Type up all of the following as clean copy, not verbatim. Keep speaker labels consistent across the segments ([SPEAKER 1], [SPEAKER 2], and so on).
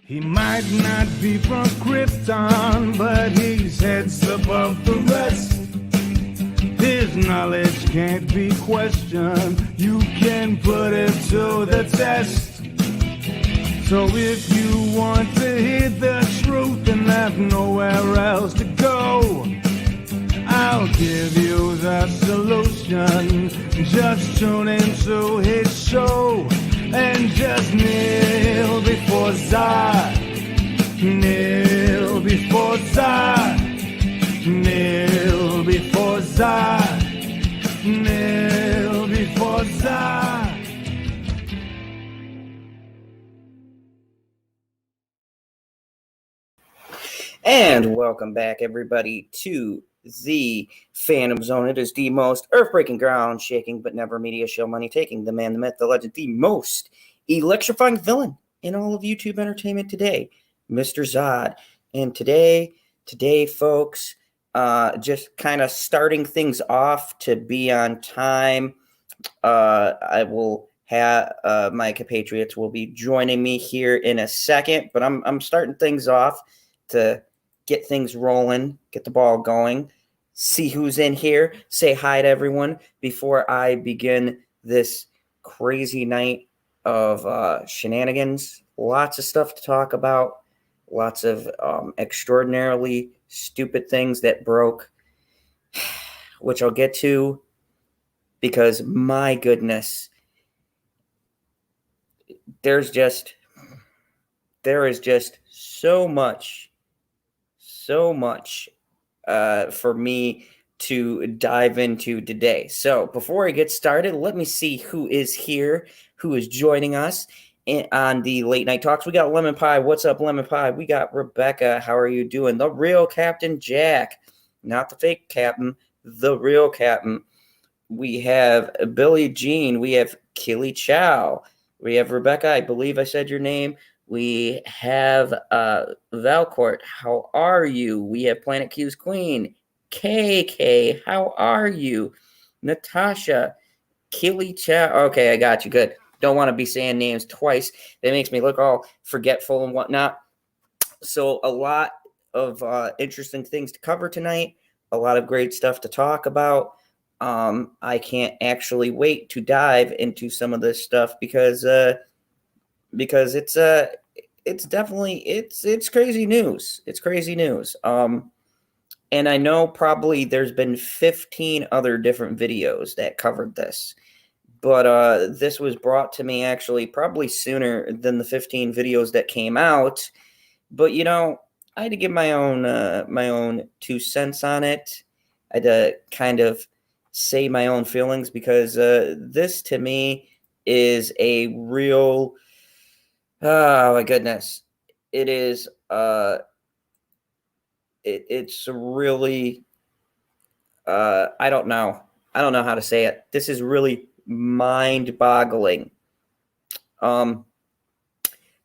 [SPEAKER 1] He might not be from Krypton, but he's heads above the rest. His knowledge can't be questioned. You can put it to the test. So if you want to hear the truth and have nowhere else to go, I'll give you the solution. Just tune into his show and just kneel before Zod. Kneel before Zod. Kneel before Zod. Kneel before Zod.
[SPEAKER 2] And welcome back, everybody, to the Phantom Zone. It is the most earth-breaking, ground-shaking, but never media show money-taking. The man, the myth, the legend, the most electrifying villain in all of YouTube entertainment today, Mr. Zod. And today, folks, just kind of starting things off to be on time. I will have my compatriots will be joining me here in a second, but I'm starting things off to get things rolling, get the ball going, see who's in here, say hi to everyone before I begin this crazy night of shenanigans. Lots of stuff to talk about, lots of extraordinarily stupid things that broke, which I'll get to because, my goodness, there is just so much for me to dive into today. So before I get started, let me see who is here, who is joining us on the Late Night Talks. We got Lemon Pie. What's up, Lemon Pie? We got Rebecca. How are you doing? The real Captain Jack, not the fake captain, the real captain. We have Billie Jean. We have Killy Chow. We have Rebecca. I believe I said your name. We have Valcourt. How are you? We have Planet Q's Queen. KK. How are you? Natasha. Killy Chow. Okay, I got you. Good. Don't want to be saying names twice. That makes me look all forgetful and whatnot. So a lot of interesting things to cover tonight. A lot of great stuff to talk about. I can't actually wait to dive into some of this stuff because it's definitely it's crazy news. It's crazy news. And I know probably there's been 15 other different videos that covered this, but this was brought to me actually probably sooner than the 15 videos that came out. But you know, I had to give my own 2 cents on it. I had to kind of say my own feelings because this to me is a real. Oh my goodness. It is it's really I don't know how to say it. This is really mind-boggling.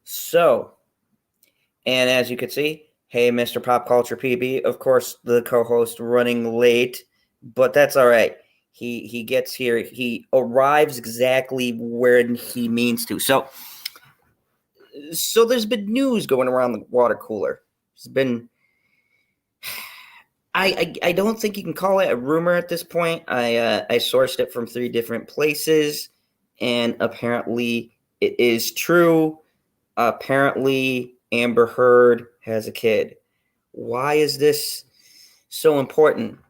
[SPEAKER 2] So, and as you can see, hey, Mr. Pop Culture PB, of course the co-host running late, but that's all right. He gets here. He arrives exactly when he means to. So there's been news going around the water cooler. There's been, I don't think you can call it a rumor at this point. I sourced it from 3 different places, and apparently it is true. Apparently Amber Heard has a kid. Why is this so important?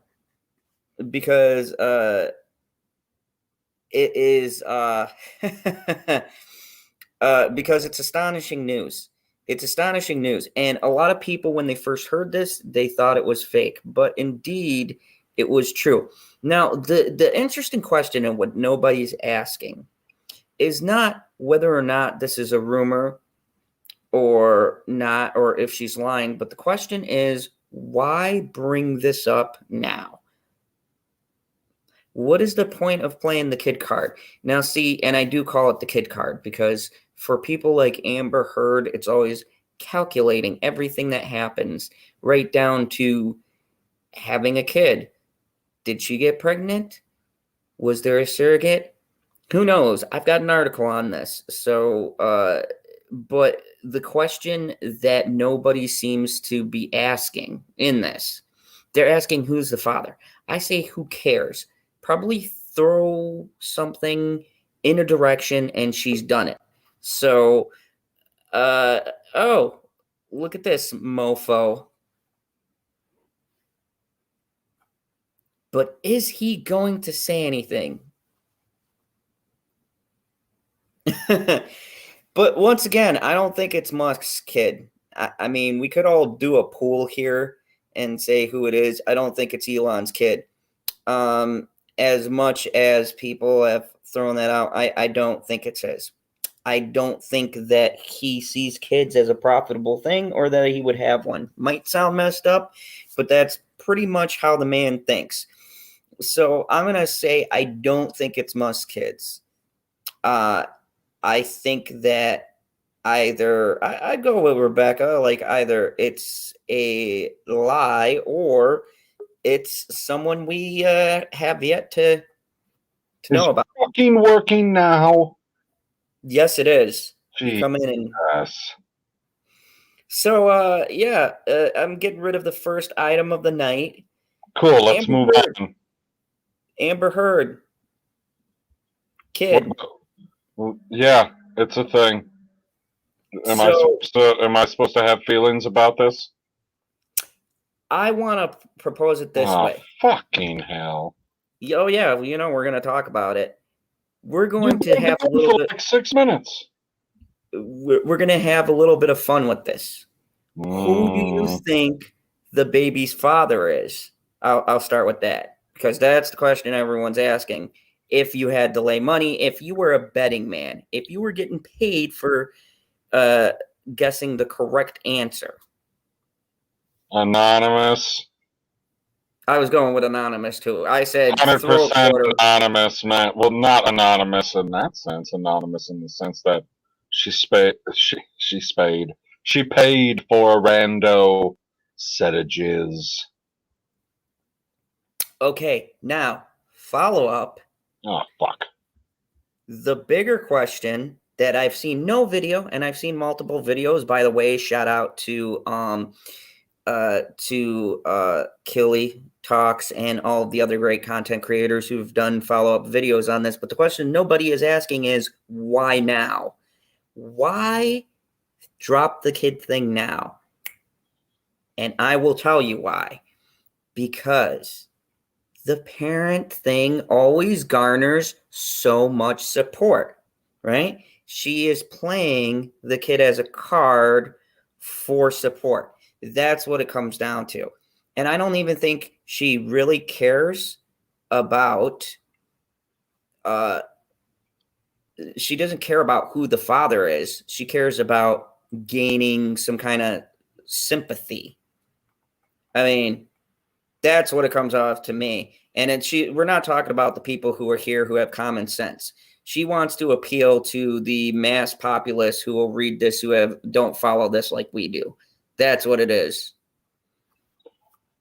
[SPEAKER 2] Because it is because it's astonishing news. It's astonishing news. And a lot of people, when they first heard this, they thought it was fake. But indeed, it was true. Now, the interesting question and what nobody's asking is not whether or not this is a rumor or not, or if she's lying. But the question is, why bring this up now? What is the point of playing the kid card? Now, see, and I do call it the kid card because for people like Amber Heard, it's always calculating everything that happens, right down to having a kid. Did she get pregnant? Was there a surrogate? Who knows? I've got an article on this. So But the question that nobody seems to be asking in this, they're asking who's the father. I say who cares? Probably throw something in a direction and she's done it. So, oh, look at this mofo. But is he going to say anything? But once again, I don't think it's Musk's kid. I mean, we could all do a poll here and say who it is. I don't think it's Elon's kid. As much as people have thrown that out, I don't think it's his. I don't think that he sees kids as a profitable thing or that he would have one. Might sound messed up, but that's pretty much how the man thinks. So I'm going to say I don't think it's Musk's kids. I think that either I'd go with Rebecca, like either it's a lie or it's someone we have yet to know about.
[SPEAKER 3] Fucking working now.
[SPEAKER 2] Yes, it is.
[SPEAKER 3] Jeez.
[SPEAKER 2] Come in and so I'm getting rid of the first item of the night.
[SPEAKER 3] Cool. Let's move on.
[SPEAKER 2] Amber Heard, kid.
[SPEAKER 3] Yeah, it's a thing. Am I supposed to have feelings about this?
[SPEAKER 2] I want to propose it this way.
[SPEAKER 3] Fucking hell.
[SPEAKER 2] Oh yeah, well, we're going to talk about it. We're going to have a little bit,
[SPEAKER 3] like 6 minutes.
[SPEAKER 2] We're going to have a little bit of fun with this. Who do you think the baby's father is? I'll start with that because that's the question everyone's asking. If you had to lay money, if you were a betting man, if you were getting paid for guessing the correct answer.
[SPEAKER 3] Anonymous.
[SPEAKER 2] I was going with anonymous too. I said
[SPEAKER 3] 100% anonymous, man. Well, not anonymous in that sense. Anonymous in the sense that she paid for a rando set of jizz.
[SPEAKER 2] Okay, now follow up.
[SPEAKER 3] Oh fuck.
[SPEAKER 2] The bigger question that I've seen no video, and I've seen multiple videos. By the way, shout out to Killy Talks and all of the other great content creators who've done follow-up videos on this. But the question nobody is asking is why now? Why drop the kid thing now? And I will tell you why. Because the parent thing always garners so much support, right? She is playing the kid as a card for support. That's what it comes down to. And I don't even think she really cares about, she doesn't care about who the father is. She cares about gaining some kind of sympathy. I mean, that's what it comes off to me. And we're not talking about the people who are here who have common sense. She wants to appeal to the mass populace who will read this, who don't follow this like we do. That's what it is.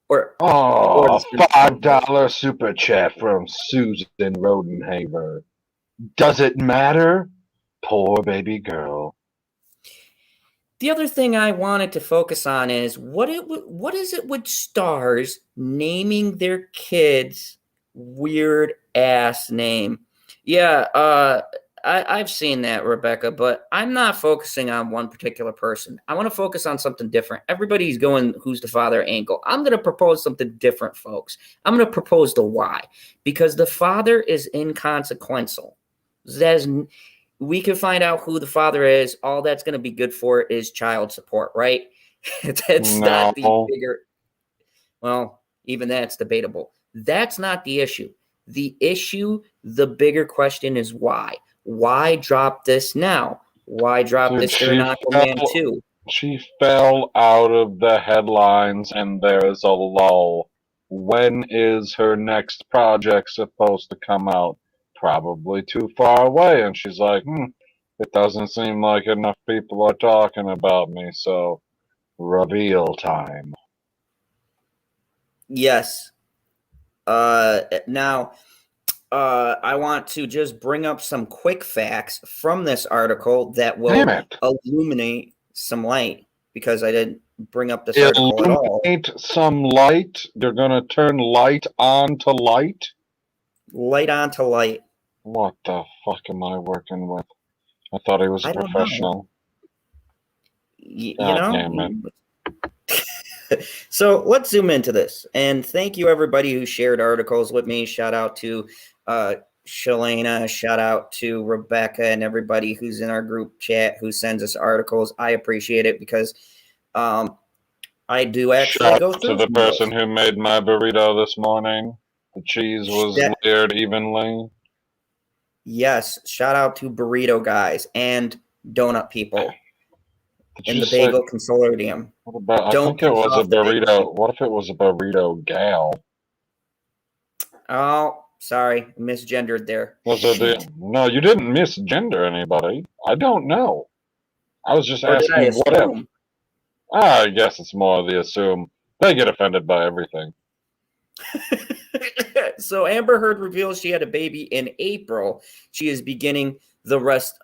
[SPEAKER 3] $5 super chat from Susan Rodenhaver. Does it matter? Poor baby girl.
[SPEAKER 2] The other thing I wanted to focus on is what is it with stars naming their kids weird ass name? Yeah, I've seen that, Rebecca, but I'm not focusing on one particular person. I want to focus on something different. Everybody's going who's the father angle. I'm going to propose something different, folks. I'm going to propose the why, because the father is inconsequential. We can find out who the father is. All that's going to be good for is child support, right? That's not the bigger. Well, even that's debatable. That's not the issue. The issue, the bigger question is why? Why drop this now? Why drop this during Aquaman 2?
[SPEAKER 3] She fell out of the headlines and there's a lull. When is her next project supposed to come out? Probably too far away. And she's like, it doesn't seem like enough people are talking about me, so reveal time.
[SPEAKER 2] Yes. Now, I want to just bring up some quick facts from this article that will
[SPEAKER 3] Damn it.
[SPEAKER 2] illuminate some light, because I didn't bring up this article at all.
[SPEAKER 3] Illuminate some light. You're going to turn light on to light?
[SPEAKER 2] Light on to light.
[SPEAKER 3] What the fuck am I working with? I thought he was a
[SPEAKER 2] I don't know.
[SPEAKER 3] professional.
[SPEAKER 2] You
[SPEAKER 3] God
[SPEAKER 2] know?
[SPEAKER 3] damn it.
[SPEAKER 2] So let's zoom into this. And thank you, everybody who shared articles with me. Shout out to Shalana. Shout out to Rebecca and everybody who's in our group chat who sends us articles. I appreciate it because I do actually
[SPEAKER 3] Shout
[SPEAKER 2] go
[SPEAKER 3] out
[SPEAKER 2] through
[SPEAKER 3] to the
[SPEAKER 2] some of those.
[SPEAKER 3] person who made my burrito this morning. The cheese was layered evenly.
[SPEAKER 2] Yes, shout out to burrito guys and donut people in the bagel consortium.
[SPEAKER 3] What about?
[SPEAKER 2] Don't
[SPEAKER 3] I think it
[SPEAKER 2] piss
[SPEAKER 3] was a
[SPEAKER 2] off the bagel
[SPEAKER 3] burrito.
[SPEAKER 2] people.
[SPEAKER 3] What if it was a burrito gal?
[SPEAKER 2] Oh, sorry, misgendered there.
[SPEAKER 3] Was it no, you didn't misgender anybody. I don't know. I was just
[SPEAKER 2] Or did I
[SPEAKER 3] asking what if.
[SPEAKER 2] assume?
[SPEAKER 3] I guess it's more of the assume. They get offended by everything.
[SPEAKER 2] So Amber Heard reveals she had a baby in April. She is beginning the rest.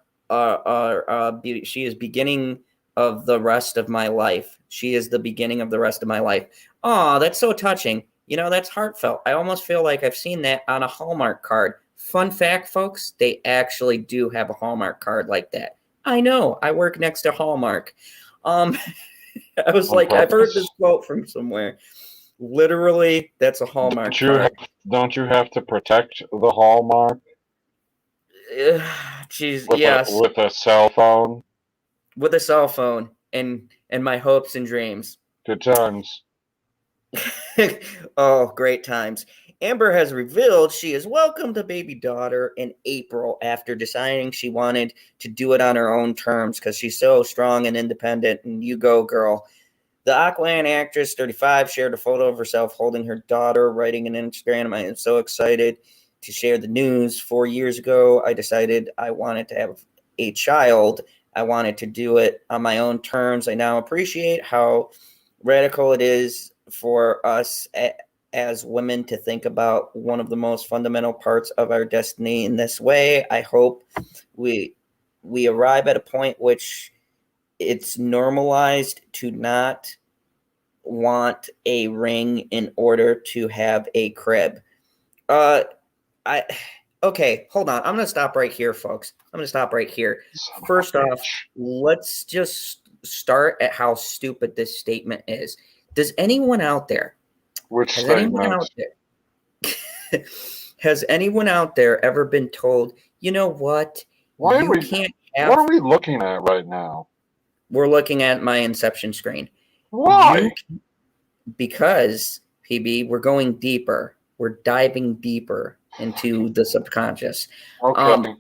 [SPEAKER 2] She is beginning of the rest of my life. She is the beginning of the rest of my life. Oh, that's so touching. You know, that's heartfelt. I almost feel like I've seen that on a Hallmark card. Fun fact, folks, they actually do have a Hallmark card like that. I know. I work next to Hallmark. I was like, I've heard this quote from somewhere. Literally, that's a Hallmark card.
[SPEAKER 3] Don't you have to protect the Hallmark?
[SPEAKER 2] Jeez,
[SPEAKER 3] With
[SPEAKER 2] yes.
[SPEAKER 3] with a cell phone?
[SPEAKER 2] With a cell phone and my hopes and dreams.
[SPEAKER 3] Good times.
[SPEAKER 2] Oh, great times. Amber has revealed she has welcomed a baby daughter in April after deciding she wanted to do it on her own terms because she's so strong and independent. And you go, girl. The Aquaman actress, 35, shared a photo of herself holding her daughter, writing an Instagram. I am so excited to share the news. 4 years ago, I decided I wanted to have a child. I wanted to do it on my own terms. I now appreciate how radical it is for us as women to think about one of the most fundamental parts of our destiny in this way. I hope we arrive at a point which it's normalized to not want a ring in order to have a crib. Okay, hold on. I'm going to stop right here, folks. I'm going to stop right here. First off, let's just start at how stupid this statement is. Does anyone out there has anyone out there ever been told, you know what?
[SPEAKER 3] What are we looking at right now?
[SPEAKER 2] We're looking at my Inception screen.
[SPEAKER 3] Why?
[SPEAKER 2] Because, PB, we're going deeper. We're diving deeper into the subconscious.
[SPEAKER 3] Okay.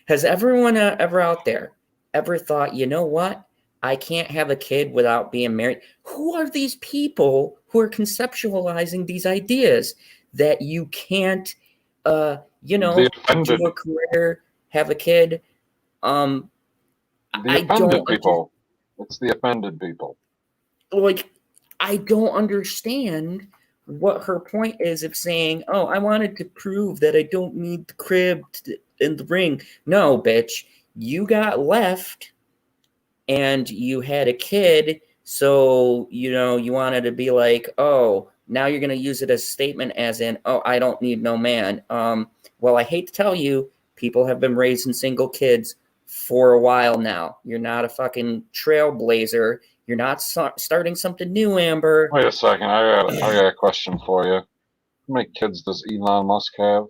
[SPEAKER 2] Has everyone ever out there ever thought, you know what? I can't have a kid without being married. Who are these people who are conceptualizing these ideas that you can't, do a career, have a kid?
[SPEAKER 3] The offended people. It's the offended people.
[SPEAKER 2] Like, I don't understand what her point is of saying, oh, I wanted to prove that I don't need the crib and the ring. No, bitch, you got left and you had a kid, so, you wanted to be like, oh, now you're going to use it as a statement as in, oh, I don't need no man. Well, I hate to tell you, people have been raising single kids for a while now. You're not a fucking trailblazer. You're not starting something new, Amber.
[SPEAKER 3] Wait a second. I got a question for you. How many kids does Elon Musk have?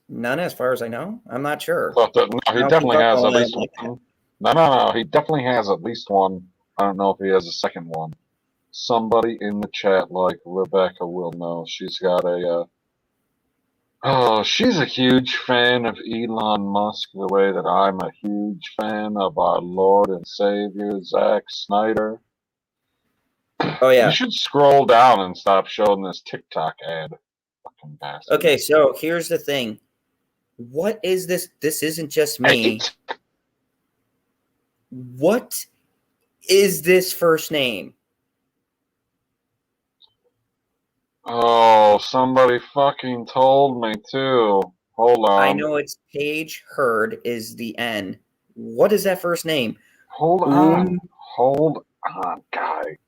[SPEAKER 2] None, as far as I know. I'm not sure.
[SPEAKER 3] No, he definitely has at least one. No. He definitely has at least one. I don't know if he has a second one. Somebody in the chat, like Rebecca, will know. She's got she's a huge fan of Elon Musk, the way that I'm a huge fan of our Lord and Savior, Zack Snyder.
[SPEAKER 2] Oh, yeah.
[SPEAKER 3] You should scroll down and stop showing this TikTok ad. Fucking bastard.
[SPEAKER 2] Okay, so here's the thing. What is this? This isn't just me. What is this first name?
[SPEAKER 3] Oh, somebody fucking told me too. Hold
[SPEAKER 2] I
[SPEAKER 3] on.
[SPEAKER 2] know it's Paige Hurd is the N. What is that first name?
[SPEAKER 3] Hold on. Hold on, guy.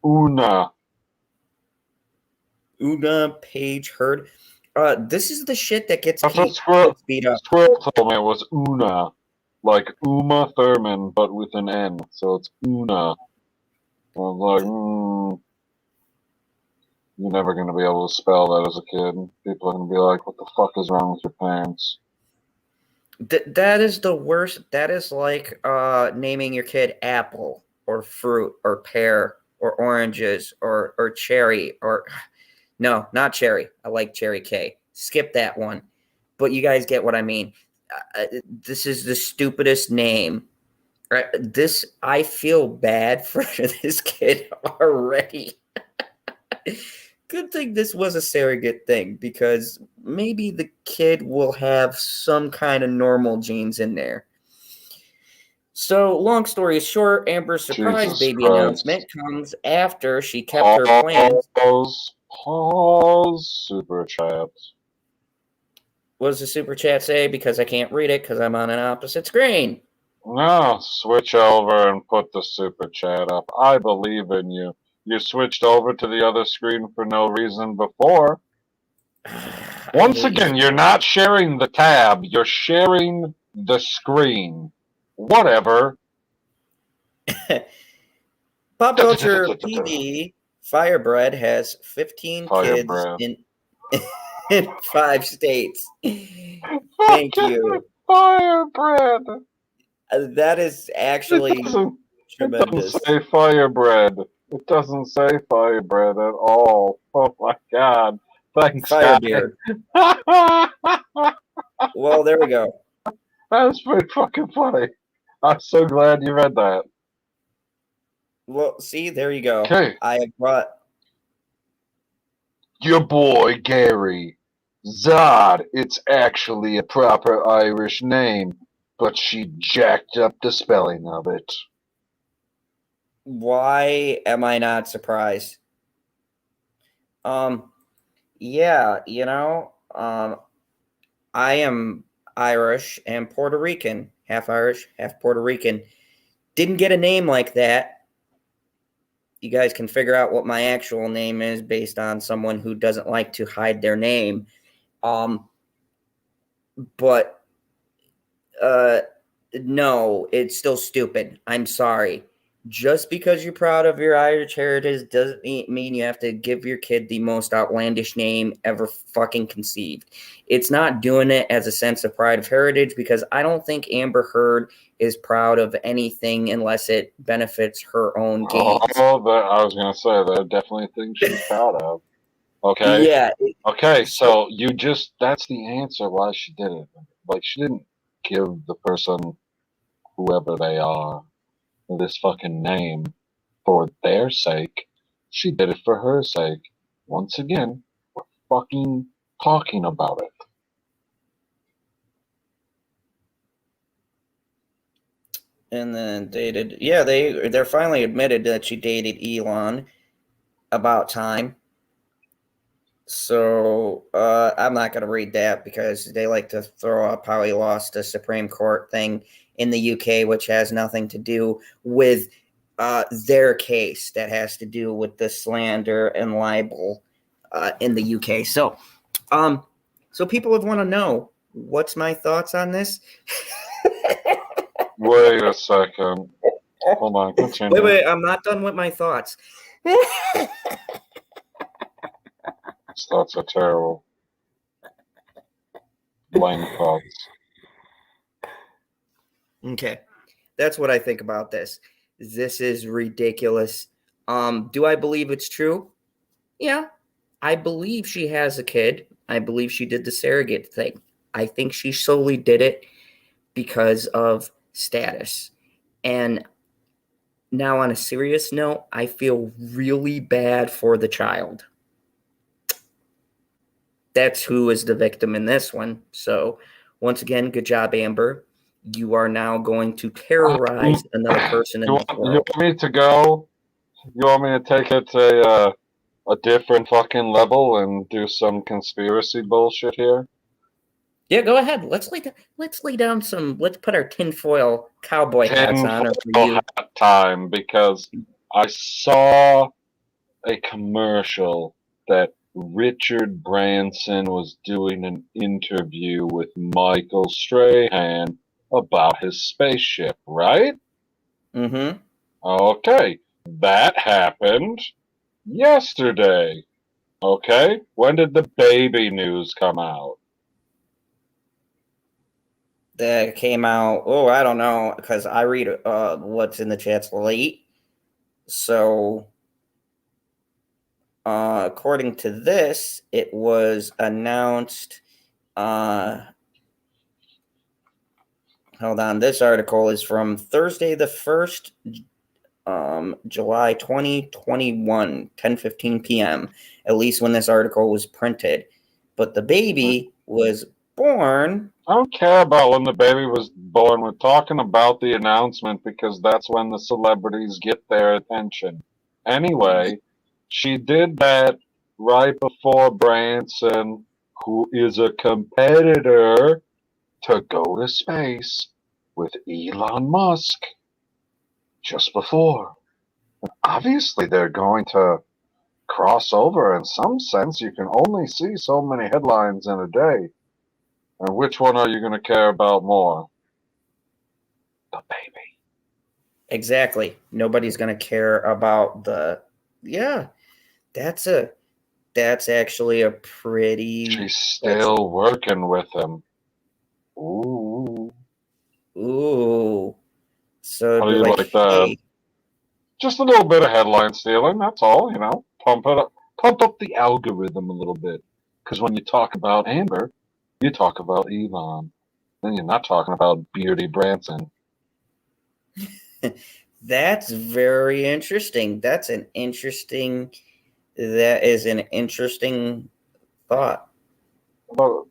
[SPEAKER 3] Una.
[SPEAKER 2] Una Paige Hurd. This is the shit that gets
[SPEAKER 3] That's what Squirrel,
[SPEAKER 2] kids beat up.
[SPEAKER 3] Squirrel told me it was Una. Like Uma Thurman, but with an N. So it's Una. I was like, you're never going to be able to spell that as a kid. People are going to be like, what the fuck is wrong with your parents?
[SPEAKER 2] That is the worst. That is like naming your kid apple or fruit or pear or oranges or cherry or no, not cherry. I like cherry K. Skip that one. But you guys get what I mean. This is the stupidest name. Right? This I feel bad for this kid already. Good thing this was a surrogate thing because maybe the kid will have some kind of normal genes in there. So, long story short, Amber's surprise
[SPEAKER 3] Jesus
[SPEAKER 2] baby
[SPEAKER 3] Christ.
[SPEAKER 2] announcement comes after she kept her plans.
[SPEAKER 3] Pause. Super chat.
[SPEAKER 2] What does the super chat say? Because I can't read it because I'm on an opposite screen.
[SPEAKER 3] No, switch over and put the super chat up. I believe in you. You switched over to the other screen for no reason before. Once again, you're not sharing the tab. You're sharing the screen. Whatever.
[SPEAKER 2] Pop Culture PD Firebread has 15 kids
[SPEAKER 3] Firebread.
[SPEAKER 2] in 5 states. Thank you.
[SPEAKER 3] Firebread.
[SPEAKER 2] That is actually
[SPEAKER 3] It doesn't
[SPEAKER 2] tremendous.
[SPEAKER 3] say firebread. It doesnn't say firebread at all. Oh my god. Thanks, guy.
[SPEAKER 2] Firebeard.
[SPEAKER 3] That
[SPEAKER 2] Well, there we go.
[SPEAKER 3] was pretty fucking funny. I'm so glad you read that.
[SPEAKER 2] Well, see, there you go.
[SPEAKER 3] Okay.
[SPEAKER 2] I have brought
[SPEAKER 3] Your boy, Gary. Zod, it's actually a proper Irish name, but she jacked up the spelling of it.
[SPEAKER 2] Why am I not surprised? Yeah, I am Irish and Puerto Rican, half Irish, half Puerto Rican. Didn't get a name like that. You guys can figure out what my actual name is based on someone who doesn't like to hide their name. But no, it's still stupid. I'm sorry. Just because you're proud of your Irish heritage doesn't mean you have to give your kid the most outlandish name ever fucking conceived. It's not doing it as a sense of pride of heritage because I don't think Amber Heard is proud of anything unless it benefits her own gains.
[SPEAKER 3] Oh, I was going to say, there are definitely things she's proud of. Okay?
[SPEAKER 2] Yeah.
[SPEAKER 3] Okay, so that's the answer why she did it. Like, she didn't give the person, whoever they are, this fucking name for their sake. She did it for her sake. Once again, we're fucking talking about it.
[SPEAKER 2] And then dated. Yeah, they're finally admitted that she dated Elon. About time. So I'm not going to read that because they like to throw up how he lost a Supreme Court thing in the UK, which has nothing to do with their case. That has to do with the slander and libel in the UK. So people would want to know what's my thoughts on this.
[SPEAKER 3] Wait a second. Hold on, continue.
[SPEAKER 2] Wait, I'm not done with my thoughts.
[SPEAKER 3] These thoughts are terrible. Lame thoughts.
[SPEAKER 2] Okay. That's what I think about this. This is ridiculous. Do I believe it's true? Yeah. I believe she has a kid. I believe she did the surrogate thing. I think she solely did it because of status. And now on a serious note, I feel really bad for the child. That's who is the victim in this one. So once again, good job, Amber. You are now going to terrorize another person in the world.
[SPEAKER 3] You want me to go? You want me to take it to a different fucking level and do some conspiracy bullshit here?
[SPEAKER 2] Yeah, go ahead. Let's lay down some. Let's put our tinfoil cowboy hats on, or for
[SPEAKER 3] Tinfoil
[SPEAKER 2] you.
[SPEAKER 3] hat time, because I saw a commercial that Richard Branson was doing an interview with Michael Strahan about his spaceship, right?
[SPEAKER 2] Mm-hmm.
[SPEAKER 3] Okay, that happened yesterday. Okay, when did the baby news come out?
[SPEAKER 2] That came out. Oh, I don't know, because I read what's in the chats late. So, according to this, it was announced. Hold on. This article is from Thursday the 1st, July 2021, 10:15 p.m., at least when this article was printed. But the baby was born.
[SPEAKER 3] I don't care about when the baby was born. We're talking about the announcement because that's when the celebrities get their attention. Anyway, she did that right before Branson, who is a competitor, to go to space with Elon Musk just before. Obviously, they're going to cross over in some sense. You can only see so many headlines in a day. And which one are you going to care about more? The baby.
[SPEAKER 2] Exactly. Nobody's going to care about the. Yeah, that's actually a pretty.
[SPEAKER 3] She's still working with him. Ooh.
[SPEAKER 2] Ooh. So
[SPEAKER 3] How
[SPEAKER 2] be
[SPEAKER 3] do you
[SPEAKER 2] like,
[SPEAKER 3] like that?
[SPEAKER 2] hey,
[SPEAKER 3] Just a little bit of headline stealing, that's all, Pump it up. Pump up the algorithm a little bit. Because when you talk about Amber, you talk about Elon. Then you're not talking about Beardy Branson.
[SPEAKER 2] that's very interesting. That is an interesting thought.
[SPEAKER 3] Well,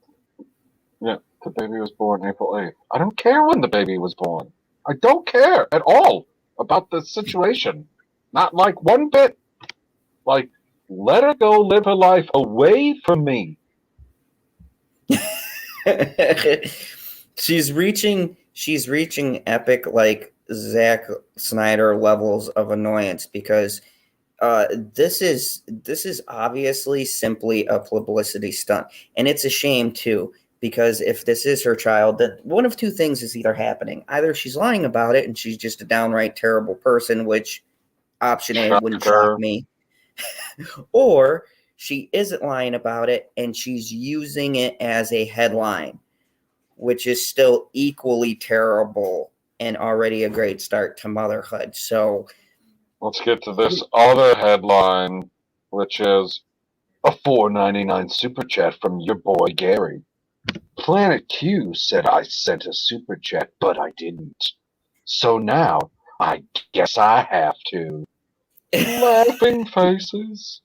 [SPEAKER 3] yeah, the baby was born April 8th. I don't care when the baby was born. I don't care at all about the situation. Not like one bit. Like, let her go live her life away from me.
[SPEAKER 2] she's reaching epic, like Zack Snyder levels of annoyance, because this is obviously simply a publicity stunt, and it's a shame too, because if this is her child, then one of two things is either happening: either she's lying about it and she's just a downright terrible person, which option A wouldn't shock
[SPEAKER 3] Shocker.
[SPEAKER 2] me, or she isn't lying about it and she's using it as a headline, which is still equally terrible and already a great start to motherhood. So
[SPEAKER 3] Let's get to this other headline, which is a $4.99 super chat from your boy Gary. Planet Q said I sent a super chat, but I didn't. So now I guess I have to. Laughing faces.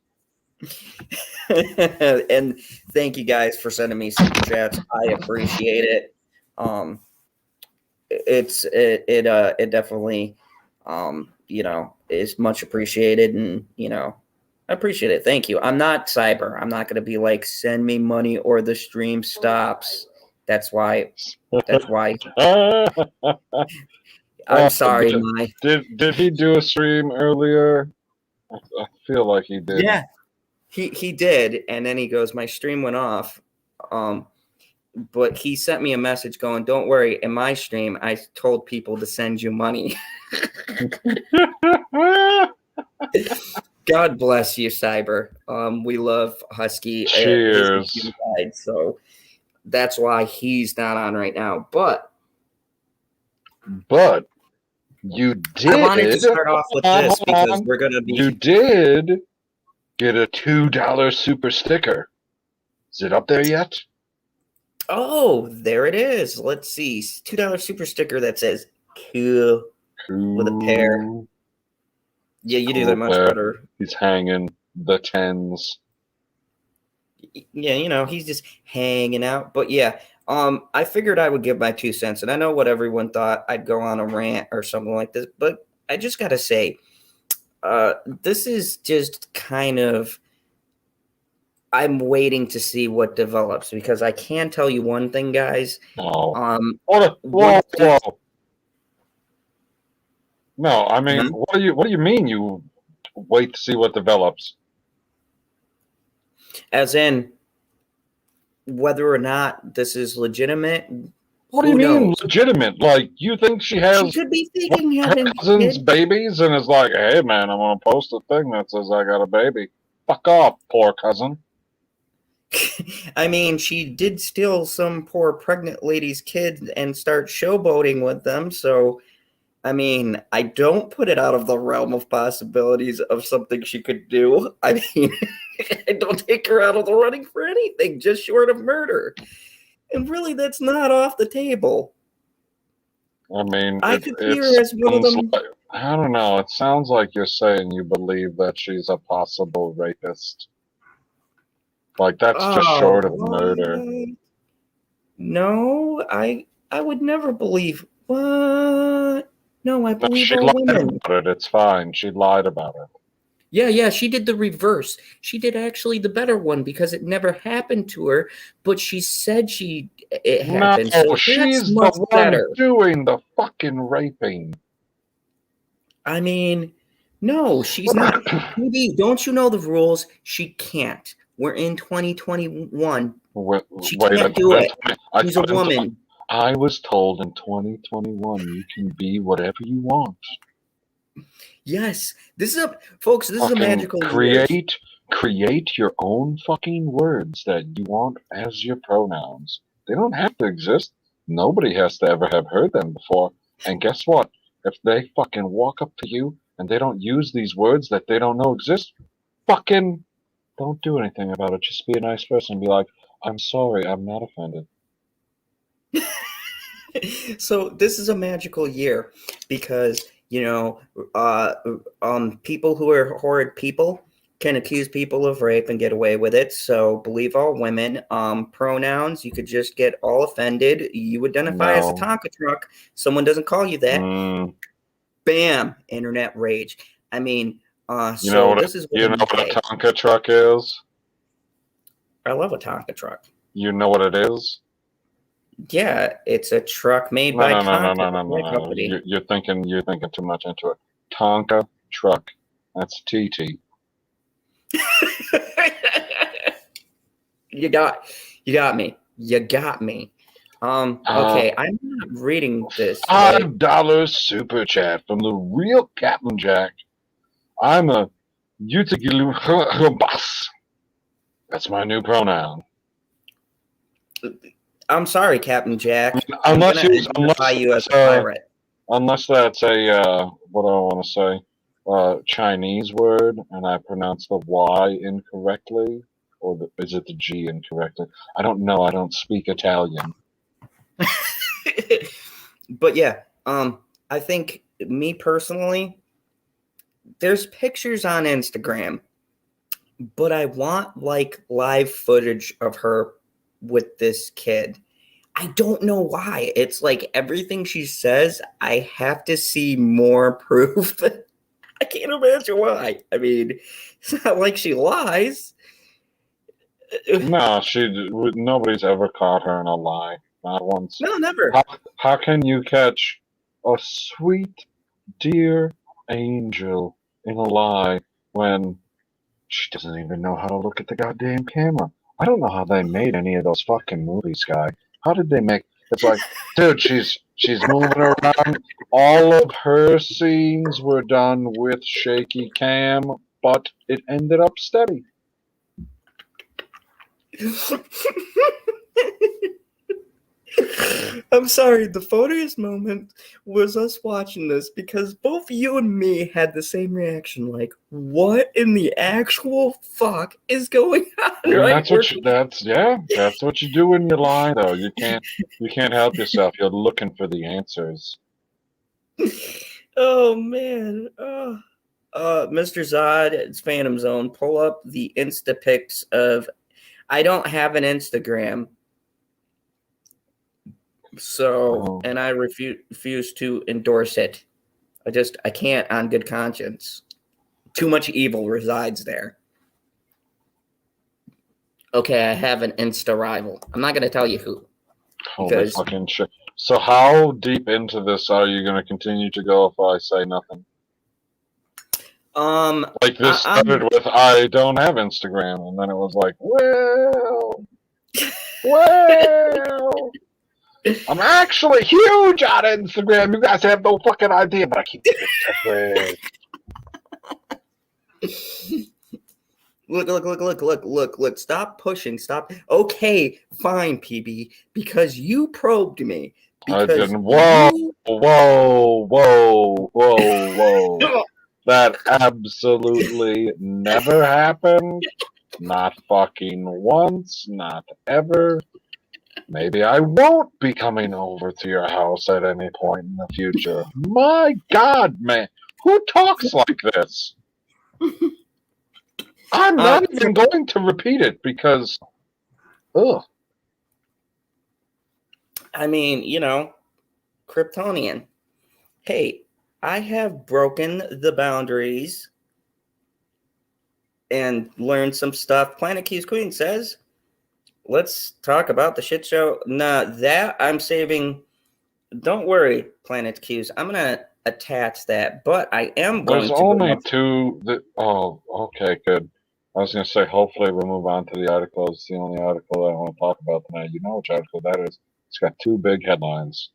[SPEAKER 2] and thank you guys for sending me super chats. I appreciate it. It definitely is much appreciated, and I appreciate it. Thank you. I'm not cyber. I'm not going to be like, send me money or the stream stops. That's why I'm sorry, my.
[SPEAKER 3] Did he do a stream earlier? I feel like he did.
[SPEAKER 2] Yeah, he did, and then he goes, my stream went off. But he sent me a message going, don't worry, in my stream, I told people to send you money. God bless you, Cyber. We love Husky.
[SPEAKER 3] Cheers.
[SPEAKER 2] So that's why he's not on right now. But
[SPEAKER 3] you did.
[SPEAKER 2] I wanted to start off with this because we're going to be.
[SPEAKER 3] You did get a $2 super sticker. Is it up there yet?
[SPEAKER 2] Oh, there it is. Let's see. $2 super sticker that says cool with a pair. Yeah, you do that much better.
[SPEAKER 3] He's hanging the tens.
[SPEAKER 2] Yeah, he's just hanging out. But yeah, I figured I would give my 2 cents, and I know what everyone thought. I'd go on a rant or something like this, but I just gotta say, This is just kind of. I'm waiting to see what develops because I can tell you one thing, guys.
[SPEAKER 3] No. Whoa,
[SPEAKER 2] Once this,
[SPEAKER 3] whoa. No, I mean,
[SPEAKER 2] huh?
[SPEAKER 3] what do you mean you wait to see what develops?
[SPEAKER 2] As in whether or not this is legitimate,
[SPEAKER 3] What do you
[SPEAKER 2] who
[SPEAKER 3] mean
[SPEAKER 2] knows?
[SPEAKER 3] legitimate? Like, you think she
[SPEAKER 2] She
[SPEAKER 3] has
[SPEAKER 2] could be
[SPEAKER 3] one
[SPEAKER 2] faking
[SPEAKER 3] of her
[SPEAKER 2] having
[SPEAKER 3] cousin's
[SPEAKER 2] kids.
[SPEAKER 3] babies and is like, hey man, I'm gonna post a thing that says I got a baby. Fuck off, poor cousin.
[SPEAKER 2] I mean, she did steal some poor pregnant lady's kid and start showboating with them. So, I mean, I don't put it out of the realm of possibilities of something she could do. I mean, I don't take her out of the running for anything, just short of murder. And really, that's not off the table.
[SPEAKER 3] I mean,
[SPEAKER 2] I could see her as one of
[SPEAKER 3] sounds
[SPEAKER 2] them.
[SPEAKER 3] like, I don't know. It sounds like you're saying you believe that she's a possible rapist. Like that's just
[SPEAKER 2] Oh,
[SPEAKER 3] short of murder.
[SPEAKER 2] what? No, I would never believe. What? No, I
[SPEAKER 3] No,
[SPEAKER 2] believe
[SPEAKER 3] she
[SPEAKER 2] all
[SPEAKER 3] lied
[SPEAKER 2] women.
[SPEAKER 3] about it. It's fine. She lied about it.
[SPEAKER 2] Yeah, she did the reverse. She did actually the better one because it never happened to her, but she said it
[SPEAKER 3] No,
[SPEAKER 2] happened. So that's
[SPEAKER 3] she's the
[SPEAKER 2] much
[SPEAKER 3] one
[SPEAKER 2] better.
[SPEAKER 3] doing the fucking raping.
[SPEAKER 2] I mean, no, she's not. PD, don't you know the rules? She can't. We're in 2021.
[SPEAKER 3] Wait,
[SPEAKER 2] She
[SPEAKER 3] I
[SPEAKER 2] can't do
[SPEAKER 3] thought in
[SPEAKER 2] it.
[SPEAKER 3] 20, I
[SPEAKER 2] She's a
[SPEAKER 3] thought in,
[SPEAKER 2] woman.
[SPEAKER 3] I was told in 2021 you can be whatever you want.
[SPEAKER 2] Yes, folks. This is a
[SPEAKER 3] Fucking
[SPEAKER 2] magical year.
[SPEAKER 3] create your own fucking words that you want as your pronouns. They don't have to exist. Nobody has to ever have heard them before. And guess what? If they fucking walk up to you and they don't use these words that they don't know exist, fucking don't do anything about it. Just be a nice person and be like, I'm sorry, I'm not offended.
[SPEAKER 2] So this is a magical year because uh, people who are horrid people can accuse people of rape and get away with it. So believe all women. Pronouns, you could just get all offended. You identify as a
[SPEAKER 3] No.
[SPEAKER 2] Tonka truck. Someone doesn't call you that.
[SPEAKER 3] Mm,
[SPEAKER 2] Bam, internet rage. I mean,
[SPEAKER 3] you know
[SPEAKER 2] so
[SPEAKER 3] what?
[SPEAKER 2] this is
[SPEAKER 3] You
[SPEAKER 2] what
[SPEAKER 3] know
[SPEAKER 2] you
[SPEAKER 3] what a
[SPEAKER 2] say.
[SPEAKER 3] Tonka truck is?
[SPEAKER 2] I love a Tonka truck.
[SPEAKER 3] You know what it is?
[SPEAKER 2] Yeah, it's a truck made
[SPEAKER 3] No,
[SPEAKER 2] by
[SPEAKER 3] no, no, no,
[SPEAKER 2] Tonka,
[SPEAKER 3] no, no,
[SPEAKER 2] the
[SPEAKER 3] no,
[SPEAKER 2] toy
[SPEAKER 3] no.
[SPEAKER 2] company.
[SPEAKER 3] You're thinking too much into it. Tonka truck. That's TT.
[SPEAKER 2] You got me. You got me.
[SPEAKER 3] Uh,
[SPEAKER 2] Okay, I'm not reading this, right?
[SPEAKER 3] $5 super chat from the real Captain Jack. I'm a boss. That's my new pronoun.
[SPEAKER 2] I'm sorry, Captain Jack. I'm
[SPEAKER 3] Unless
[SPEAKER 2] gonna
[SPEAKER 3] you,
[SPEAKER 2] identify you as a pirate.
[SPEAKER 3] unless that's a what do I want to say? Chinese word, and I pronounce the Y incorrectly, or is it the G incorrectly? I don't know. I don't speak Italian.
[SPEAKER 2] But yeah, I think me personally, there's pictures on Instagram, but I want like live footage of her with this kid. I don't know why. It's like everything she says, I have to see more proof. I can't imagine why. I mean, it's not like she lies.
[SPEAKER 3] No, nobody's ever caught her in a lie. Not once.
[SPEAKER 2] No, never.
[SPEAKER 3] How can you catch a sweet, dear angel in a lie when she doesn't even know how to look at the goddamn camera? I don't know how they made any of those fucking movies, guy. How did they make? It's like, dude, she's moving around. All of her scenes were done with shaky cam, but it ended up steady.
[SPEAKER 2] I'm sorry. The funniest moment was us watching this because both you and me had the same reaction. Like, what in the actual fuck is going on?
[SPEAKER 3] Yeah,
[SPEAKER 2] Right?
[SPEAKER 3] that's what you do when you lie though. You can't help yourself. You're looking for the answers.
[SPEAKER 2] Oh man. Mr. Zod, it's Phantom Zone. Pull up the Insta pics of. I don't have an Instagram. So, and I refuse to endorse it. I can't on good conscience. Too much evil resides there. Okay, I have an Insta rival. I'm not going to tell you who.
[SPEAKER 3] Holy
[SPEAKER 2] Because-
[SPEAKER 3] fucking shit. So how deep into this are you going to continue to go if I say nothing? Like this started with, I don't have Instagram, and then it was like, well, I'm actually huge on Instagram. You guys have no fucking idea, but I keep it secret.
[SPEAKER 2] Look. Stop pushing. Stop. Okay, fine, PB, because you probed me.
[SPEAKER 3] I
[SPEAKER 2] Because
[SPEAKER 3] didn't. Whoa. That absolutely never happened. Not fucking once, not ever. Maybe I won't be coming over to your house at any point in the future. My God, man. Who talks like this? I'm not even going to repeat it because, ugh.
[SPEAKER 2] I mean, Kryptonian. Hey, I have broken the boundaries and learned some stuff. Planet Q's Queen says, let's talk about the shit show. Nah, that I'm saving. Don't worry, Planet Q's. I'm going to attach that, but I am going
[SPEAKER 3] There's
[SPEAKER 2] to.
[SPEAKER 3] only two that. Oh, okay, good. I was going to say, hopefully we'll move on to the article. It's the only article I want to talk about tonight. You know which article that is. It's got two big headlines.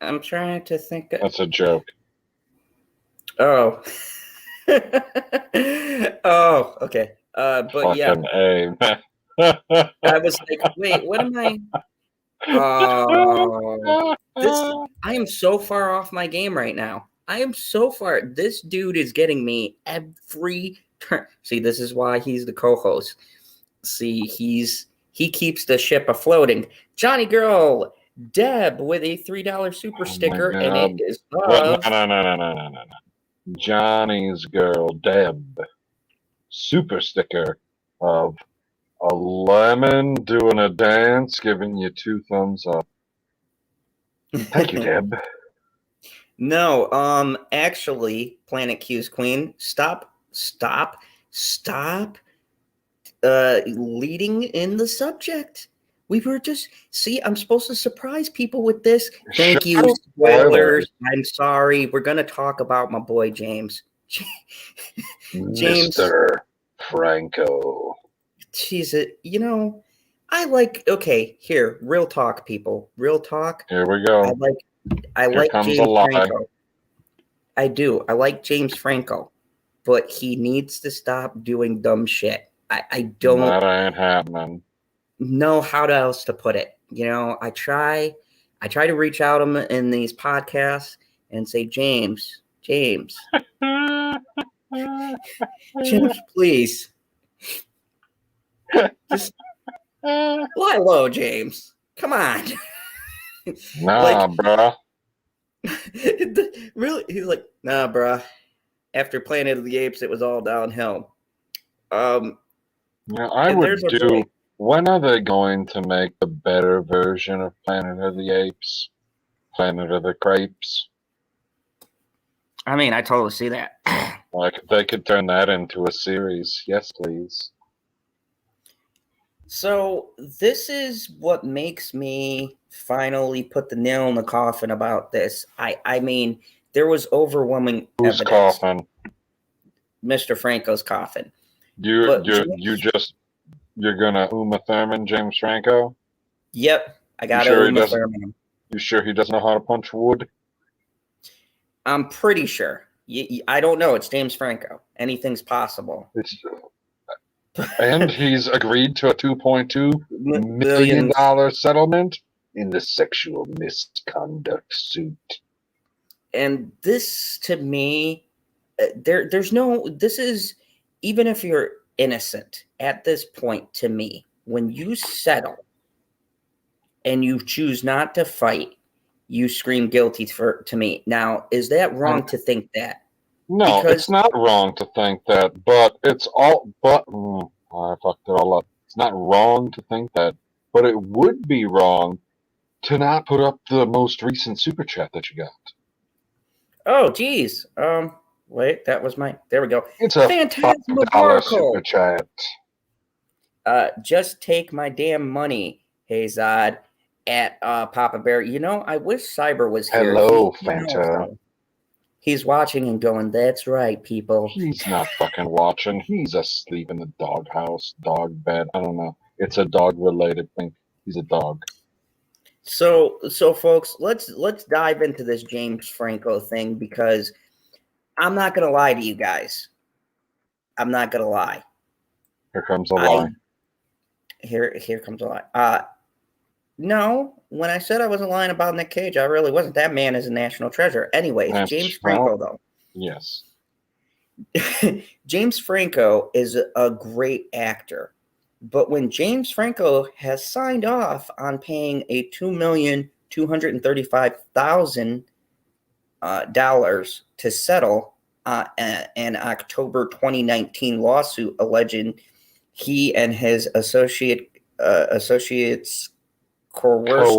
[SPEAKER 2] I'm trying to think.
[SPEAKER 3] That's a joke.
[SPEAKER 2] Oh. Oh, okay. But
[SPEAKER 3] fucking
[SPEAKER 2] yeah.
[SPEAKER 3] A.
[SPEAKER 2] I was like, wait, what am I? Oh, I am so far off my game right now. I am so far. This dude is getting me every turn. See, this is why he's the co-host. See, he keeps the ship afloating. Johnny Girl, Deb with a $3 super sticker, and it is love.
[SPEAKER 3] No. Johnny's girl, Deb, super sticker of a lemon doing a dance, giving you 2 thumbs up. Thank you, Deb.
[SPEAKER 2] No, actually, Planet Q's Queen, stop leading in the subject. We were just, I'm supposed to surprise people with this. Thank you, spoilers. I'm sorry. We're going to talk about my boy, James. James.
[SPEAKER 3] Mr. Franco.
[SPEAKER 2] Jeez, I like, okay, here, real talk, people. Real talk.
[SPEAKER 3] Here we go.
[SPEAKER 2] I
[SPEAKER 3] Here
[SPEAKER 2] like
[SPEAKER 3] comes
[SPEAKER 2] James
[SPEAKER 3] a lie.
[SPEAKER 2] Franco. I do. I like James Franco, but he needs to stop doing dumb shit. I don't.
[SPEAKER 3] That ain't happening.
[SPEAKER 2] Know how else to put it. I try to reach out to him in these podcasts and say, James, James, please. Just lie low, James. Come on.
[SPEAKER 3] Nah, bruh.
[SPEAKER 2] Really? He's like, nah, bruh. After Planet of the Apes, it was all downhill.
[SPEAKER 3] Yeah, I would do. When are they going to make a better version of Planet of the Apes? Planet of the Crapes?
[SPEAKER 2] I mean, I totally see that.
[SPEAKER 3] Like, they could turn that into a series. Yes, please.
[SPEAKER 2] So, this is what makes me finally put the nail in the coffin about this. I mean, there was overwhelming
[SPEAKER 3] Whose
[SPEAKER 2] evidence.
[SPEAKER 3] coffin?
[SPEAKER 2] Mr. Franco's coffin.
[SPEAKER 3] You're gonna Uma Thurman James Franco?
[SPEAKER 2] Yep, I got Uma Thurman.
[SPEAKER 3] You sure he doesn't know how to punch wood?
[SPEAKER 2] I'm pretty sure. I don't know. It's James Franco. Anything's possible.
[SPEAKER 3] And he's agreed to a $2.2 million settlement in the sexual misconduct suit.
[SPEAKER 2] And this, to me, there's no. This is, even if you're innocent at this point, to me, when you settle and you choose not to fight, you scream guilty to me. Now, is that wrong to think that?
[SPEAKER 3] No, it's not wrong to think that, but it's all. But I fucked it all up. It's not wrong to think that, but it would be wrong to not put up the most recent super chat that you got.
[SPEAKER 2] Oh, geez. Wait, that was my. There we go.
[SPEAKER 3] It's a $5 super
[SPEAKER 2] Phantasmagorical.
[SPEAKER 3] chat.
[SPEAKER 2] Just take my damn money, hey Zod, at Papa Bear. You know, I wish Cyber was here.
[SPEAKER 3] Hello,
[SPEAKER 2] He knows,
[SPEAKER 3] Fanta.
[SPEAKER 2] though. He's watching and going, that's right, people.
[SPEAKER 3] He's not fucking watching. He's asleep in the doghouse, dog bed. I don't know. It's a dog-related thing. He's a dog.
[SPEAKER 2] So folks, let's dive into this James Franco thing, because I'm not gonna lie to you guys. I'm not gonna lie.
[SPEAKER 3] Here comes a lie.
[SPEAKER 2] Here comes a lie. No, when I said I wasn't lying about Nick Cage, I really wasn't. That man is a national treasure. Anyways, James Franco, though.
[SPEAKER 3] Yes.
[SPEAKER 2] James Franco is a great actor. But when James Franco has signed off on paying a $2,235,000 to settle an October 2019 lawsuit alleging he and his associates coerced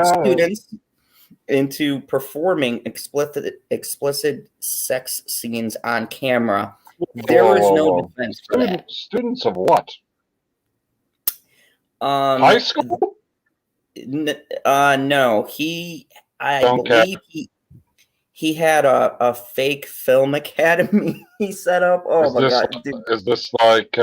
[SPEAKER 2] students into performing explicit sex scenes on camera. There is no defense for that.
[SPEAKER 3] Students of what?
[SPEAKER 2] High
[SPEAKER 3] school?
[SPEAKER 2] No. I believe he had a fake film academy he set up. Oh my god! Dude.
[SPEAKER 3] Is this like,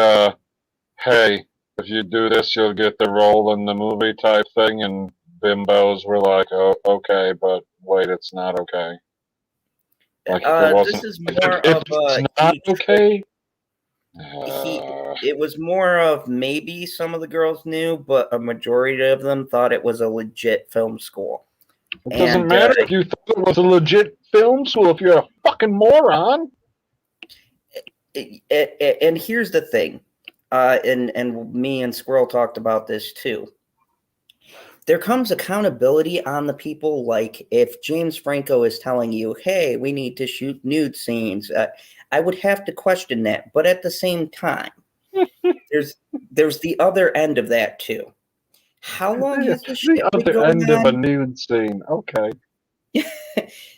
[SPEAKER 3] hey, if you do this, you'll get the role in the movie type thing? And bimbos were like, oh, okay, but wait, it's not okay. Like
[SPEAKER 2] this is more of a.
[SPEAKER 3] Not okay.
[SPEAKER 2] It was more of maybe some of the girls knew, but a majority of them thought it was a legit film school.
[SPEAKER 3] It doesn't matter if you thought it was a legit film school if you're a fucking moron.
[SPEAKER 2] And here's the thing, and me and Squirrel talked about this too. There comes accountability on the people. Like if James Franco is telling you, hey, we need to shoot nude scenes, I would have to question that. But at the same time, there's the other end of that too. How long has the shit been going on?
[SPEAKER 3] Of a nude scene. Okay.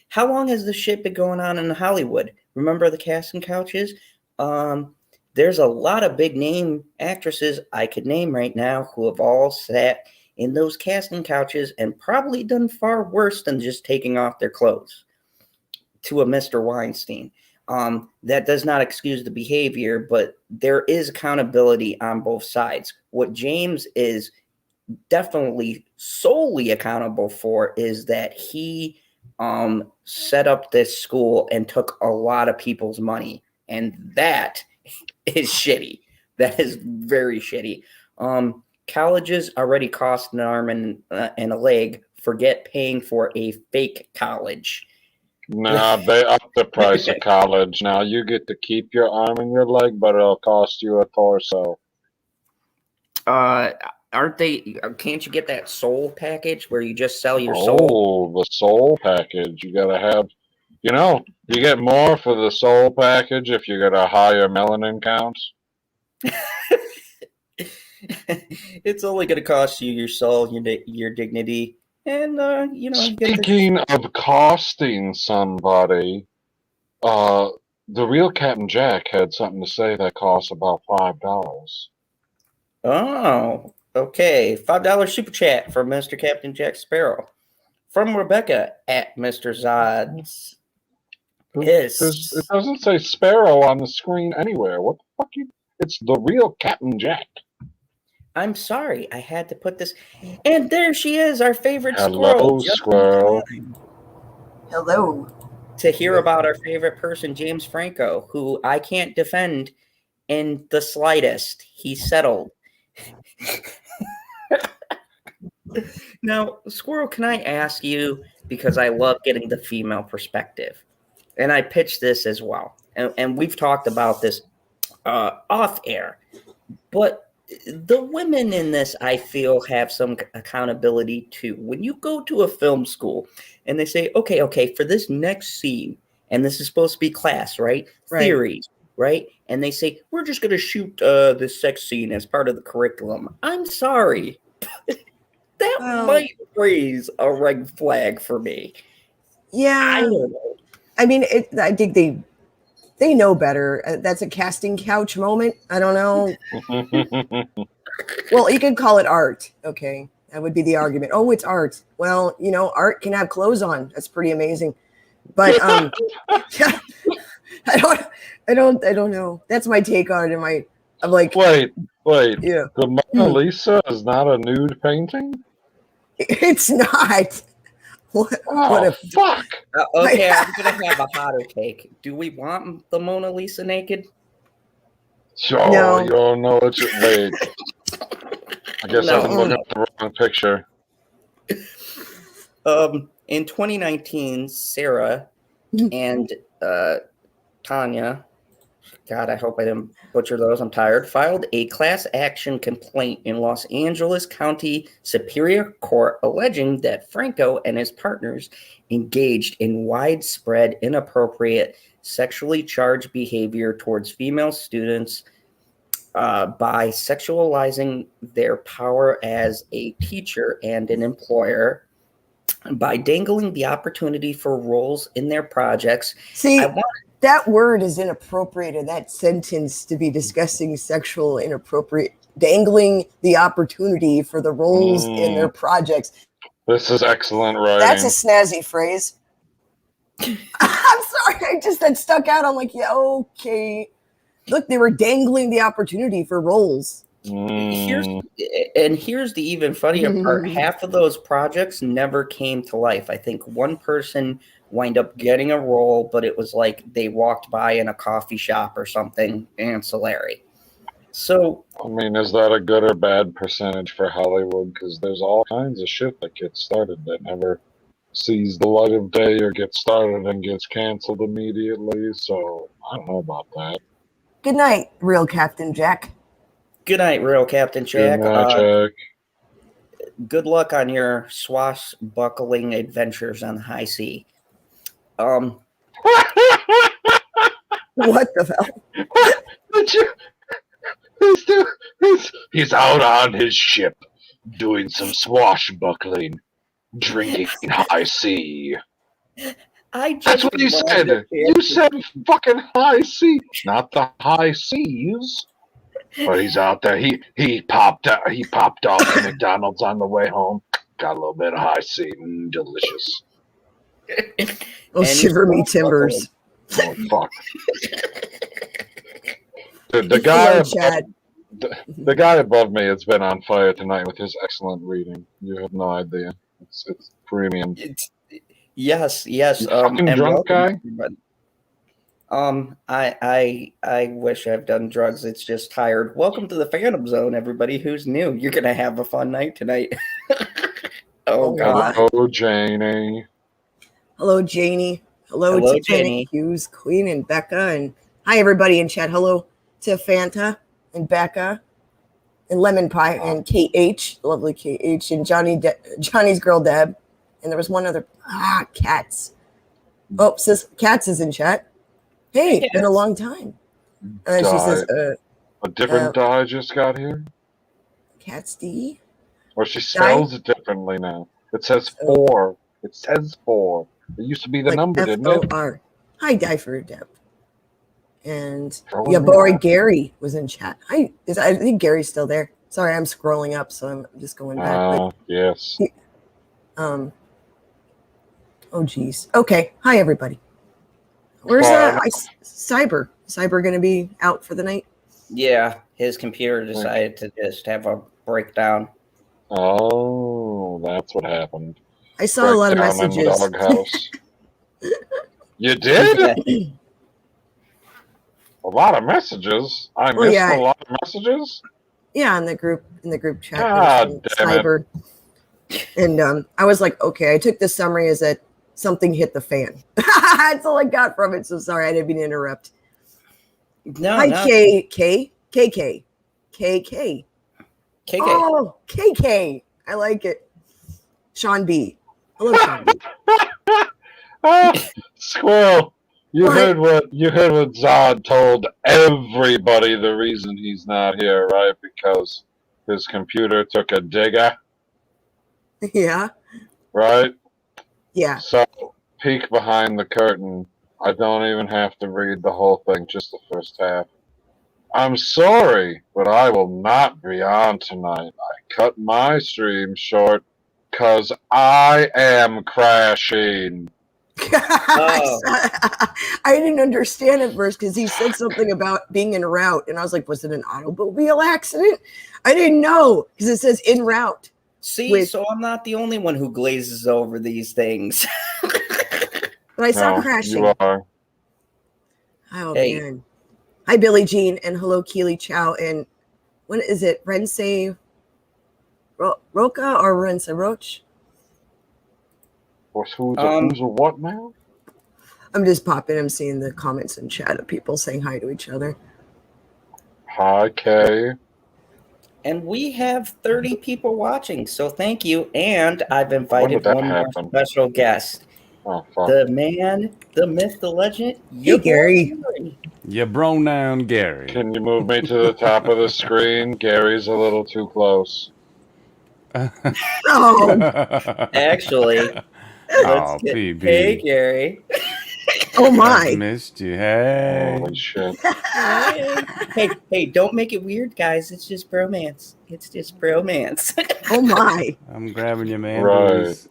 [SPEAKER 2] How long has the shit been going on in Hollywood? Remember the casting couches? There's a lot of big name actresses I could name right now who have all sat in those casting couches and probably done far worse than just taking off their clothes to a Mr. Weinstein. That does not excuse the behavior, but there is accountability on both sides. What James is definitely solely accountable for is that he set up this school and took a lot of people's money, and that is shitty. That is very shitty. Colleges already cost an arm and a leg. Forget paying for a fake college.
[SPEAKER 3] Nah, they up the price of college. Now you get to keep your arm and your leg, but it'll cost you a torso.
[SPEAKER 2] Aren't they? Can't you get that soul package where you just sell your soul?
[SPEAKER 3] Oh, the soul package. You gotta have, you get more for the soul package if you get a higher melanin count.
[SPEAKER 2] It's only going to cost you your soul, your dignity, and
[SPEAKER 3] Speaking of costing somebody, the real Captain Jack had something to say that costs about $5.
[SPEAKER 2] Oh, okay. $5 super chat from Mr. Captain Jack Sparrow. From Rebecca at Mr. Zod's.
[SPEAKER 3] It doesn't say Sparrow on the screen anywhere. What the fuck? It's the real Captain Jack.
[SPEAKER 2] I'm sorry, I had to put this. And there she is, our favorite
[SPEAKER 3] Hello,
[SPEAKER 2] Squirrel.
[SPEAKER 4] Hello.
[SPEAKER 2] To hear about our favorite person, James Franco, who I can't defend in the slightest. He settled. Now, Squirrel, can I ask you, because I love getting the female perspective, and I pitched this as well, and we've talked about this off air, but the women in this, I feel, have some accountability too. When you go to a film school and they say, okay, for this next scene, and this is supposed to be class, right? Theories, right? And they say, we're just going to shoot this sex scene as part of the curriculum. I'm sorry. That might raise a red flag for me.
[SPEAKER 4] Yeah, I mean, I think they know better. That's a casting couch moment. I don't know. Well, you could call it art. Okay, that would be the argument. Oh, it's art. Well, art can have clothes on. That's pretty amazing. But I don't know. That's my take on it. I'm like,
[SPEAKER 3] Wait.
[SPEAKER 4] yeah,
[SPEAKER 3] The Mona Lisa is not a nude painting?
[SPEAKER 4] it's not. What
[SPEAKER 3] Oh,
[SPEAKER 4] a
[SPEAKER 3] fuck.
[SPEAKER 2] Okay, I'm gonna have a hotter take. Do we want the Mona Lisa naked?
[SPEAKER 3] So
[SPEAKER 4] No.
[SPEAKER 3] you don't know what you wait. I guess
[SPEAKER 2] No.
[SPEAKER 3] I've been looking at the wrong picture.
[SPEAKER 2] In 2019, Sarah and Tanya, God, I hope I didn't butcher those. I'm tired. Filed a class action complaint in Los Angeles County Superior Court alleging that Franco and his partners engaged in widespread inappropriate sexually charged behavior towards female students by sexualizing their power as a teacher and an employer, by dangling the opportunity for roles in their projects.
[SPEAKER 4] See, that word is inappropriate in that sentence to be discussing sexual inappropriate, dangling the opportunity for the roles in their projects.
[SPEAKER 3] This is excellent writing.
[SPEAKER 4] That's a snazzy phrase. I'm sorry, that stuck out. I'm like, yeah, okay. Look, they were dangling the opportunity for roles.
[SPEAKER 2] Here's the even funnier part. Half of those projects never came to life. I think one person wind up getting a role, but it was like they walked by in a coffee shop or something ancillary. So,
[SPEAKER 3] I mean, is that a good or bad percentage for Hollywood? Because there's all kinds of shit that gets started that never sees the light of day or gets started and gets canceled immediately. So I don't know about that.
[SPEAKER 4] Good night, real Captain Jack.
[SPEAKER 2] Good night, real Captain Jack.
[SPEAKER 3] Good night, Jack.
[SPEAKER 2] Good luck on your swashbuckling adventures on the high sea.
[SPEAKER 4] What the hell?
[SPEAKER 3] He's out on his ship doing some swashbuckling, drinking high sea. That's what you said. You said fucking high sea, not the high seas. But he's out there. He popped off to McDonald's on the way home. Got a little bit of high sea, delicious.
[SPEAKER 4] Oh, shiver me timbers.
[SPEAKER 3] Oh fuck! Dude, the guy above me has been on fire tonight with his excellent reading. You have no idea. It's premium.
[SPEAKER 2] Yes.
[SPEAKER 3] Fucking drunk guy.
[SPEAKER 2] I wish I've done drugs. It's just tired. Welcome to the Phantom Zone, everybody who's new. You're gonna have a fun night tonight. Oh God.
[SPEAKER 3] Hello, Janie.
[SPEAKER 4] Hello, Janie. Hello to Janie Hughes, Queen, and Becca, and hi everybody in chat. Hello to Fanta and Becca and Lemon Pie and KH, lovely KH, and Johnny's girl Deb, and there was one other Cats. Oh, sis, Cats is in chat. Hey, been a long time. And she says,
[SPEAKER 3] a different die just got here?
[SPEAKER 4] Cats D?
[SPEAKER 3] Or she spells it differently now. It says 4. It says 4. It used to be the number, didn't it?
[SPEAKER 4] F-O-R. Hi, Die for Deb. And yeah, boy, Gary was in chat. I think Gary's still there. Sorry, I'm scrolling up, so I'm just going back.
[SPEAKER 3] Yes.
[SPEAKER 4] Oh, geez. Okay. Hi, everybody. Where's Cyber? Cyber going to be out for the night?
[SPEAKER 2] Yeah, his computer decided to just have a breakdown.
[SPEAKER 3] Oh, that's what happened.
[SPEAKER 4] I saw a lot of messages.
[SPEAKER 3] In the doghouse. You did? A lot of messages? I missed a lot of messages?
[SPEAKER 4] Yeah, in the group chat.
[SPEAKER 3] God damn
[SPEAKER 4] Cyber. And I was like, okay, I took the summary as that something hit the fan. That's all I got from it. So sorry, I didn't mean to interrupt.
[SPEAKER 2] No,
[SPEAKER 4] Hi, KK. Oh, KK. I like it. Sean B. Hello, Sean B.
[SPEAKER 3] Squirrel. You heard what Zod told everybody the reason he's not here, right? Because his computer took a digger.
[SPEAKER 4] Yeah.
[SPEAKER 3] Right?
[SPEAKER 4] Yeah.
[SPEAKER 3] So peek behind the curtain. I don't even have to read the whole thing, just the first half. I'm sorry, but I will not be on tonight. I cut my stream short because I am crashing.
[SPEAKER 4] I didn't understand at first because he said something about being en route, and I was like, was it an automobile accident? I didn't know because it says en route.
[SPEAKER 2] See, so I'm not the only one who glazes over these things.
[SPEAKER 4] But I saw crashing.
[SPEAKER 3] You are.
[SPEAKER 4] Oh, man. Hi, Billie Jean, and hello, Keely Chow. And when is it? Rense Roca or Rense Roach?
[SPEAKER 3] Who's a what now?
[SPEAKER 4] I'm just popping. I'm seeing the comments in chat of people saying hi to each other.
[SPEAKER 3] Hi, Kay.
[SPEAKER 2] And we have 30 people watching, so thank you. And I've invited one more special guest.
[SPEAKER 3] Oh, fuck.
[SPEAKER 2] The man, the myth, the legend.
[SPEAKER 4] Hey, Gary.
[SPEAKER 5] You bro down, Gary.
[SPEAKER 3] Can you move me to the top of the screen? Gary's a little too close.
[SPEAKER 4] Oh.
[SPEAKER 2] Actually,
[SPEAKER 5] PB.
[SPEAKER 2] Hey, Gary.
[SPEAKER 4] Oh, my.
[SPEAKER 5] I missed you. Hey.
[SPEAKER 3] Holy shit.
[SPEAKER 2] Hey, don't make it weird, guys. It's just bromance. It's just bromance.
[SPEAKER 4] Oh, my.
[SPEAKER 5] I'm grabbing you, man.
[SPEAKER 3] Right.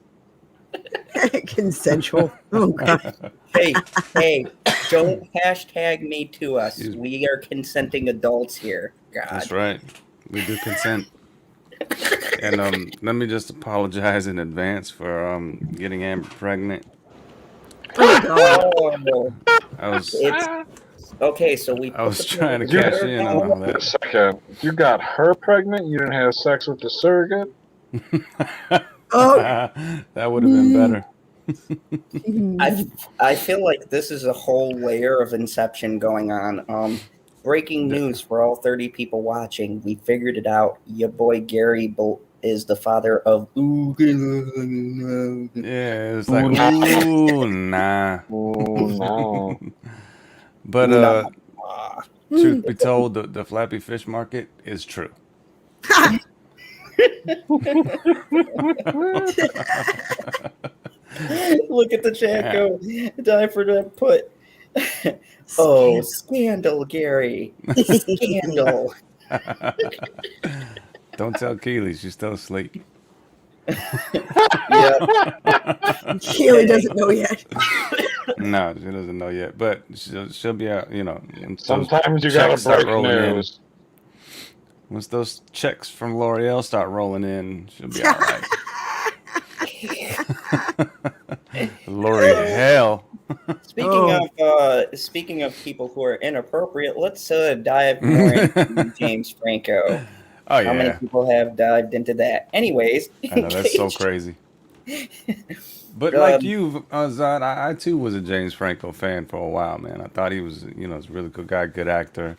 [SPEAKER 4] Consensual. Oh, God.
[SPEAKER 2] Hey, don't hashtag me to us. We are consenting adults here. God.
[SPEAKER 5] That's right. We do consent. And let me just apologize in advance for getting Amber pregnant.
[SPEAKER 2] Oh,
[SPEAKER 5] I was trying to cash in on all that.
[SPEAKER 3] A second. You got her pregnant? You didn't have sex with the surrogate?
[SPEAKER 4] Oh.
[SPEAKER 5] That would have been better.
[SPEAKER 2] I feel like this is a whole layer of Inception going on. Breaking news for all 30 people watching. We figured it out. Your boy Gary is the father of Ooh.
[SPEAKER 5] Yeah, it's like, ooh, nah.
[SPEAKER 3] Ooh, no.
[SPEAKER 5] But truth be told, the Flappy Fish Market is true.
[SPEAKER 2] Look at the chat go. Die for the put. Oh, scandal, Gary. Scandal.
[SPEAKER 5] Don't tell Keely, she's still asleep.
[SPEAKER 2] Yeah.
[SPEAKER 4] Keely doesn't know yet.
[SPEAKER 5] No, she doesn't know yet, but she'll be out,
[SPEAKER 3] Sometimes you gotta break news.
[SPEAKER 5] Once those checks from L'Oreal start rolling in, she'll be all right. L'Oreal.
[SPEAKER 2] Speaking of people who are inappropriate, let's dive more into James Franco.
[SPEAKER 5] Oh, yeah.
[SPEAKER 2] How many people have dived into that? Anyways.
[SPEAKER 5] I know, that's so crazy. But like you, Zod, I too was a James Franco fan for a while, man. I thought he was, was a really good guy, good actor,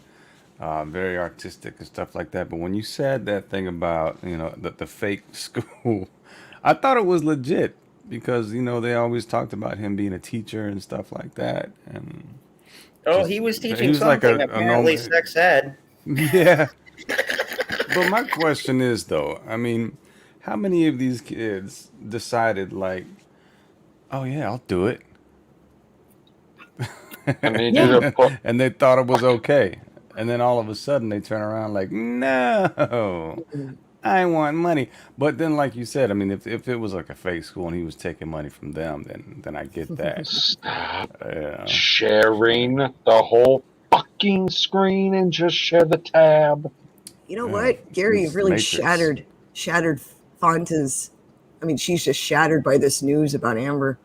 [SPEAKER 5] very artistic and stuff like that. But when you said that thing about, the fake school, I thought it was legit because, they always talked about him being a teacher and stuff like that. And
[SPEAKER 2] he was teaching something, like apparently sex ed.
[SPEAKER 5] Yeah. But my question is, though, I mean, how many of these kids decided, like, oh, yeah, I'll do it. And they thought it was okay. And then all of a sudden they turn around like, no, I want money. But then, like you said, I mean, if it was like a fake school and he was taking money from them, then I get that.
[SPEAKER 3] Stop sharing the whole fucking screen and just share the tab.
[SPEAKER 4] You know what? Gary really shattered Fonta's. I mean, she's just shattered by this news about Amber.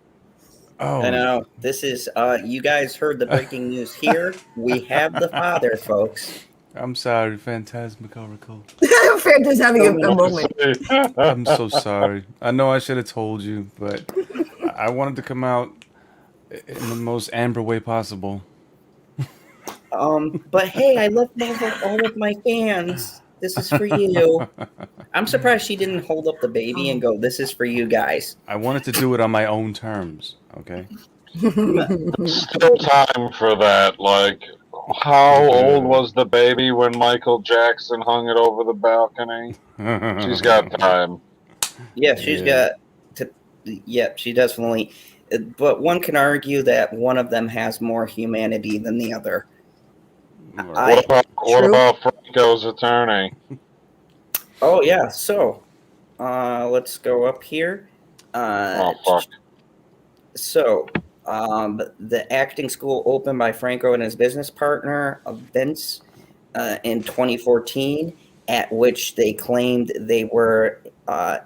[SPEAKER 5] Oh,
[SPEAKER 2] I know. This is, you guys heard the breaking news here. We have the father, folks.
[SPEAKER 5] I'm sorry, Phantasmagorical.
[SPEAKER 4] Fanta's having a moment.
[SPEAKER 5] I'm so sorry. I know I should have told you, but I wanted to come out in the most Amber way possible.
[SPEAKER 2] But hey, I love all of my fans. This is for you. I'm surprised she didn't hold up the baby and go, this is for you guys.
[SPEAKER 5] I wanted to do it on my own terms, okay?
[SPEAKER 3] Still time for that. Like, how old was the baby when Michael Jackson hung it over the balcony? She's got time.
[SPEAKER 2] Yeah, she's got to. Yeah, she definitely. But one can argue that one of them has more humanity than the other.
[SPEAKER 3] What about Franco's attorney?
[SPEAKER 2] Oh, yeah. So, let's go up here.
[SPEAKER 3] Fuck.
[SPEAKER 2] So, the acting school opened by Franco and his business partner, Vince, in 2014, at which they claimed they were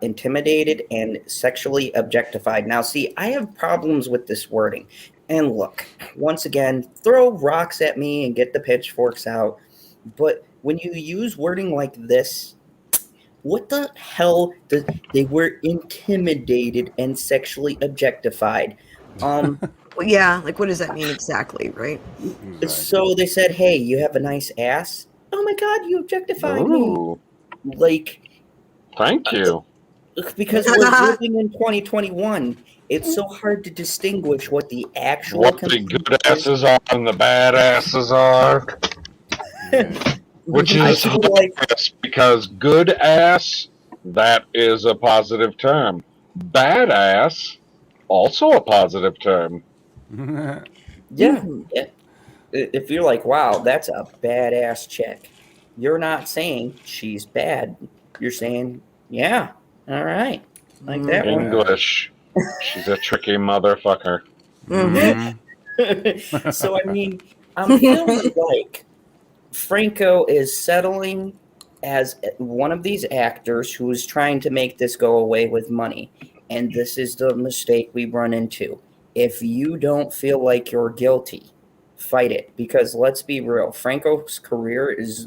[SPEAKER 2] intimidated and sexually objectified. Now, see, I have problems with this wording. And look, once again, throw rocks at me and get the pitchforks out. But when you use wording like this, what the hell? They were intimidated and sexually objectified.
[SPEAKER 4] Well, yeah, like what does that mean exactly, right?
[SPEAKER 5] Exactly.
[SPEAKER 2] So they said, "Hey, you have a nice ass." Oh my God, you objectified me! Like,
[SPEAKER 3] thank you.
[SPEAKER 2] Because we're living in 2021, it's so hard to distinguish what the actual
[SPEAKER 3] what the good asses are and the bad asses are.
[SPEAKER 5] Yeah.
[SPEAKER 3] Which is hilarious because good ass, that is a positive term. Bad ass, also a positive term.
[SPEAKER 2] Yeah. If you're like, wow, that's a badass chick, you're not saying she's bad. You're saying, yeah, all right. Like that one.
[SPEAKER 3] English. She's a tricky motherfucker.
[SPEAKER 2] So, I mean, I'm feeling like Franco is settling as one of these actors who is trying to make this go away with money. And this is the mistake we run into. If you don't feel like you're guilty, fight it. Because let's be real, Franco's career is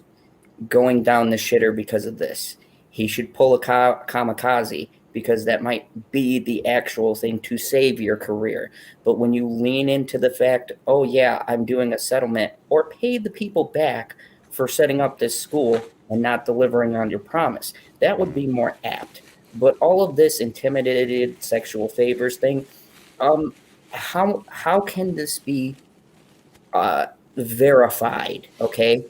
[SPEAKER 2] going down the shitter because of this. He should pull a kamikaze because that might be the actual thing to save your career. But when you lean into the fact, oh yeah, I'm doing a settlement, or pay the people back for setting up this school and not delivering on your promise, that would be more apt. But all of this intimidated sexual favors thing, how can this be verified? Okay,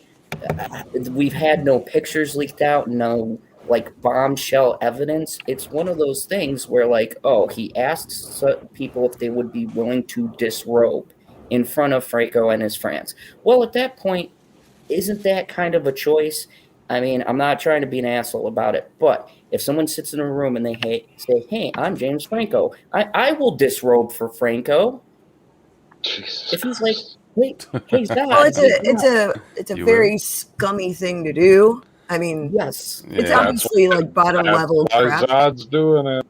[SPEAKER 2] we've had no pictures leaked out, no like bombshell evidence. It's one of those things where like, oh, he asked people if they would be willing to disrobe in front of Franco and his friends. Well, at that point, isn't that kind of a choice? I mean, I'm not trying to be an asshole about it, but if someone sits in a room and they say, hey, I'm James Franco, I will disrobe for Franco.
[SPEAKER 3] Jesus
[SPEAKER 2] if he's like, wait, hey, Zach.
[SPEAKER 4] Well, it's a very scummy thing to do. I mean,
[SPEAKER 2] yes,
[SPEAKER 4] it's obviously like bottom level crap.
[SPEAKER 3] Zod's doing it.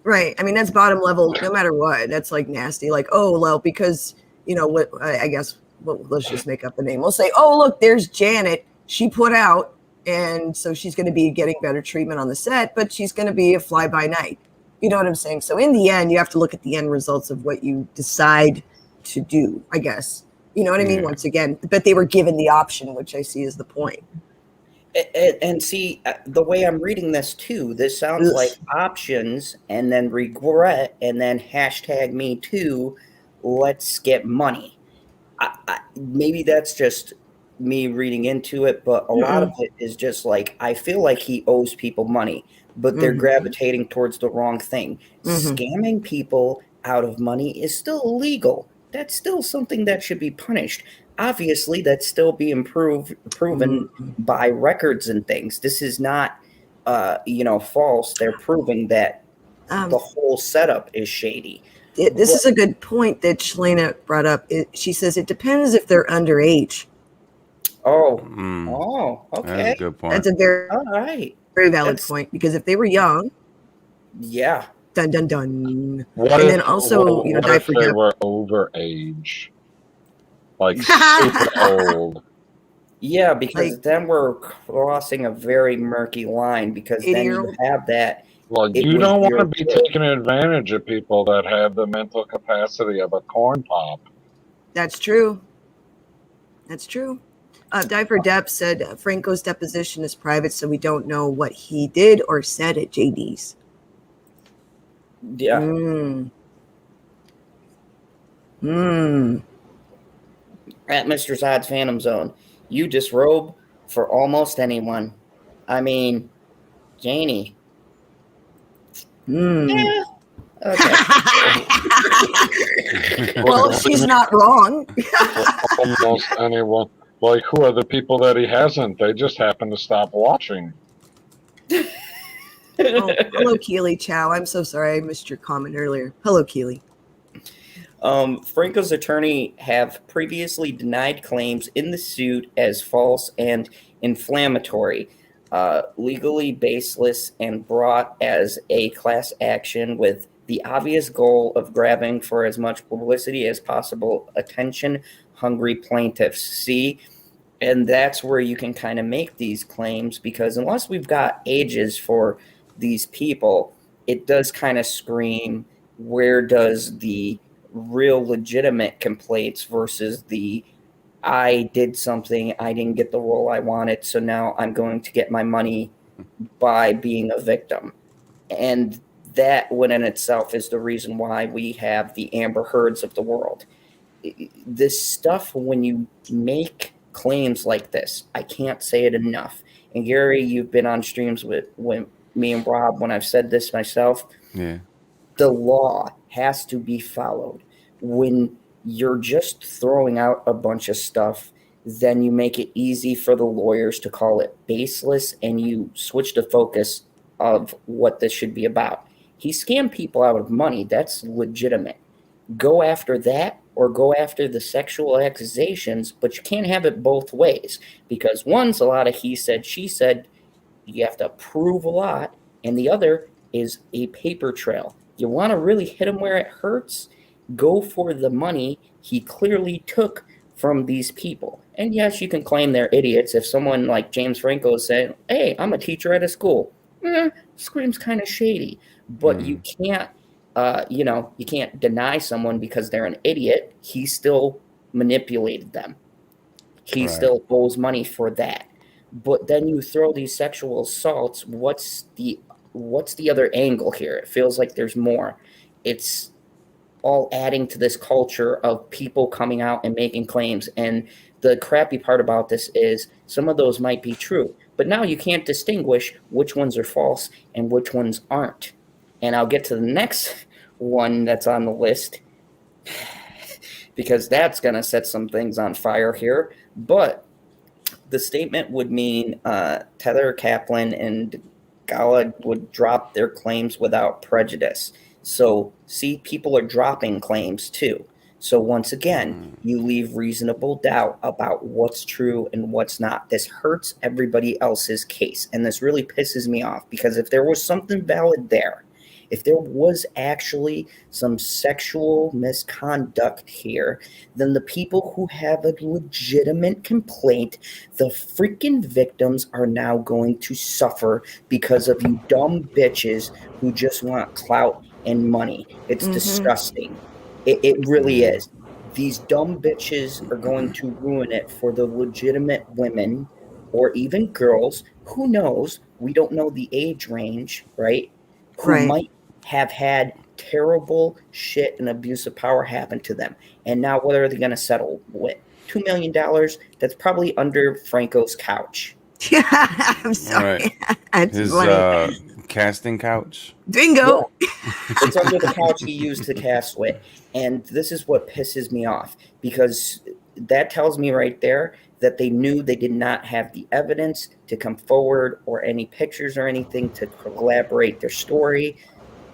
[SPEAKER 4] Right. I mean, that's bottom level no matter what. That's like nasty. Like, oh, well, because, you know, what I guess, well, let's just make up a name. We'll say, oh, look, there's Janet. She put out, and so she's going to be getting better treatment on the set, but she's going to be a fly-by-night. You know what I'm saying? So in the end, you have to look at the end results of what you decide to do, I guess. You know what I mean? Once again, but they were given the option, which I see is the point.
[SPEAKER 2] And see, the way I'm reading this too, this sounds like options and then regret and then hashtag me too, let's get money. Maybe that's just me reading into it, but a lot of it is just like, I feel like he owes people money, but they're gravitating towards the wrong thing. Scamming people out of money is still illegal. That's still something that should be punished. Obviously, that's still being proven by records and things. This is not, false. They're proving that the whole setup is shady.
[SPEAKER 4] This is a good point that Shalena brought up. She says it depends if they're underage.
[SPEAKER 2] Oh, okay.
[SPEAKER 5] That's a good point.
[SPEAKER 4] That's a very,
[SPEAKER 2] all right,
[SPEAKER 4] very valid point, because if they were young,
[SPEAKER 2] yeah,
[SPEAKER 4] dun dun dun.
[SPEAKER 3] What
[SPEAKER 4] and
[SPEAKER 3] if,
[SPEAKER 4] then also,
[SPEAKER 3] what if they were over age? Like super old.
[SPEAKER 2] Yeah, because then we're crossing a very murky line, because then you have that.
[SPEAKER 3] Well, you don't want to be taking advantage of people that have the mental capacity of a corn pop.
[SPEAKER 4] That's true. That's true. Diver Depp said Franco's deposition is private, so we don't know what he did or said at JD's.
[SPEAKER 2] Yeah. At Mr. Zod's Phantom Zone, you disrobe for almost anyone. I mean, Janie. Yeah, Okay.
[SPEAKER 4] Well, she's not wrong.
[SPEAKER 3] Almost anyone. Like, who are the people that he hasn't? They just happen to stop watching.
[SPEAKER 4] Oh, hello, Keely Chow. I'm so sorry I missed your comment earlier. Hello, Keely.
[SPEAKER 2] Franco's attorney have previously denied claims in the suit as false and inflammatory, legally baseless, and brought as a class action with the obvious goal of grabbing for as much publicity as possible attention-hungry plaintiffs. See? And that's where you can kind of make these claims, because unless we've got ages for these people, it does kind of scream, where does the real legitimate complaints versus the I did something, I didn't get the role I wanted, so now I'm going to get my money by being a victim. And that, when in itself, is the reason why we have the Amber Heards of the world. This stuff, when you make claims like this, I can't say it enough. And Gary, you've been on streams with me and Rob when I've said this myself.
[SPEAKER 5] Yeah.
[SPEAKER 2] The law has to be followed. When you're just throwing out a bunch of stuff, then you make it easy for the lawyers to call it baseless, and you switch the focus of what this should be about. He scammed people out of money. That's legitimate. Go after that, or go after the sexual accusations, but you can't have it both ways, because one's a lot of he said, she said, you have to prove a lot, and the other is a paper trail. You want to really hit him where it hurts? Go for the money he clearly took from these people. And yes, you can claim they're idiots. If someone like James Franco is saying, hey, I'm a teacher at a school, screams kind of shady, but you can't you can't deny someone because they're an idiot. He still manipulated them. He still owes money for that. But then you throw these sexual assaults. What's the other angle here? It feels like there's more. It's all adding to this culture of people coming out and making claims. And the crappy part about this is some of those might be true, but now you can't distinguish which ones are false and which ones aren't. And I'll get to the next one that's on the list, because that's going to set some things on fire here. But the statement would mean Tether, Kaplan, and Gala would drop their claims without prejudice. So, see, people are dropping claims too. So once again, you leave reasonable doubt about what's true and what's not. This hurts everybody else's case. And this really pisses me off, because if there was something valid there, if there was actually some sexual misconduct here, then the people who have a legitimate complaint, the freaking victims, are now going to suffer because of you dumb bitches who just want clout and money. It's disgusting. It really is. These dumb bitches are going to ruin it for the legitimate women, or even girls. Who knows? We don't know the age range, right? Who might have had terrible shit and abuse of power happen to them. And now what are they going to settle with? $2 million? That's probably under Franco's couch.
[SPEAKER 4] Yeah, I'm sorry.
[SPEAKER 5] Right. His casting couch.
[SPEAKER 4] Bingo.
[SPEAKER 2] Yeah. It's under the couch he used to cast with. And this is what pisses me off, because that tells me right there that they knew they did not have the evidence to come forward, or any pictures or anything to collaborate their story.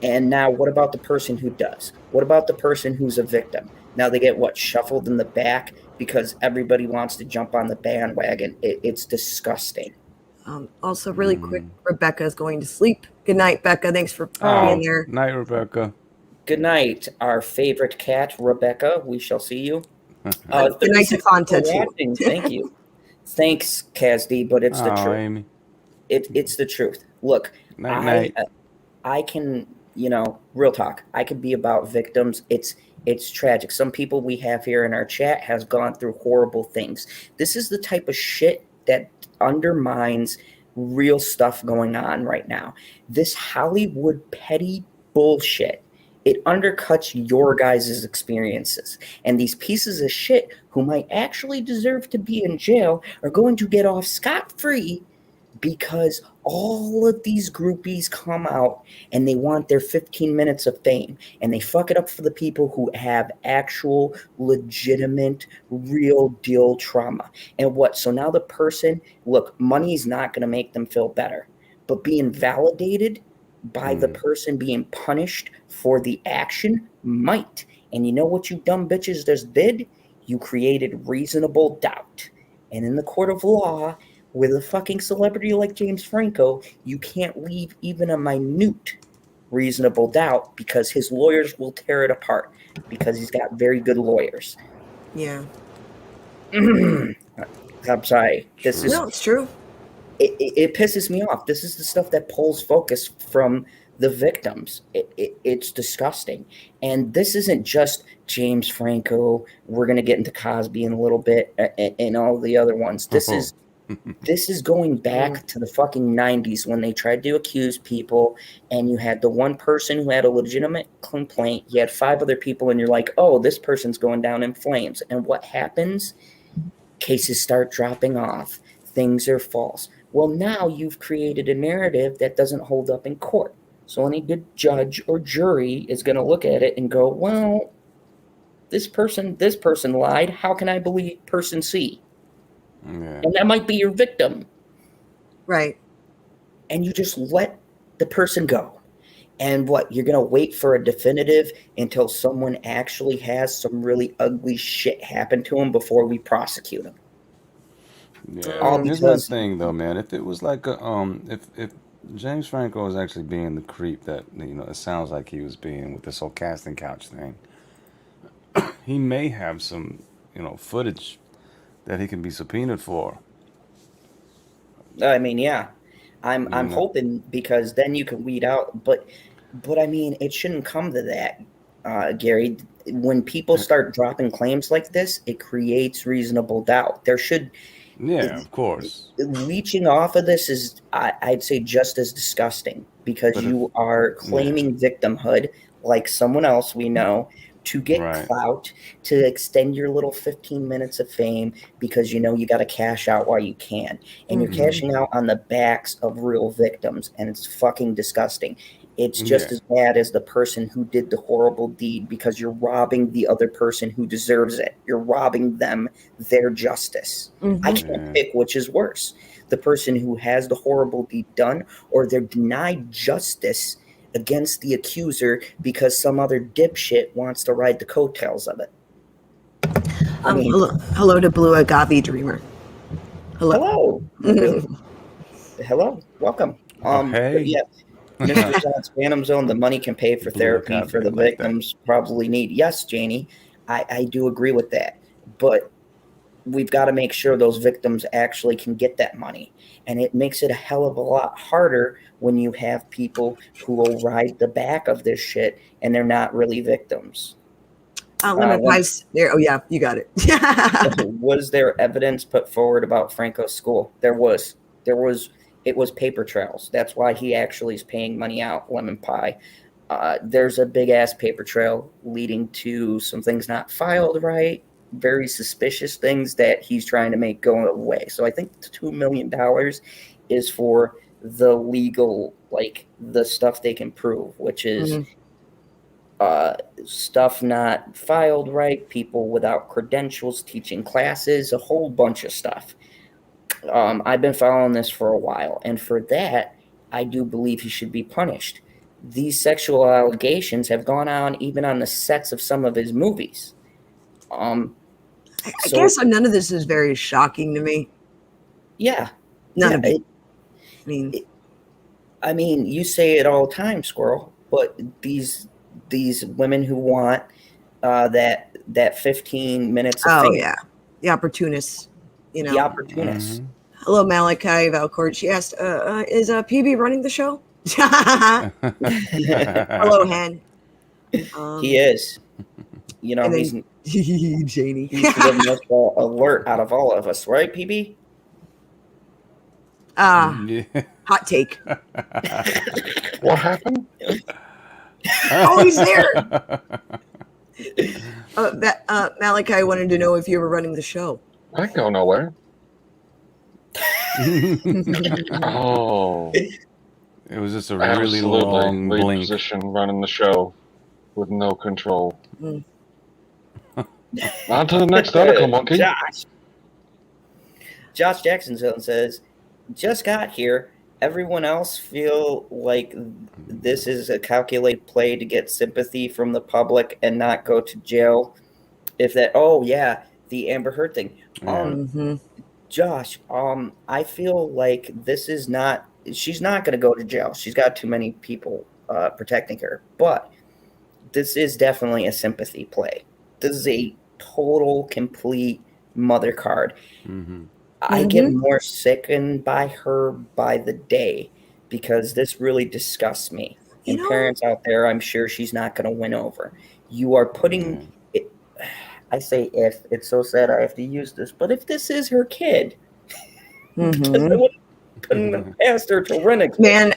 [SPEAKER 2] And now what about the person who does? What about the person who's a victim? Now they get shuffled in the back because everybody wants to jump on the bandwagon. It's disgusting.
[SPEAKER 4] Also, really quick, Rebecca is going to sleep. Good night, Becca. Thanks for being there.
[SPEAKER 5] Night, Rebecca.
[SPEAKER 2] Good night, our favorite cat, Rebecca. We shall see you.
[SPEAKER 4] Good night to Fanta, too.
[SPEAKER 2] Thank you. Thanks, Kazdi, but it's the truth.
[SPEAKER 5] Amy.
[SPEAKER 2] It's the truth. Look,
[SPEAKER 5] Night.
[SPEAKER 2] I can, real talk, I can be about victims. It's tragic. Some people we have here in our chat has gone through horrible things. This is the type of shit that undermines real stuff going on right now. This Hollywood petty bullshit, it undercuts your guys' experiences. And these pieces of shit who might actually deserve to be in jail are going to get off scot-free because all of these groupies come out and they want their 15 minutes of fame, and they fuck it up for the people who have actual, legitimate, real deal trauma. And what? So now the person, look, money is not going to make them feel better, but being validated by the person being punished for the action might. And you know what you dumb bitches just did? You created reasonable doubt. And in the court of law, with a fucking celebrity like James Franco, you can't leave even a minute reasonable doubt, because his lawyers will tear it apart, because he's got very good lawyers.
[SPEAKER 4] Yeah.
[SPEAKER 2] I'm sorry.
[SPEAKER 4] No, it's true.
[SPEAKER 2] It pisses me off. This is the stuff that pulls focus from the victims. It's disgusting. And this isn't just James Franco. We're going to get into Cosby in a little bit, and all the other ones. This is going back to the fucking 90s, when they tried to accuse people, and you had the one person who had a legitimate complaint. You had 5 other people, and you're like, oh, this person's going down in flames. And what happens? Cases start dropping off. Things are false. Well, now you've created a narrative that doesn't hold up in court. So any good judge or jury is going to look at it and go, well, this person lied. How can I believe person C? Yeah. And that might be your victim.
[SPEAKER 4] Right.
[SPEAKER 2] And you just let the person go. And what? You're going to wait for a definitive until someone actually has some really ugly shit happen to them before we prosecute them.
[SPEAKER 5] Yeah. Here's my thing, though, man. If it was like if James Franco was actually being the creep that, it sounds like he was being with this whole casting couch thing, he may have some, footage that he can be subpoenaed for.
[SPEAKER 2] I mean, yeah, I'm hoping, because then you can weed out. But I mean, it shouldn't come to that, Gary. When people start dropping claims like this, it creates reasonable doubt. There should.
[SPEAKER 5] Yeah, of course.
[SPEAKER 2] Leeching off of this is, I'd say, just as disgusting, because you are claiming victimhood like someone else we know to get clout, to extend your little 15 minutes of fame, because you got to cash out while you can. And you're cashing out on the backs of real victims, and it's fucking disgusting. It's just as bad as the person who did the horrible deed, because you're robbing the other person who deserves it. You're robbing them their justice. I can't pick which is worse. The person who has the horrible deed done, or they're denied justice against the accuser because some other dipshit wants to ride the coattails of it.
[SPEAKER 4] Hello to Blue Agave Dreamer. Hello.
[SPEAKER 2] Hello. Welcome.
[SPEAKER 5] Hey.
[SPEAKER 2] Yeah. Mr. John's Phantom Zone, the money can pay for therapy for the victims probably need. Yes, Janie, I do agree with that. But we've got to make sure those victims actually can get that money. And it makes it a hell of a lot harder when you have people who will ride the back of this shit and they're not really victims.
[SPEAKER 4] Lemon pies there. Oh, yeah, you got it.
[SPEAKER 2] Was there evidence put forward about Franco's school? There was. It was paper trails. That's why he actually is paying money out, Lemon Pie. There's a big-ass paper trail leading to some things not filed right, very suspicious things that he's trying to make go away. So I think the $2 million is for the legal, like, the stuff they can prove, which is stuff not filed right, people without credentials, teaching classes, a whole bunch of stuff. I've been following this for a while, and for that, I do believe he should be punished. These sexual allegations have gone on even on the sets of some of his movies.
[SPEAKER 4] I guess none of this is very shocking to me.
[SPEAKER 2] Yeah.
[SPEAKER 4] None of it.
[SPEAKER 2] I mean, you say it all the time, Squirrel, but these women who want that 15 minutes of fame.
[SPEAKER 4] Yeah. The opportunists.
[SPEAKER 2] The opportunists.
[SPEAKER 4] Hello, Malachi Valcourt. She asked, is PB running the show? Hello, Hen.
[SPEAKER 2] He is. He's
[SPEAKER 4] Janie.
[SPEAKER 2] He's the most alert out of all of us, right, PB?
[SPEAKER 4] Hot take.
[SPEAKER 3] What happened?
[SPEAKER 4] Oh, he's there. Malachi wanted to know if you were running the show.
[SPEAKER 3] I go nowhere. Oh,
[SPEAKER 5] It was just a really
[SPEAKER 3] absolutely.
[SPEAKER 5] long
[SPEAKER 3] Lead
[SPEAKER 5] blink.
[SPEAKER 3] position running the show with no control.
[SPEAKER 4] Mm.
[SPEAKER 3] On to the next article, monkey.
[SPEAKER 2] Josh Jackson says, just got here. Everyone else feel like this is a calculated play to get sympathy from the public and not go to jail. If that, oh yeah, the Amber Heard thing.
[SPEAKER 4] Mhm.
[SPEAKER 2] Josh, I feel like this is not. She's not going to go to jail. She's got too many people protecting her. But this is definitely a sympathy play. This is a total, complete mother card.
[SPEAKER 5] Mm-hmm.
[SPEAKER 2] I get more sickened by her by the day because this really disgusts me. And parents out there, I'm sure she's not going to win over. You are putting it. I say if, it's so sad I have to use this, but if this is her kid, I wouldn't ask her to run it.
[SPEAKER 4] Man,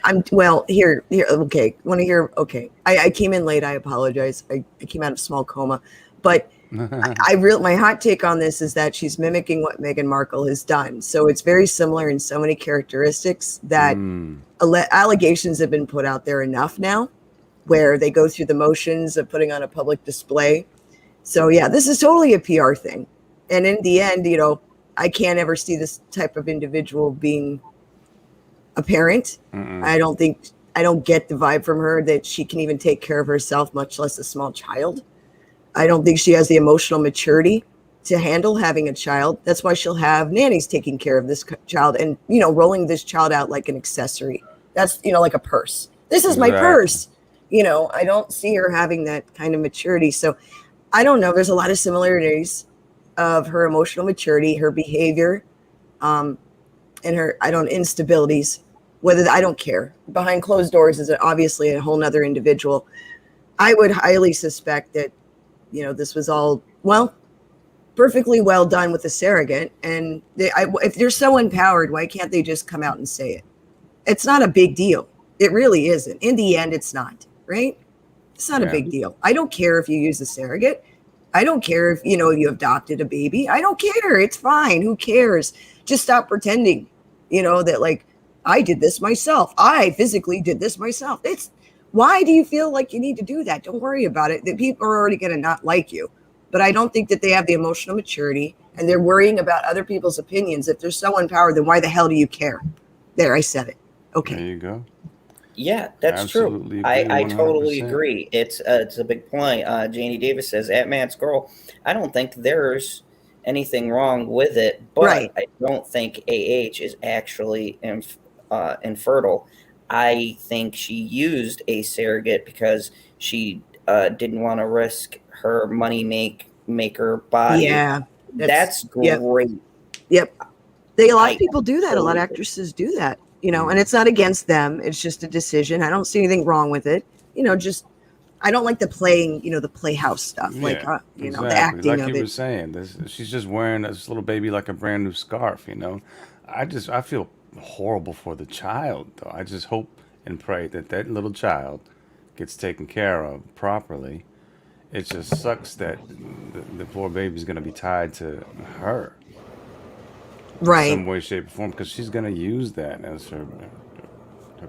[SPEAKER 4] here. Okay, want to hear? Okay, I came in late. I apologize. I came out of small coma, but my hot take on this is that she's mimicking what Meghan Markle has done. So it's very similar in so many characteristics that allegations have been put out there enough now, where they go through the motions of putting on a public display. So yeah, this is totally a PR thing, and in the end, I can't ever see this type of individual being a parent. I don't get the vibe from her that she can even take care of herself, much less a small child. I don't think she has the emotional maturity to handle having a child. That's why she'll have nannies taking care of this child and, rolling this child out like an accessory. That's, like a purse. This is my purse. I don't see her having that kind of maturity. So I don't know. There's a lot of similarities of her emotional maturity, her behavior, and her, instabilities. I don't care. Behind closed doors is obviously a whole nother individual. I would highly suspect that, this was all, perfectly well done with a surrogate. And if they're so empowered, why can't they just come out and say it? It's not a big deal. It really isn't. In the end, it's not, right? It's not a big deal. I don't care if you use a surrogate. I don't care if, you adopted a baby. I don't care. It's fine. Who cares? Just stop pretending, that like, I did this myself. I physically did this myself. Why do you feel like you need to do that? Don't worry about it. That people are already going to not like you. But I don't think that they have the emotional maturity and they're worrying about other people's opinions. If they're so empowered, then why the hell do you care? There, I said it. Okay.
[SPEAKER 5] There you go.
[SPEAKER 2] Yeah, that's
[SPEAKER 5] Absolutely
[SPEAKER 2] true.
[SPEAKER 5] agree,
[SPEAKER 2] I totally
[SPEAKER 5] 100%.
[SPEAKER 2] agree. It's a big point. Janie Davis says, at Mad Squirrel, I don't think there's anything wrong with it, but I don't think AH is actually infertile. I think she used a surrogate because she didn't want to risk her money maker body.
[SPEAKER 4] Yeah.
[SPEAKER 2] That's great.
[SPEAKER 4] Yep. A lot of people do that. A lot of actresses do that, and it's not against them. It's just a decision. I don't see anything wrong with it. I don't like the playing, the playhouse stuff, the acting
[SPEAKER 5] like
[SPEAKER 4] of
[SPEAKER 5] you
[SPEAKER 4] it.
[SPEAKER 5] were saying, she's just wearing this little baby like a brand new scarf, I feel horrible for the child, though. I just hope and pray that little child gets taken care of properly. It just sucks that the poor baby's going to be tied to her.
[SPEAKER 4] Right.
[SPEAKER 5] In some way, shape, or form, because she's going to use that as her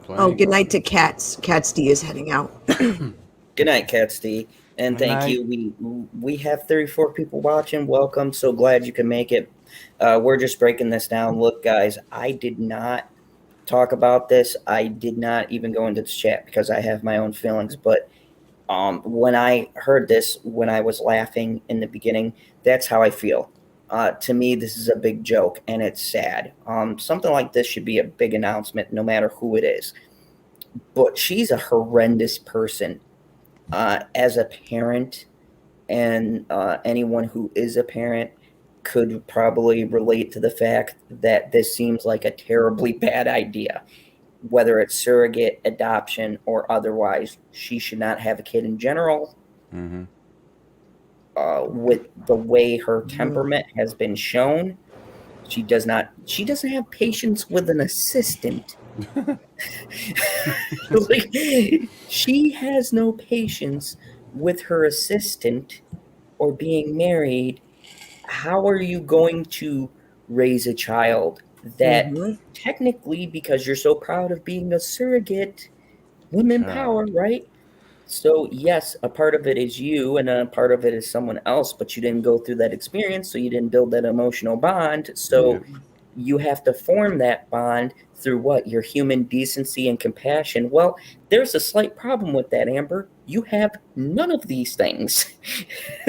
[SPEAKER 5] playing.
[SPEAKER 4] Oh, good night to Cats. Cats D is heading out.
[SPEAKER 2] Good night, Cats D. And thank you. We have 34 people watching. Welcome. So glad you can make it. We're just breaking this down. Look, guys, I did not talk about this. I did not even go into the chat because I have my own feelings. But when I heard this, when I was laughing in the beginning, that's how I feel. To me, this is a big joke, and it's sad. Something like this should be a big announcement, no matter who it is. But she's a horrendous person. As a parent, and anyone who is a parent could probably relate to the fact that this seems like a terribly bad idea. Whether it's surrogate, adoption, or otherwise, she should not have a kid in general.
[SPEAKER 5] Mm-hmm.
[SPEAKER 2] With the way her temperament has been shown, she doesn't have patience with an assistant. Like, she has no patience with her assistant or being married. How are you going to raise a child that technically, because you're so proud of being a surrogate, women power, right? So yes, a part of it is you and a part of it is someone else, but you didn't go through that experience, so you didn't build that emotional bond. So you have to form that bond through what? Your human decency and compassion. Well, there's a slight problem with that, Amber. You have none of these things.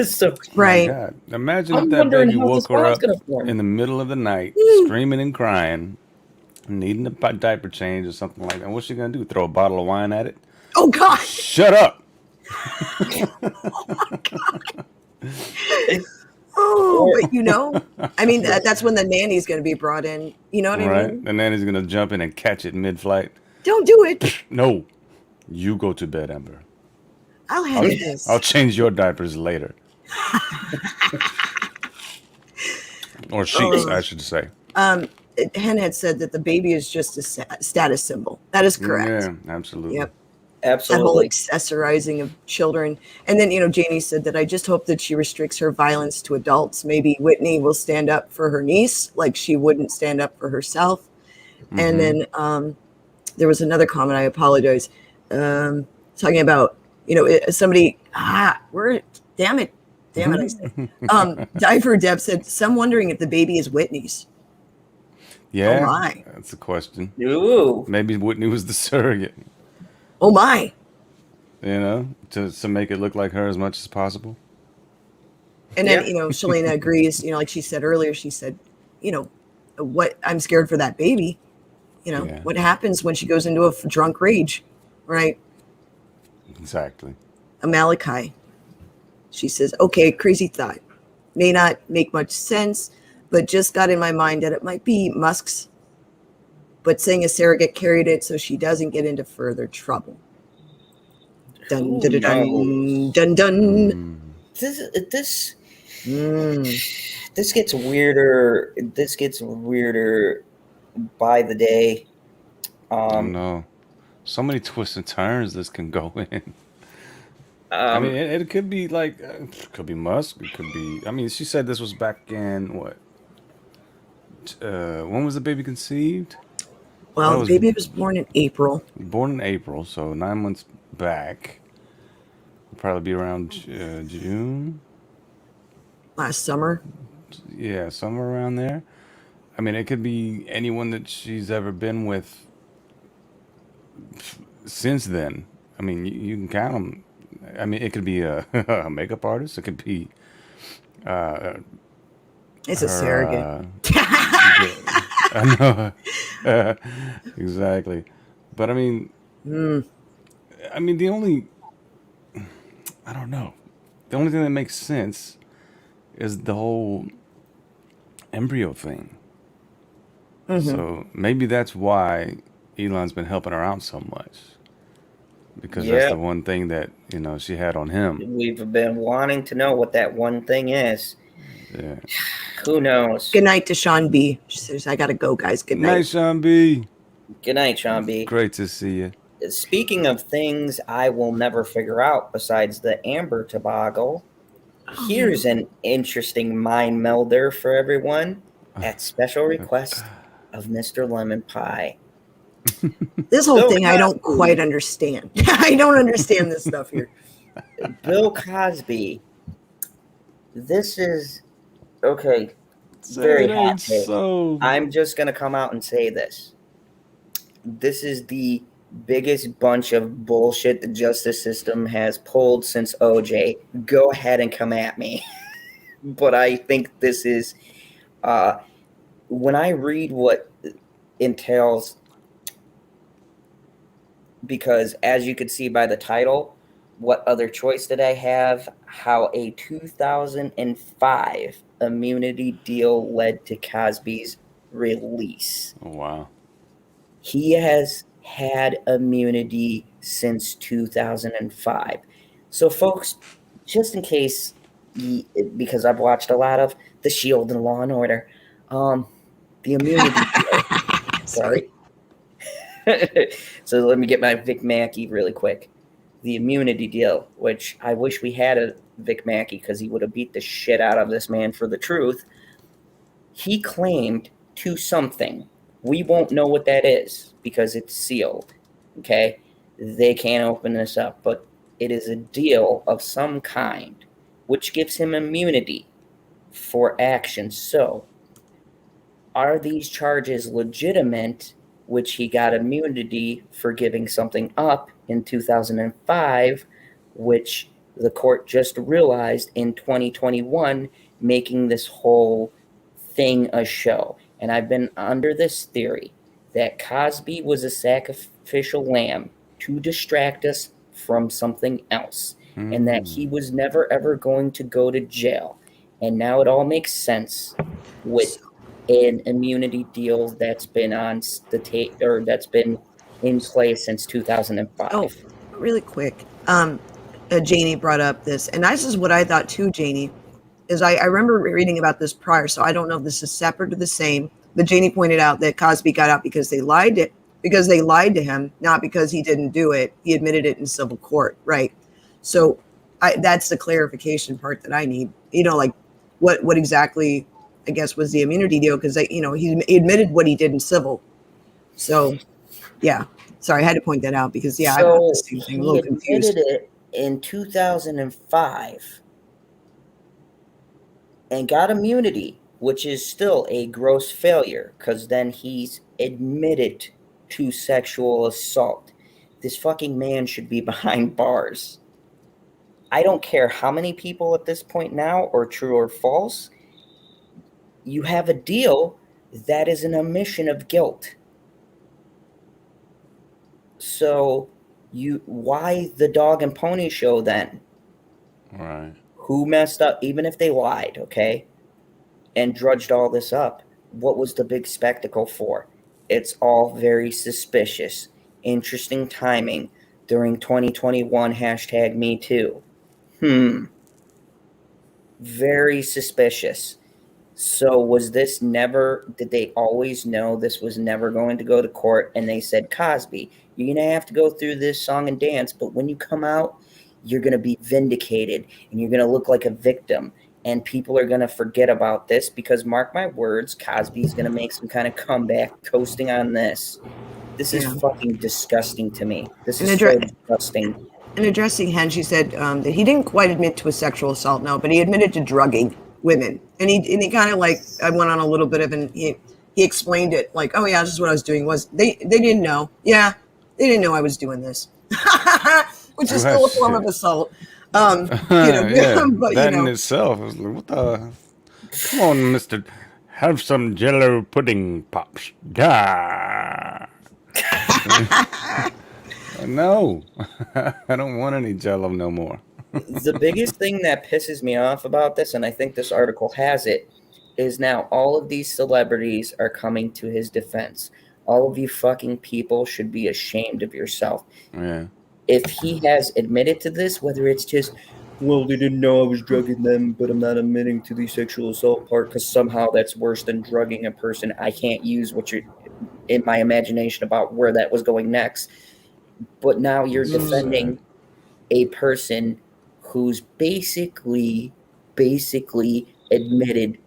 [SPEAKER 2] So
[SPEAKER 4] Right.
[SPEAKER 5] My God. Imagine
[SPEAKER 2] I'm
[SPEAKER 5] if that
[SPEAKER 2] wondering
[SPEAKER 5] baby
[SPEAKER 2] how this
[SPEAKER 5] woke her
[SPEAKER 2] bond's
[SPEAKER 5] up
[SPEAKER 2] gonna form.
[SPEAKER 5] in the middle of the night, screaming and crying, needing a diaper change or something like that. What's she gonna do? Throw a bottle of wine at it?
[SPEAKER 4] Oh God.
[SPEAKER 5] Shut up!
[SPEAKER 4] Oh, but I mean, that's when the nanny's going to be brought in. You know what I
[SPEAKER 5] Right?
[SPEAKER 4] mean?
[SPEAKER 5] The nanny's gonna jump in and catch it mid-flight.
[SPEAKER 4] Don't do it.
[SPEAKER 5] No, you go to bed, Amber.
[SPEAKER 4] I'll handle this.
[SPEAKER 5] I'll change your diapers later. Or sheets, I should say.
[SPEAKER 4] Hen had said that the baby is just a status symbol. That is correct.
[SPEAKER 5] Yeah, absolutely.
[SPEAKER 4] Yep. That whole
[SPEAKER 2] Absolutely.
[SPEAKER 4] accessorizing of children. And then, Janie said that I just hope that she restricts her violence to adults. Maybe Whitney will stand up for her niece like she wouldn't stand up for herself. And then there was another comment, I apologize, talking about, somebody, damn it, I said. Diver Deb said, some wondering if the baby is Whitney's.
[SPEAKER 5] Yeah,
[SPEAKER 4] Oh my.
[SPEAKER 5] that's a question.
[SPEAKER 2] Ooh.
[SPEAKER 5] Maybe Whitney was the surrogate,
[SPEAKER 4] Oh my.
[SPEAKER 5] to make it look like her as much as possible.
[SPEAKER 4] And then, Shalena agrees, like she said earlier, she said, what I'm scared for that baby. What happens when she goes into a drunk rage, right?
[SPEAKER 5] Exactly.
[SPEAKER 4] Amalekai. She says, okay, crazy thought. May not make much sense, but just got in my mind that it might be Musk's, but saying a surrogate carried it so she doesn't get into further trouble. Dun, dun, dun, dun, dun.
[SPEAKER 2] This gets weirder. This gets weirder by the day.
[SPEAKER 5] No, so many twists and turns this can go in. I mean, it could be like, could be Musk. It could be. I mean, she said this was back in what? When was the baby conceived?
[SPEAKER 4] Well, the baby was born in April.
[SPEAKER 5] Born in April, so 9 months back. It'll probably be around June.
[SPEAKER 4] Last summer.
[SPEAKER 5] Yeah, somewhere around there. I mean, it could be anyone that she's ever been with since then. I mean, you can count them. I mean, it could be a makeup artist. It could be.
[SPEAKER 4] It's a surrogate.
[SPEAKER 5] I know. Exactly. But I mean, the only. I don't know. The only thing that makes sense is the whole embryo thing. So maybe that's why Elon's been helping her out so much. Because that's the one thing that, she had on him.
[SPEAKER 2] We've been wanting to know what that one thing is.
[SPEAKER 5] Yeah.
[SPEAKER 2] Who knows?
[SPEAKER 4] Good night to Sean B. She says, I got to go, guys. Good night.
[SPEAKER 5] Night, Sean B.
[SPEAKER 2] Good night, Sean B.
[SPEAKER 5] Great to see you.
[SPEAKER 2] Speaking of things I will never figure out besides the Amber Toboggle, here's an interesting mind melder for everyone at special request of Mr. Lemon Pie.
[SPEAKER 4] This whole thing I don't quite understand. I don't understand this stuff here.
[SPEAKER 2] Bill Cosby. This is okay. Very hot take.
[SPEAKER 5] So...
[SPEAKER 2] I'm just gonna come out and say this. This is the biggest bunch of bullshit the justice system has pulled since OJ. Go ahead and come at me. But I think this is when I read what entails, because as you could see by the title, what other choice did I have? How a 2005 immunity deal led to Cosby's release.
[SPEAKER 5] Oh, wow.
[SPEAKER 2] He has had immunity since 2005. So, folks, just in case, because I've watched a lot of The Shield and Law and Order, the immunity deal. Sorry. So let me get my Vic Mackey really quick. The immunity deal, which I wish we had a Vic Mackey because he would have beat the shit out of this man for the truth. He claimed to something. We won't know what that is because it's sealed. Okay? They can't open this up, but it is a deal of some kind, which gives him immunity for action. So, are these charges legitimate, which he got immunity for giving something up in 2005, which the court just realized in 2021, making this whole thing a show? And I've been under this theory that Cosby was a sacrificial lamb to distract us from something else, and that he was never ever going to go to jail. And now it all makes sense with an immunity deal that's been on the tape, or that's been in place since 2005.
[SPEAKER 4] Oh, really quick. Janie brought up this, and this is what I thought too, Janie, is I remember reading about this prior, so I don't know if this is separate or the same, but Janie pointed out that Cosby got out because they lied to him, not because he didn't do it. He admitted it in civil court, right? So that's the clarification part that I need. Like what exactly, I guess, was the immunity deal, because he admitted what he did in civil. So yeah, sorry, I had to point that out because I got the same thing. A little confused.
[SPEAKER 2] He admitted it in 2005 and got immunity, which is still a gross failure, because then he's admitted to sexual assault. This fucking man should be behind bars. I don't care how many people at this point now, or true or false, you have a deal that is an admission of guilt. So why the dog and pony show then?
[SPEAKER 5] Right.
[SPEAKER 2] Who messed up? Even if they lied, okay, and drudged all this up, what was the big spectacle for? It's all very suspicious. Interesting timing during 2021 #MeToo. Very suspicious. So did they always know this was never going to go to court? And they said, Cosby, you're going to have to go through this song and dance, but when you come out, you're going to be vindicated and you're going to look like a victim. And people are going to forget about this because, mark my words, Cosby's going to make some kind of comeback coasting on this. This is fucking disgusting to me. This is so disgusting.
[SPEAKER 4] In addressing Hen, she said that he didn't quite admit to a sexual assault, no, but he admitted to drugging women. And he kind of I went on a little bit of he explained it like, oh yeah, this is what I was doing. They didn't know. Yeah, they didn't know I was doing this, which is still a form of assault.
[SPEAKER 5] Yeah,
[SPEAKER 4] but,
[SPEAKER 5] that in itself is like, what the? Come on, Mister, have some Jello pudding pops. Yeah. No, I don't want any Jello no more.
[SPEAKER 2] The biggest thing that pisses me off about this, and I think this article has it, is now all of these celebrities are coming to his defense. All of you fucking people should be ashamed of yourself.
[SPEAKER 5] Yeah.
[SPEAKER 2] If he has admitted to this, whether it's just, well, they didn't know I was drugging them, but I'm not admitting to the sexual assault part because somehow that's worse than drugging a person. I can't use what you're in my imagination about where that was going next. But now you're defending a person who's basically admitted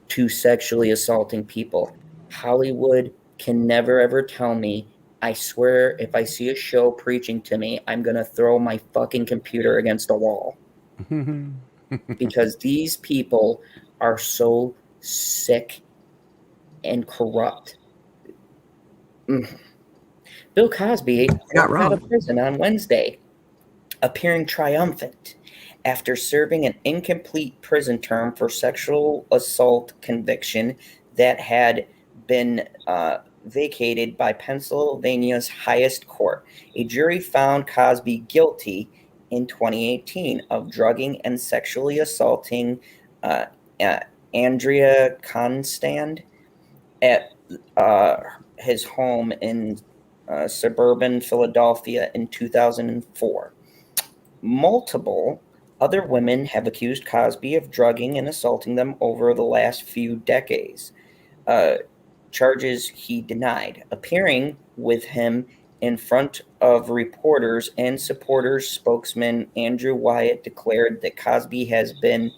[SPEAKER 2] to sexually assaulting people. Hollywood can never ever tell me, I swear, if I see a show preaching to me, I'm going to throw my fucking computer against a wall. Because these people are so sick and corrupt. Bill Cosby got out of prison on Wednesday, appearing triumphant after serving an incomplete prison term for sexual assault conviction that had been vacated by Pennsylvania's highest court. A jury found Cosby guilty in 2018 of drugging and sexually assaulting Andrea Constand at his home in suburban Philadelphia in 2004. Multiple other women have accused Cosby of drugging and assaulting them over the last few decades. Charges he denied. Appearing with him in front of reporters and supporters, spokesman Andrew Wyatt declared that Cosby has been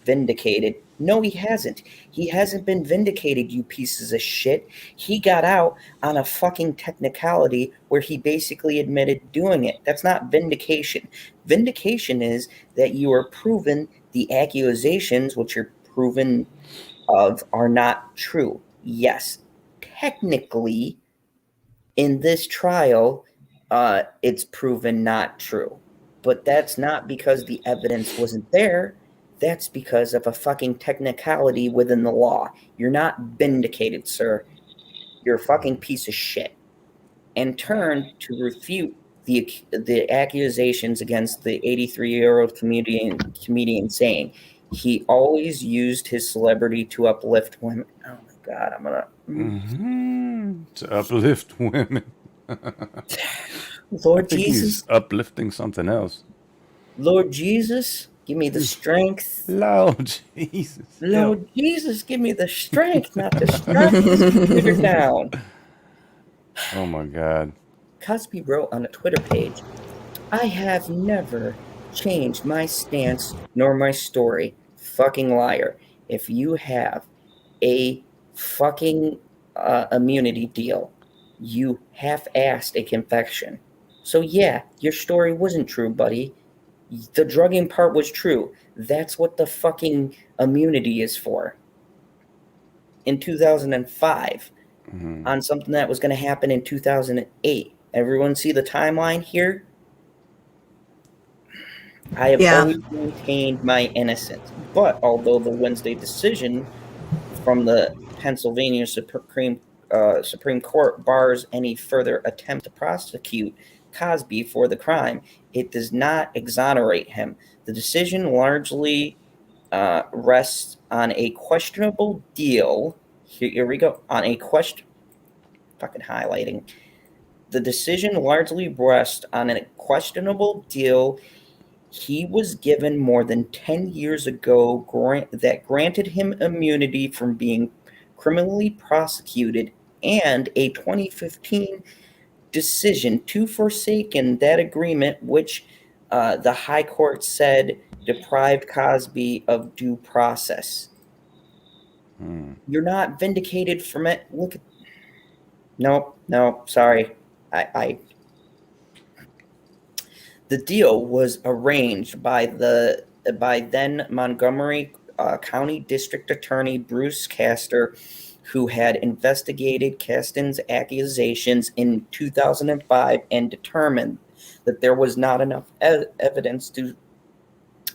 [SPEAKER 2] vindicated. No, he hasn't. He hasn't been vindicated, you pieces of shit. He got out on a fucking technicality where he basically admitted doing it. That's not vindication. Vindication is that you are proven the accusations, which you're proven of, are not true. Yes, technically, in this trial, it's proven not true. But that's not because the evidence wasn't there. That's because of a fucking technicality within the law. You're not vindicated, sir. You're a fucking piece of shit. And turn to refute the accusations against the 83-year-old comedian saying he always used his celebrity to uplift women. Oh my God, I'm gonna
[SPEAKER 5] to uplift women.
[SPEAKER 2] Lord
[SPEAKER 5] I think
[SPEAKER 2] Jesus,
[SPEAKER 5] he's uplifting something else.
[SPEAKER 2] Lord Jesus, give me the strength.
[SPEAKER 5] Lord Jesus.
[SPEAKER 2] Lord Jesus, give me the strength not to strap this computer down.
[SPEAKER 5] Oh my God.
[SPEAKER 2] Cosby wrote on a Twitter page, I have never changed my stance nor my story. Fucking liar. If you have a fucking immunity deal, you half-assed a confession. So yeah, your story wasn't true, buddy. The drugging part was true. That's what the fucking immunity is for. In 2005, on something that was going to happen in 2008. Everyone see the timeline here? I have always maintained my innocence. But although the Wednesday decision from the Pennsylvania Supreme Court bars any further attempt to prosecute Cosby for the crime, it does not exonerate him. The decision largely rests on a questionable deal. Here we go. On a question. Fucking highlighting. The decision largely rests on a questionable deal he was given more than 10 years ago that granted him immunity from being criminally prosecuted, and a 2015 decision to forsaken that agreement, which the High Court said deprived Cosby of due process. You're not vindicated from it. Look at No, sorry. The deal was arranged by then Montgomery County District Attorney Bruce Castor, who had investigated Caston's accusations in 2005 and determined that there was not enough evidence to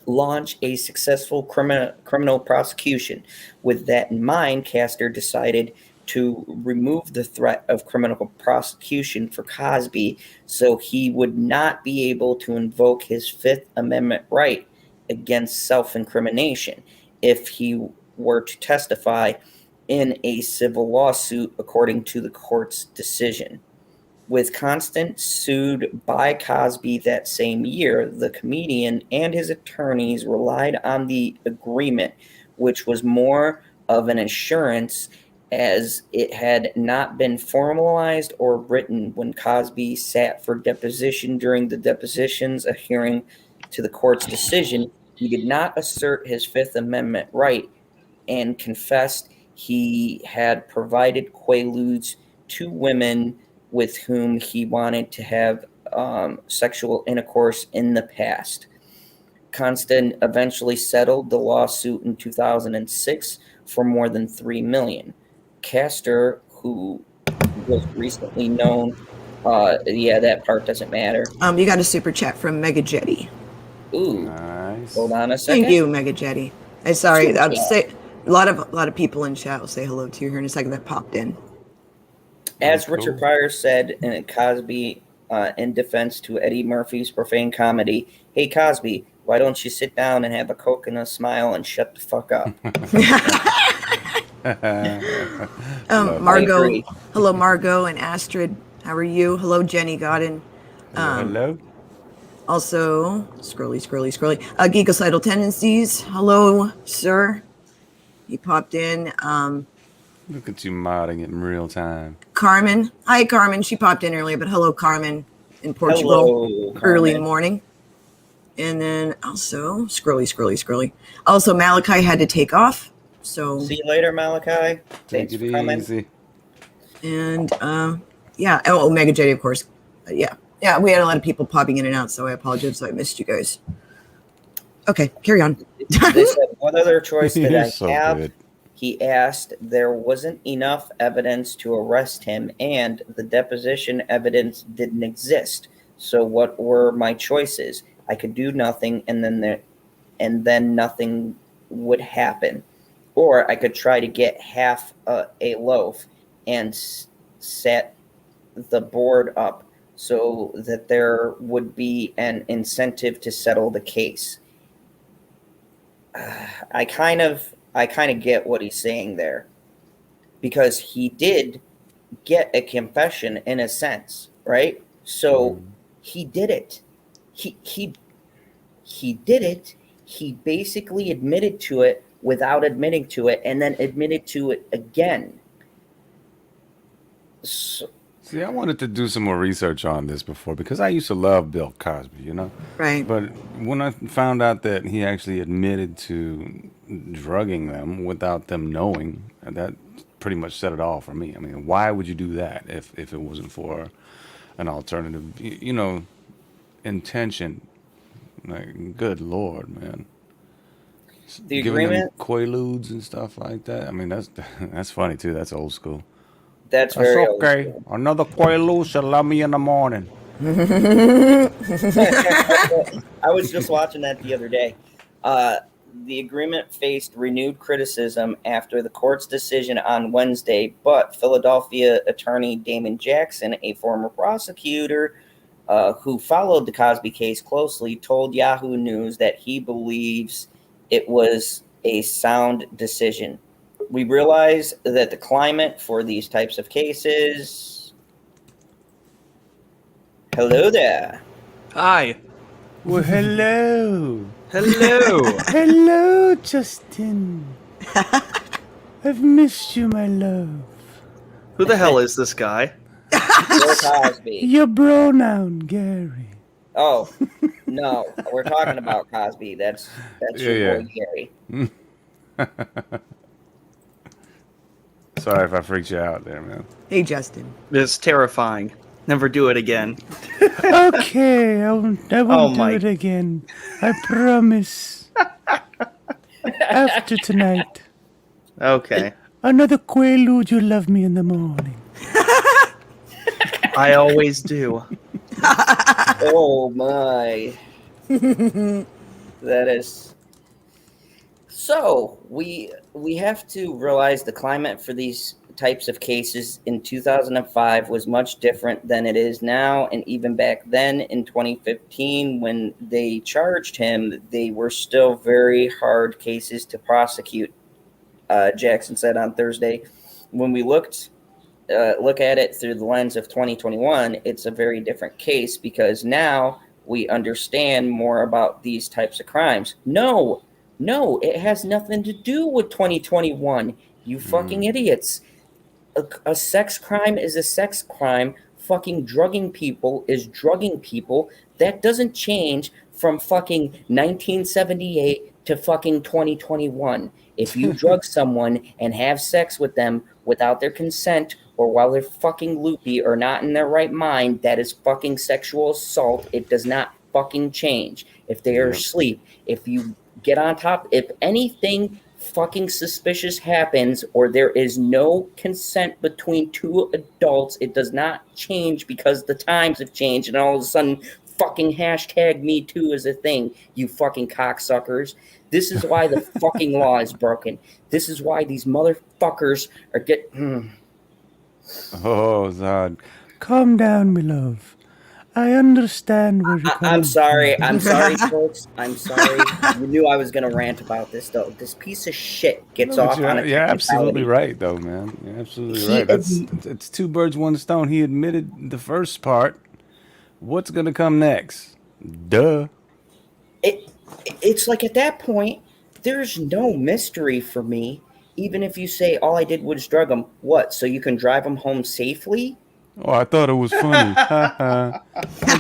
[SPEAKER 2] launch a successful criminal prosecution. With that in mind, Castor decided to remove the threat of criminal prosecution for Cosby so he would not be able to invoke his Fifth Amendment right against self-incrimination if he were to testify in a civil lawsuit, according to the court's decision. With Constant sued by Cosby that same year, the comedian and his attorneys relied on the agreement, which was more of an assurance as it had not been formalized or written when Cosby sat for deposition. During the depositions adhering to the court's decision, he did not assert his Fifth Amendment right and confessed he had provided quaaludes to women with whom he wanted to have sexual intercourse in the past. Constant eventually settled the lawsuit in 2006 for more than $3 million. Castor, who was recently known, that part doesn't matter.
[SPEAKER 4] You got a super chat from Mega Jetty.
[SPEAKER 2] Ooh,
[SPEAKER 5] nice.
[SPEAKER 2] Hold on a second.
[SPEAKER 4] Thank you, Mega Jetty. Sorry, I'll say a lot of people in chat will say hello to you here in a second that popped in.
[SPEAKER 2] As Richard Pryor said in Cosby, in defense to Eddie Murphy's profane comedy, "Hey Cosby, why don't you sit down and have a Coke and a smile and shut the fuck up?"
[SPEAKER 4] Margot, hello Margot and Astrid, how are you? Hello Jenny Godden.
[SPEAKER 5] Hello.
[SPEAKER 4] Also, scrolly. Geekocidal Tendencies, hello sir. He popped in.
[SPEAKER 5] Look at you modding it in real time.
[SPEAKER 4] Carmen, hi Carmen. She popped in earlier, but hello Carmen in Portugal.
[SPEAKER 2] Hello, Carmen.
[SPEAKER 4] Early morning. And then also, Squirrely. Also, Malachi had to take off. So
[SPEAKER 2] see you later, Malachi.
[SPEAKER 5] Take it easy.
[SPEAKER 4] And yeah, Omega Jetty, of course. Yeah, we had a lot of people popping in and out, so I apologize if I missed you guys. Okay, carry on.
[SPEAKER 2] They said, what other choice did I
[SPEAKER 5] So
[SPEAKER 2] have?
[SPEAKER 5] good.
[SPEAKER 2] He asked. There wasn't enough evidence to arrest him, and the deposition evidence didn't exist. So what were my choices? I could do nothing, and then nothing would happen. Or I could try to get half a loaf and set the board up so that there would be an incentive to settle the case. I kind of get what he's saying there, because he did get a confession in a sense, right? So he did it. He did it. He basically admitted to it without admitting to it, and then admitted to it again. So,
[SPEAKER 5] see, I wanted to do some more research on this before, because I used to love Bill Cosby, you know?
[SPEAKER 4] Right.
[SPEAKER 5] But when I found out that he actually admitted to drugging them without them knowing, that pretty much set it all for me. I mean, why would you do that if it wasn't for an alternative, you know, intention? Like, good Lord, man.
[SPEAKER 2] the
[SPEAKER 5] Giving them
[SPEAKER 2] agreement,
[SPEAKER 5] Quaaludes and stuff like that. I mean, that's funny too. That's old school.
[SPEAKER 2] that's
[SPEAKER 5] That's
[SPEAKER 2] very
[SPEAKER 5] okay.
[SPEAKER 2] old
[SPEAKER 5] Another Quaalude shall love me in the morning.
[SPEAKER 2] school. I was just watching that the other day. The agreement faced renewed criticism after the court's decision on Wednesday, but Philadelphia attorney Damon Jackson, a former prosecutor who followed the Cosby case closely, told Yahoo News that he believes it was a sound decision. We realize that the climate for these types of cases. Hello there.
[SPEAKER 6] Hi.
[SPEAKER 5] Well, hello.
[SPEAKER 6] Hello.
[SPEAKER 5] Hello, Justin. I've missed you, my love.
[SPEAKER 6] Who the hell is this guy?
[SPEAKER 2] Bill Cosby.
[SPEAKER 5] Your pronoun, Gary.
[SPEAKER 2] Oh, no, we're talking about Cosby. That's your boy Gary.
[SPEAKER 5] Sorry if I freaked you out there, man.
[SPEAKER 4] Hey, Justin.
[SPEAKER 6] It's terrifying. Never do it again.
[SPEAKER 5] Okay, I won't
[SPEAKER 6] Oh my-
[SPEAKER 5] do it again. I promise. After tonight,
[SPEAKER 6] Okay.
[SPEAKER 5] another Quaalude, you love me in the morning.
[SPEAKER 6] I always do.
[SPEAKER 2] Oh my. That is. So we have to realize the climate for these types of cases in 2005 was much different than it is now, and even back then in 2015 when they charged him, they were still very hard cases to prosecute. Jackson said on Thursday, when we look at it through the lens of 2021, it's a very different case because now we understand more about these types of crimes. No, it has nothing to do with 2021. You fucking idiots. A sex crime is a sex crime. Fucking drugging people is drugging people. That doesn't change from fucking 1978 to fucking 2021. If you drug someone and have sex with them without their consent or while they're fucking loopy or not in their right mind, that is fucking sexual assault. It does not fucking change. If they are asleep, if you get on top, if anything fucking suspicious happens or there is no consent between two adults, it does not change because the times have changed and all of a sudden fucking hashtag Me Too is a thing, you fucking cocksuckers. This is why the fucking law is broken. This is why these motherfuckers are
[SPEAKER 5] Oh, Zod. Calm down, my love. I understand where you're coming
[SPEAKER 2] I'm sorry, folks. I'm sorry. You knew I was going to rant about this, though. This piece of shit gets off on a
[SPEAKER 5] You're absolutely
[SPEAKER 2] technicality.
[SPEAKER 5] right, though, man. You're absolutely right. It's two birds, one stone. He admitted the first part. What's going to come next? Duh.
[SPEAKER 2] It's like at that point, there's no mystery for me. Even if you say all I did was drug him, what? So you can drive him home safely?
[SPEAKER 5] Oh, I thought it was funny. I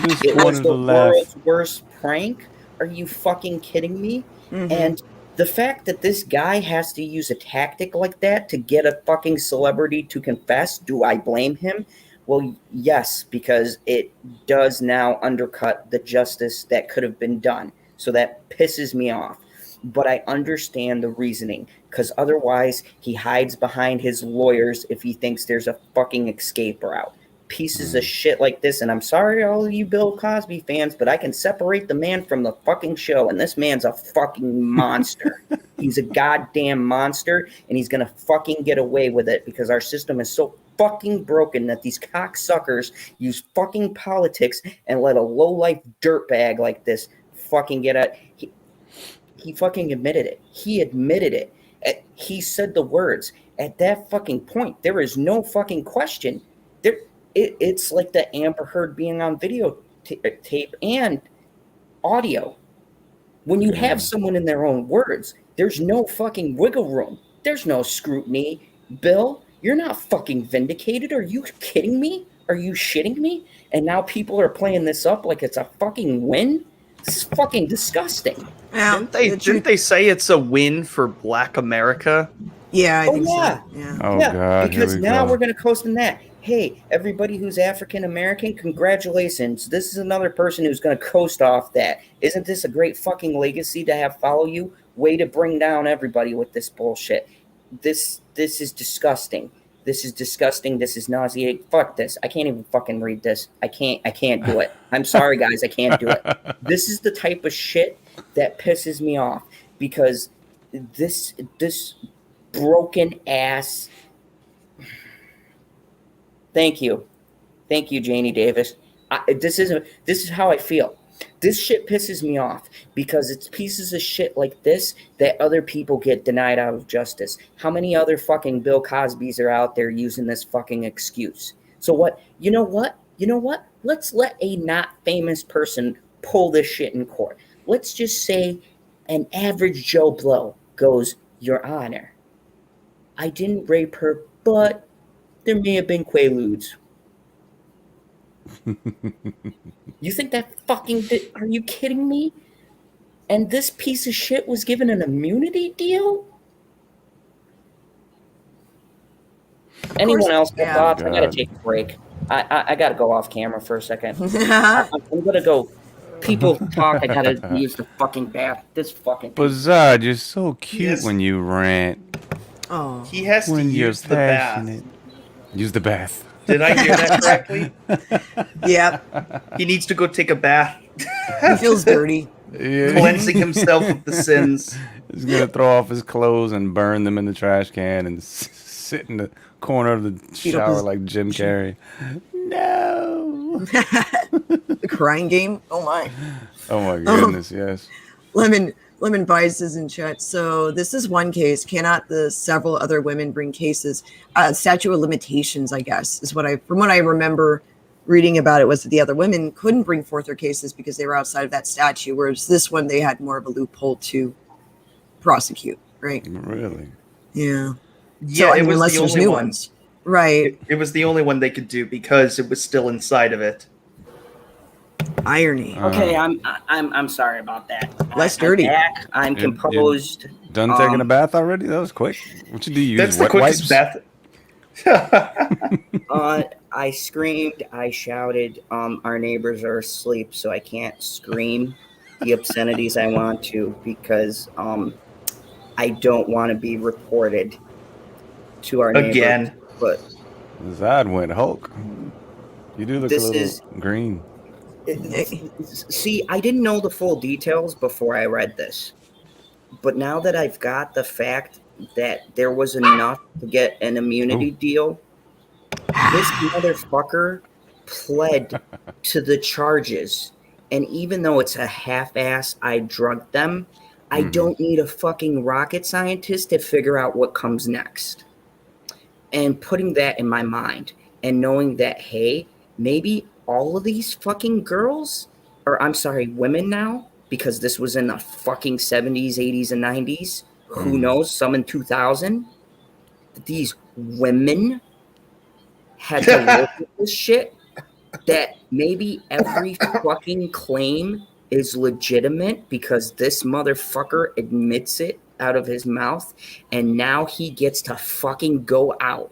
[SPEAKER 5] just
[SPEAKER 2] It was
[SPEAKER 5] wanted
[SPEAKER 2] the
[SPEAKER 5] to laugh.
[SPEAKER 2] world's worst prank. Are you fucking kidding me?
[SPEAKER 4] Mhm.
[SPEAKER 2] And the fact that this guy has to use a tactic like that to get a fucking celebrity to confess, do I blame him? Well, yes, because it does now undercut the justice that could have been done. So that pisses me off. But I understand the reasoning, because otherwise he hides behind his lawyers if he thinks there's a fucking escape route. Pieces of shit like this, and I'm sorry all you Bill Cosby fans, but I can separate the man from the fucking show, and this man's a fucking monster. He's a goddamn monster, and he's gonna fucking get away with it because our system is so fucking broken that these cocksuckers use fucking politics and let a low-life dirtbag like this fucking get at. He fucking admitted it. He admitted it. He said the words. At that fucking point, there is no fucking question. It's like the Amber Heard being on video tape and audio. When you have someone in their own words, there's no fucking wiggle room. There's no scrutiny. Bill, you're not fucking vindicated. Are you kidding me? Are you shitting me? And now people are playing this up like it's a fucking win? This is fucking disgusting.
[SPEAKER 4] Yeah,
[SPEAKER 6] Didn't they say it's a win for Black America?
[SPEAKER 4] Yeah, I think
[SPEAKER 2] yeah.
[SPEAKER 4] so. Yeah.
[SPEAKER 5] Oh
[SPEAKER 2] Yeah,
[SPEAKER 5] God!
[SPEAKER 2] because
[SPEAKER 5] here we
[SPEAKER 2] now
[SPEAKER 5] go.
[SPEAKER 2] we're going to coast in that. Hey, everybody who's African American, congratulations. This is another person who's going to coast off that. Isn't this a great fucking legacy to have follow you? Way to bring down everybody with this bullshit. This is disgusting. This is disgusting. This is nauseating. Fuck this. I can't even fucking read this. I can't do it. I'm sorry, guys. I can't do it. This is the type of shit that pisses me off because this broken ass. Thank you, Janie Davis. This is how I feel. This shit pisses me off because it's pieces of shit like this that other people get denied out of justice. How many other fucking Bill Cosbys are out there using this fucking excuse? So what? You know what? Let's let a not famous person pull this shit in court. Let's just say an average Joe Blow goes, Your Honor, I didn't rape her, but there may have been quaaludes. You think that fucking... Are you kidding me? And this piece of shit was given an immunity deal? Anyone else got thoughts? I gotta take a break. I gotta go off camera for a second. I'm gonna go... People talk, I gotta use the fucking bath. This fucking...
[SPEAKER 5] Bazard, you're so cute when you rant.
[SPEAKER 4] Oh.
[SPEAKER 6] He has to
[SPEAKER 5] When you're
[SPEAKER 6] use the bath.
[SPEAKER 5] passionate. Use the bath.
[SPEAKER 6] Did I hear that correctly?
[SPEAKER 4] Yep.
[SPEAKER 6] He needs to go take a bath,
[SPEAKER 4] He feels dirty.
[SPEAKER 5] Yeah.
[SPEAKER 6] cleansing himself of the sins.
[SPEAKER 5] He's gonna throw off his clothes and burn them in the trash can and sit in the corner of the shower like Jim Carrey. No.
[SPEAKER 4] The crying game. Oh my.
[SPEAKER 5] Oh my goodness, yes.
[SPEAKER 4] Lemon Bias is in chat. So this is one case. Cannot the several other women bring cases? Statute of limitations, I guess, is from what I remember reading about it, was that the other women couldn't bring forth their cases because they were outside of that statute, whereas this one they had more of a loophole to prosecute, right?
[SPEAKER 5] Really?
[SPEAKER 4] Yeah.
[SPEAKER 6] Yeah,
[SPEAKER 4] So,
[SPEAKER 6] it was
[SPEAKER 4] unless
[SPEAKER 6] the
[SPEAKER 4] there's
[SPEAKER 6] only
[SPEAKER 4] new
[SPEAKER 6] one.
[SPEAKER 4] ones. Right.
[SPEAKER 6] It was the only one they could do because it was still inside of it.
[SPEAKER 4] Irony.
[SPEAKER 2] Okay, I'm sorry about that.
[SPEAKER 4] Less dirty.
[SPEAKER 2] I'm back. I'm composed.
[SPEAKER 5] Done taking a bath already? That was quick. What you do? You
[SPEAKER 6] That's
[SPEAKER 5] use
[SPEAKER 6] the
[SPEAKER 5] wet
[SPEAKER 6] quickest
[SPEAKER 5] wipes?
[SPEAKER 6] bath.
[SPEAKER 2] I screamed, I shouted. Our neighbors are asleep, so I can't scream the obscenities I want to because I don't want to be reported to our neighbors.
[SPEAKER 6] Again.
[SPEAKER 2] But
[SPEAKER 5] Zod went Hulk. You do look a little green.
[SPEAKER 2] See, I didn't know the full details before I read this. But now that I've got the fact that there was enough to get an immunity deal, this motherfucker pled to the charges. And even though it's a half-ass, I drugged them, I don't need a fucking rocket scientist to figure out what comes next. And putting that in my mind and knowing that, hey, maybe all of these fucking girls, or I'm sorry, women now, because this was in the fucking 70s, 80s, and 90s, who knows, some in 2000, these women had to live with this shit, that maybe every fucking claim is legitimate because this motherfucker admits it out of his mouth, and now he gets to fucking go out.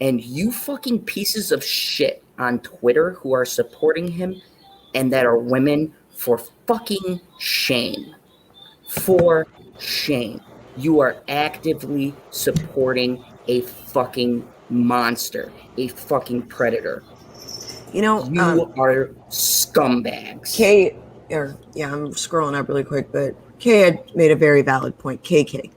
[SPEAKER 2] And you fucking pieces of shit on Twitter who are supporting him and that are women, for fucking shame. For shame. You are actively supporting a fucking monster, a fucking predator.
[SPEAKER 4] You know,
[SPEAKER 2] You are scumbags.
[SPEAKER 4] I'm scrolling up really quick, but Kay had made a very valid point. KK.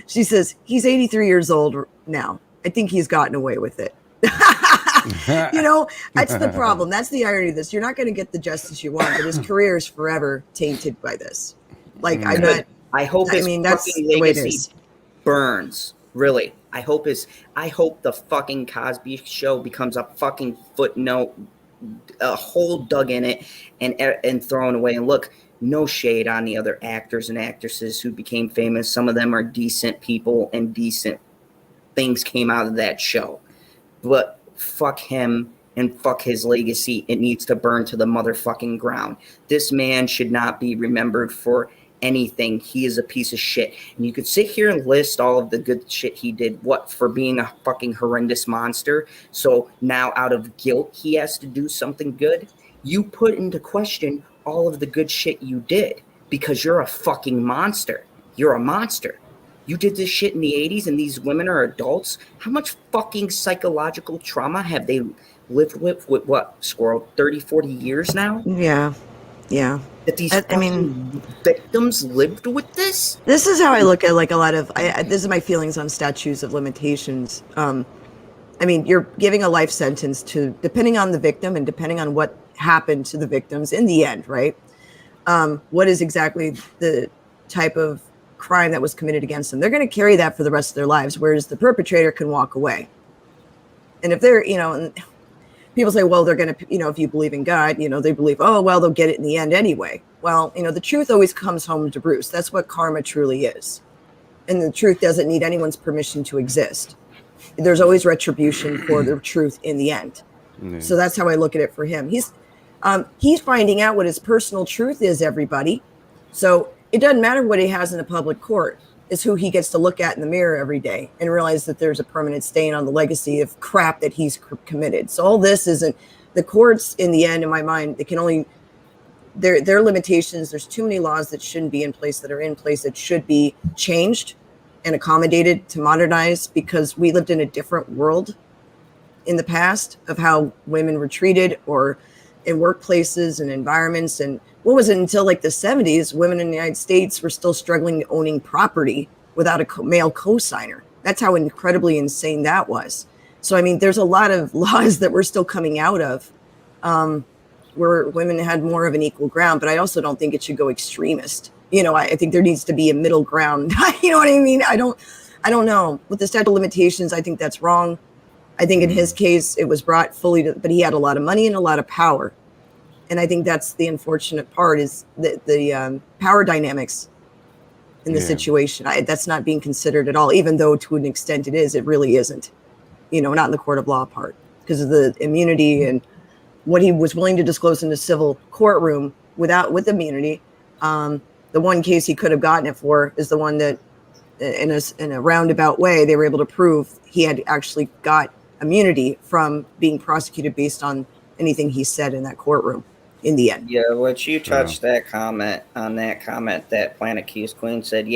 [SPEAKER 4] She says, he's 83 years old now. I think he's gotten away with it. You know, that's the problem. That's the irony of this. You're not going to get the justice you want, but his career is forever tainted by this. Like,
[SPEAKER 2] I hope his
[SPEAKER 4] that's
[SPEAKER 2] fucking
[SPEAKER 4] the way it
[SPEAKER 2] legacy
[SPEAKER 4] is.
[SPEAKER 2] burns. Really. I hope the fucking Cosby show becomes a fucking footnote, a hole dug in it and thrown away. And look, no shade on the other actors and actresses who became famous. Some of them are decent people and decent things came out of that show. But fuck him and fuck his legacy. It needs to burn to the motherfucking ground. This man should not be remembered for anything. He is a piece of shit. And you could sit here and list all of the good shit he did, for being a fucking horrendous monster. So now out of guilt, he has to do something good. You put into question all of the good shit you did because you're a fucking monster. You're a monster. You did this shit in the 80s and these women are adults. How much fucking psychological trauma have they lived with what, Squirrel, 30, 40 years now?
[SPEAKER 4] Yeah.
[SPEAKER 2] That these victims lived with this?
[SPEAKER 4] This is how I look at like a lot of, this is my feelings on statutes of limitations. You're giving a life sentence to, depending on the victim and depending on what happened to the victims in the end, right? What is exactly the type of crime that was committed against them? They're going to carry that for the rest of their lives, whereas the perpetrator can walk away. And if they're, and people say, well, they're going to, if you believe in God, they believe, oh, well, they'll get it in the end anyway. Well, the truth always comes home to roost. That's what karma truly is. And the truth doesn't need anyone's permission to exist. There's always retribution for the truth in the end. Mm-hmm. So that's how I look at it for him. He's finding out what his personal truth is, everybody. So it doesn't matter what he has in a public court. It's who he gets to look at in the mirror every day and realize that there's a permanent stain on the legacy of crap that he's committed. So all this isn't, the courts in the end, in my mind, they can only, their limitations. There's too many laws that shouldn't be in place that are in place that should be changed and accommodated to modernize, because we lived in a different world in the past of how women were treated, or in workplaces and environments. And what was it until like the 70s, women in the United States were still struggling owning property without a male co-signer. That's how incredibly insane that was. So, there's a lot of laws that we're still coming out of where women had more of an equal ground, but I also don't think it should go extremist. I think there needs to be a middle ground. You know what I mean? I don't know. With the statute of limitations, I think that's wrong. I think in his case, it was brought fully to, but he had a lot of money and a lot of power. And I think that's the unfortunate part, is the power dynamics in the situation. That's not being considered at all, even though to an extent it is. It really isn't, not in the court of law part, because of the immunity and what he was willing to disclose in the civil courtroom with immunity. The one case he could have gotten it for is the one that in a roundabout way, they were able to prove he had actually got immunity from being prosecuted based on anything he said in that courtroom in the end.
[SPEAKER 2] Yeah, which you touched that comment that Planet Keys Queen said,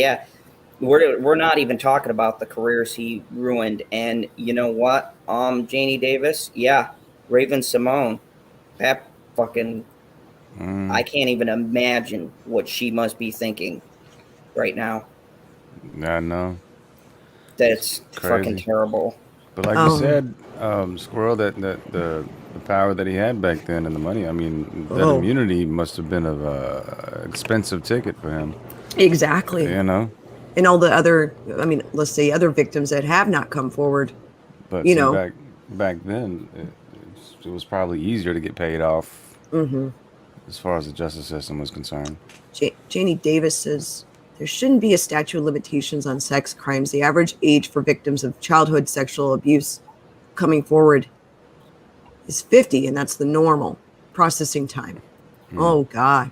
[SPEAKER 2] we're not even talking about the careers he ruined. And you know what? Janie Davis, Raven Simone, that fucking, I can't even imagine what she must be thinking right now.
[SPEAKER 5] I know.
[SPEAKER 2] That's fucking terrible.
[SPEAKER 5] But like you said, Squirrel, that the power that he had back then and the money, that immunity must have been an expensive ticket for him.
[SPEAKER 4] Exactly.
[SPEAKER 5] And
[SPEAKER 4] all the other, let's say other victims that have not come forward.
[SPEAKER 5] But back then, it was probably easier to get paid off as far as the justice system was concerned.
[SPEAKER 4] Janie Davis says, there shouldn't be a statute of limitations on sex crimes. The average age for victims of childhood sexual abuse coming forward is 50, and that's the normal processing time. Oh God,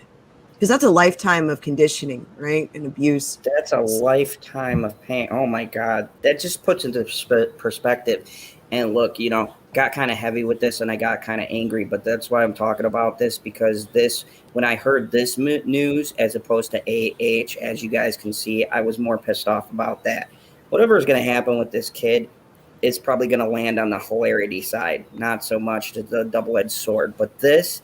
[SPEAKER 4] because that's a lifetime of conditioning, right, and abuse.
[SPEAKER 2] That's a lifetime of pain. Oh my God, that just puts into perspective. And look, got kind of heavy with this, and I got kind of angry. But that's why I'm talking about this, because when I heard this news as opposed to AH, as you guys can see, I was more pissed off about that. Whatever is going to happen with this kid, it's probably going to land on the hilarity side, not so much the double-edged sword. But this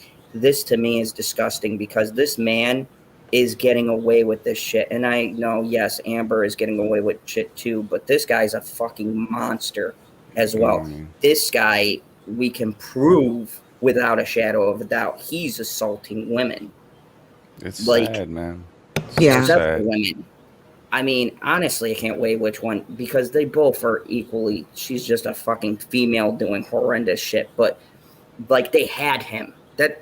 [SPEAKER 2] to me is disgusting, because this man is getting away with this shit. And I know, yes, Amber is getting away with shit too, but this guy's a fucking monster as well. This guy, we can prove without a shadow of a doubt, he's assaulting women.
[SPEAKER 5] It's sad, man.
[SPEAKER 4] Yeah.
[SPEAKER 2] Except for women. I mean, honestly, I can't wait which one, because they both are equally. She's just a fucking female doing horrendous shit. But like, they had him.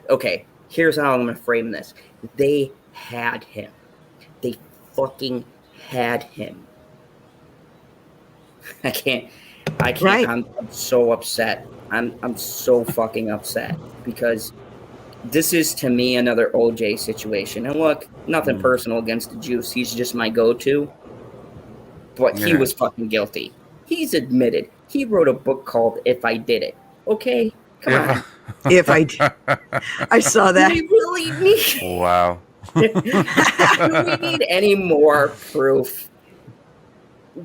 [SPEAKER 2] Okay, here's how I'm gonna frame this. They had him. They fucking had him. I can't.
[SPEAKER 4] Right.
[SPEAKER 2] I'm so upset. I'm so fucking upset, because this is, to me, another OJ situation. And look, nothing personal against the Juice. He's just my go-to. But he was fucking guilty. He's admitted. He wrote a book called If I Did It. Okay? Come on.
[SPEAKER 4] If I saw that.
[SPEAKER 2] Do we really need...
[SPEAKER 5] Wow.
[SPEAKER 2] Do we need any more proof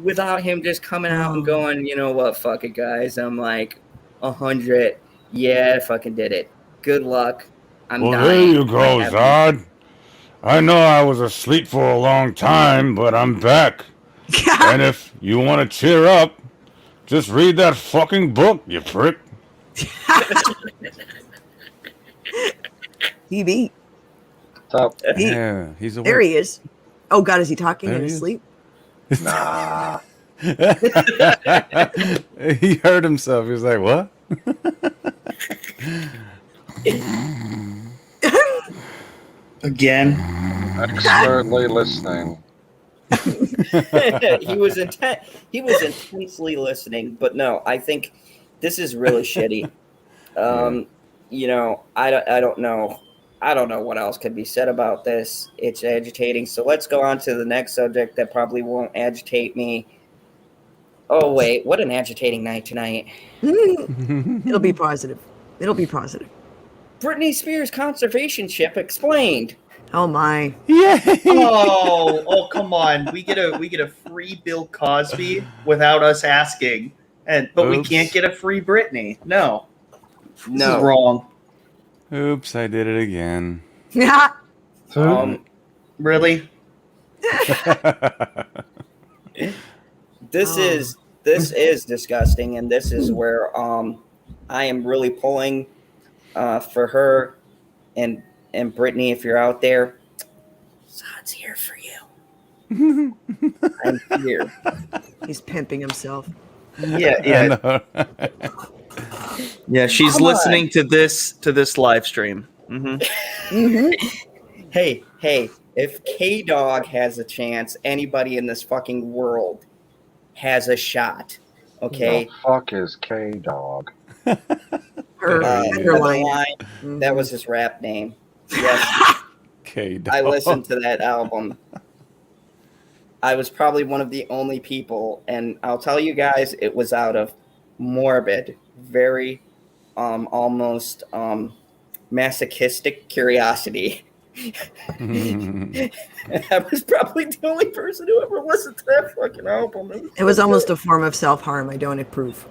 [SPEAKER 2] without him just coming out and going, you know what, fuck it, guys. I'm like 100. Yeah, I fucking did it. Good luck. I'm dying.
[SPEAKER 1] There you go, Zod. I know I was asleep for a long time, but I'm back. And if you want to cheer up, just read that fucking book, you prick.
[SPEAKER 4] He beat.
[SPEAKER 5] Yeah, he's awake.
[SPEAKER 4] There he is. Oh God, is he talking
[SPEAKER 5] There
[SPEAKER 4] in
[SPEAKER 5] he
[SPEAKER 4] his
[SPEAKER 5] is.
[SPEAKER 4] sleep?
[SPEAKER 3] Nah.
[SPEAKER 5] He heard himself. He was like, "What?"
[SPEAKER 6] Again.
[SPEAKER 3] Expertly listening.
[SPEAKER 2] He was intensely listening, but no, I think this is really shitty. I don't know. I don't know what else could be said about this. It's agitating. So let's go on to the next subject that probably won't agitate me. Oh wait, what an agitating night tonight.
[SPEAKER 4] It'll be positive. It'll be positive.
[SPEAKER 2] Britney Spears conservatorship explained.
[SPEAKER 4] Oh my.
[SPEAKER 6] Oh, come on. We get a free Bill Cosby without us asking. But we can't get a free Britney. No. This is wrong.
[SPEAKER 5] Oops, I did it again.
[SPEAKER 4] Yeah.
[SPEAKER 6] Really?
[SPEAKER 2] This is disgusting, and this is where I am really pulling for her and Britney. If you're out there, Zod's here for you. I'm here.
[SPEAKER 4] He's pimping himself.
[SPEAKER 6] Yeah. Yeah, she's listening to this live stream.
[SPEAKER 2] Hey, if K-Dog has a chance, anybody in this fucking world has a shot. Okay?
[SPEAKER 3] The fuck is K-Dog?
[SPEAKER 2] Underline. That was his rap name. Yes.
[SPEAKER 5] K-Dog.
[SPEAKER 2] I listened to that album. I was probably one of the only people, and I'll tell you guys, it was out of morbid, very almost masochistic curiosity. I was probably the only person who ever listened to that fucking album.
[SPEAKER 4] It was almost a form of self-harm. I don't approve.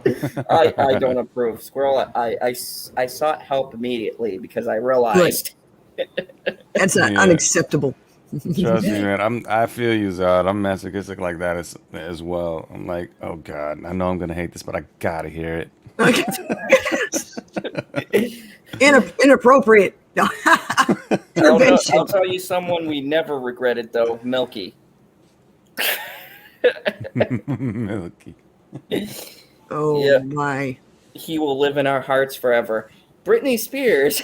[SPEAKER 2] I don't approve. Squirrel, I sought help immediately because I realized.
[SPEAKER 4] That's unacceptable.
[SPEAKER 5] Trust me, man. I feel you, Zod. I'm masochistic like that as well. I'm like, oh God, I know I'm gonna hate this, but I gotta hear
[SPEAKER 4] it. Inappropriate.
[SPEAKER 2] I'll tell you someone we never regretted though, Milky.
[SPEAKER 5] Milky.
[SPEAKER 4] Oh yeah. My.
[SPEAKER 2] He will live in our hearts forever. Britney Spears.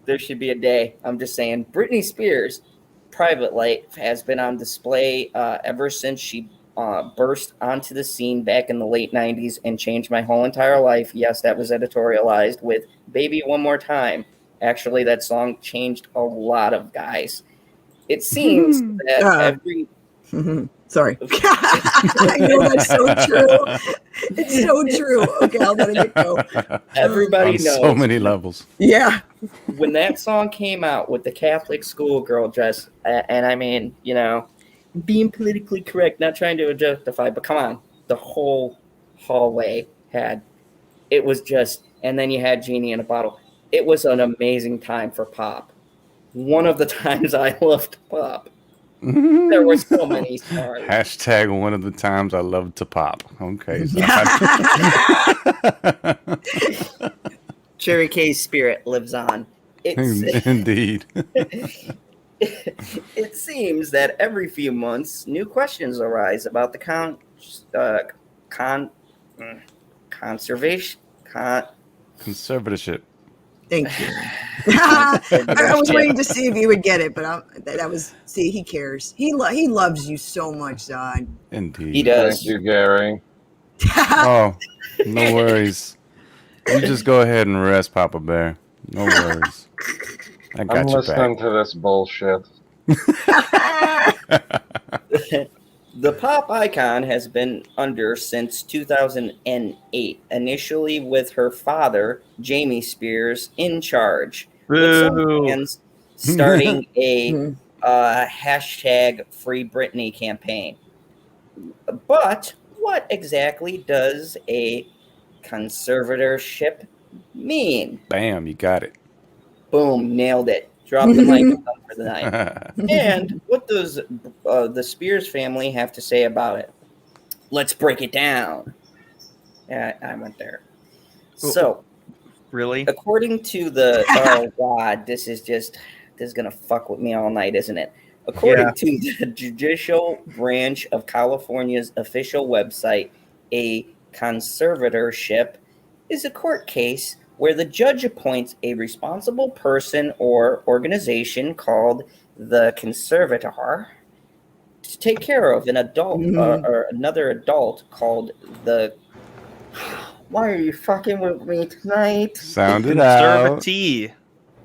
[SPEAKER 2] There should be a day. I'm just saying. Britney Spears' private life has been on display ever since she burst onto the scene back in the late 90s and changed my whole entire life. Yes, that was editorialized with Baby One More Time. Actually, that song changed a lot of guys. It seems that every...
[SPEAKER 4] Sorry. I know that's so true. It's so true. Okay, I'll let it go.
[SPEAKER 2] Everybody
[SPEAKER 5] On
[SPEAKER 2] knows.
[SPEAKER 5] so many levels.
[SPEAKER 4] Yeah.
[SPEAKER 2] When that song came out with the Catholic schoolgirl dress, and I mean, you know, being politically correct, not trying to justify, but come on, the whole hallway had, it was just, and then you had Genie in a bottle. It was an amazing time for pop. One of the times I loved pop. There were so many stars.
[SPEAKER 5] Hashtag one of the times I love to pop. Okay. So
[SPEAKER 2] Cherry K's spirit lives on.
[SPEAKER 5] Indeed.
[SPEAKER 2] It seems that every few months, new questions arise about the
[SPEAKER 5] Conservatorship.
[SPEAKER 4] Thank you. I was waiting to see if he would get it, but that was, see, he cares. He loves you so much, Zod.
[SPEAKER 5] Indeed.
[SPEAKER 2] He does.
[SPEAKER 3] Thank you, Gary.
[SPEAKER 5] Oh, no worries. You just go ahead and rest, Papa Bear. No worries. I got
[SPEAKER 3] I'm
[SPEAKER 5] you
[SPEAKER 3] listening
[SPEAKER 5] back.
[SPEAKER 3] to this bullshit.
[SPEAKER 2] The pop icon has been under since 2008, initially with her father, Jamie Spears, in charge. With some fans starting a hashtag Free Britney campaign. But what exactly does a conservatorship mean?
[SPEAKER 5] Bam, you got it.
[SPEAKER 2] Boom, nailed it. Drop the mic for the night. And what does the Spears family have to say about it? Let's break it down. Yeah, I went there. So,
[SPEAKER 6] really,
[SPEAKER 2] according to the oh god, this is gonna fuck with me all night, isn't it? According to the judicial branch of California's official website, a conservatorship is a court case where the judge appoints a responsible person or organization called the conservator to take care of an adult or another adult called the... Why are you fucking with me tonight?
[SPEAKER 5] Sound it out.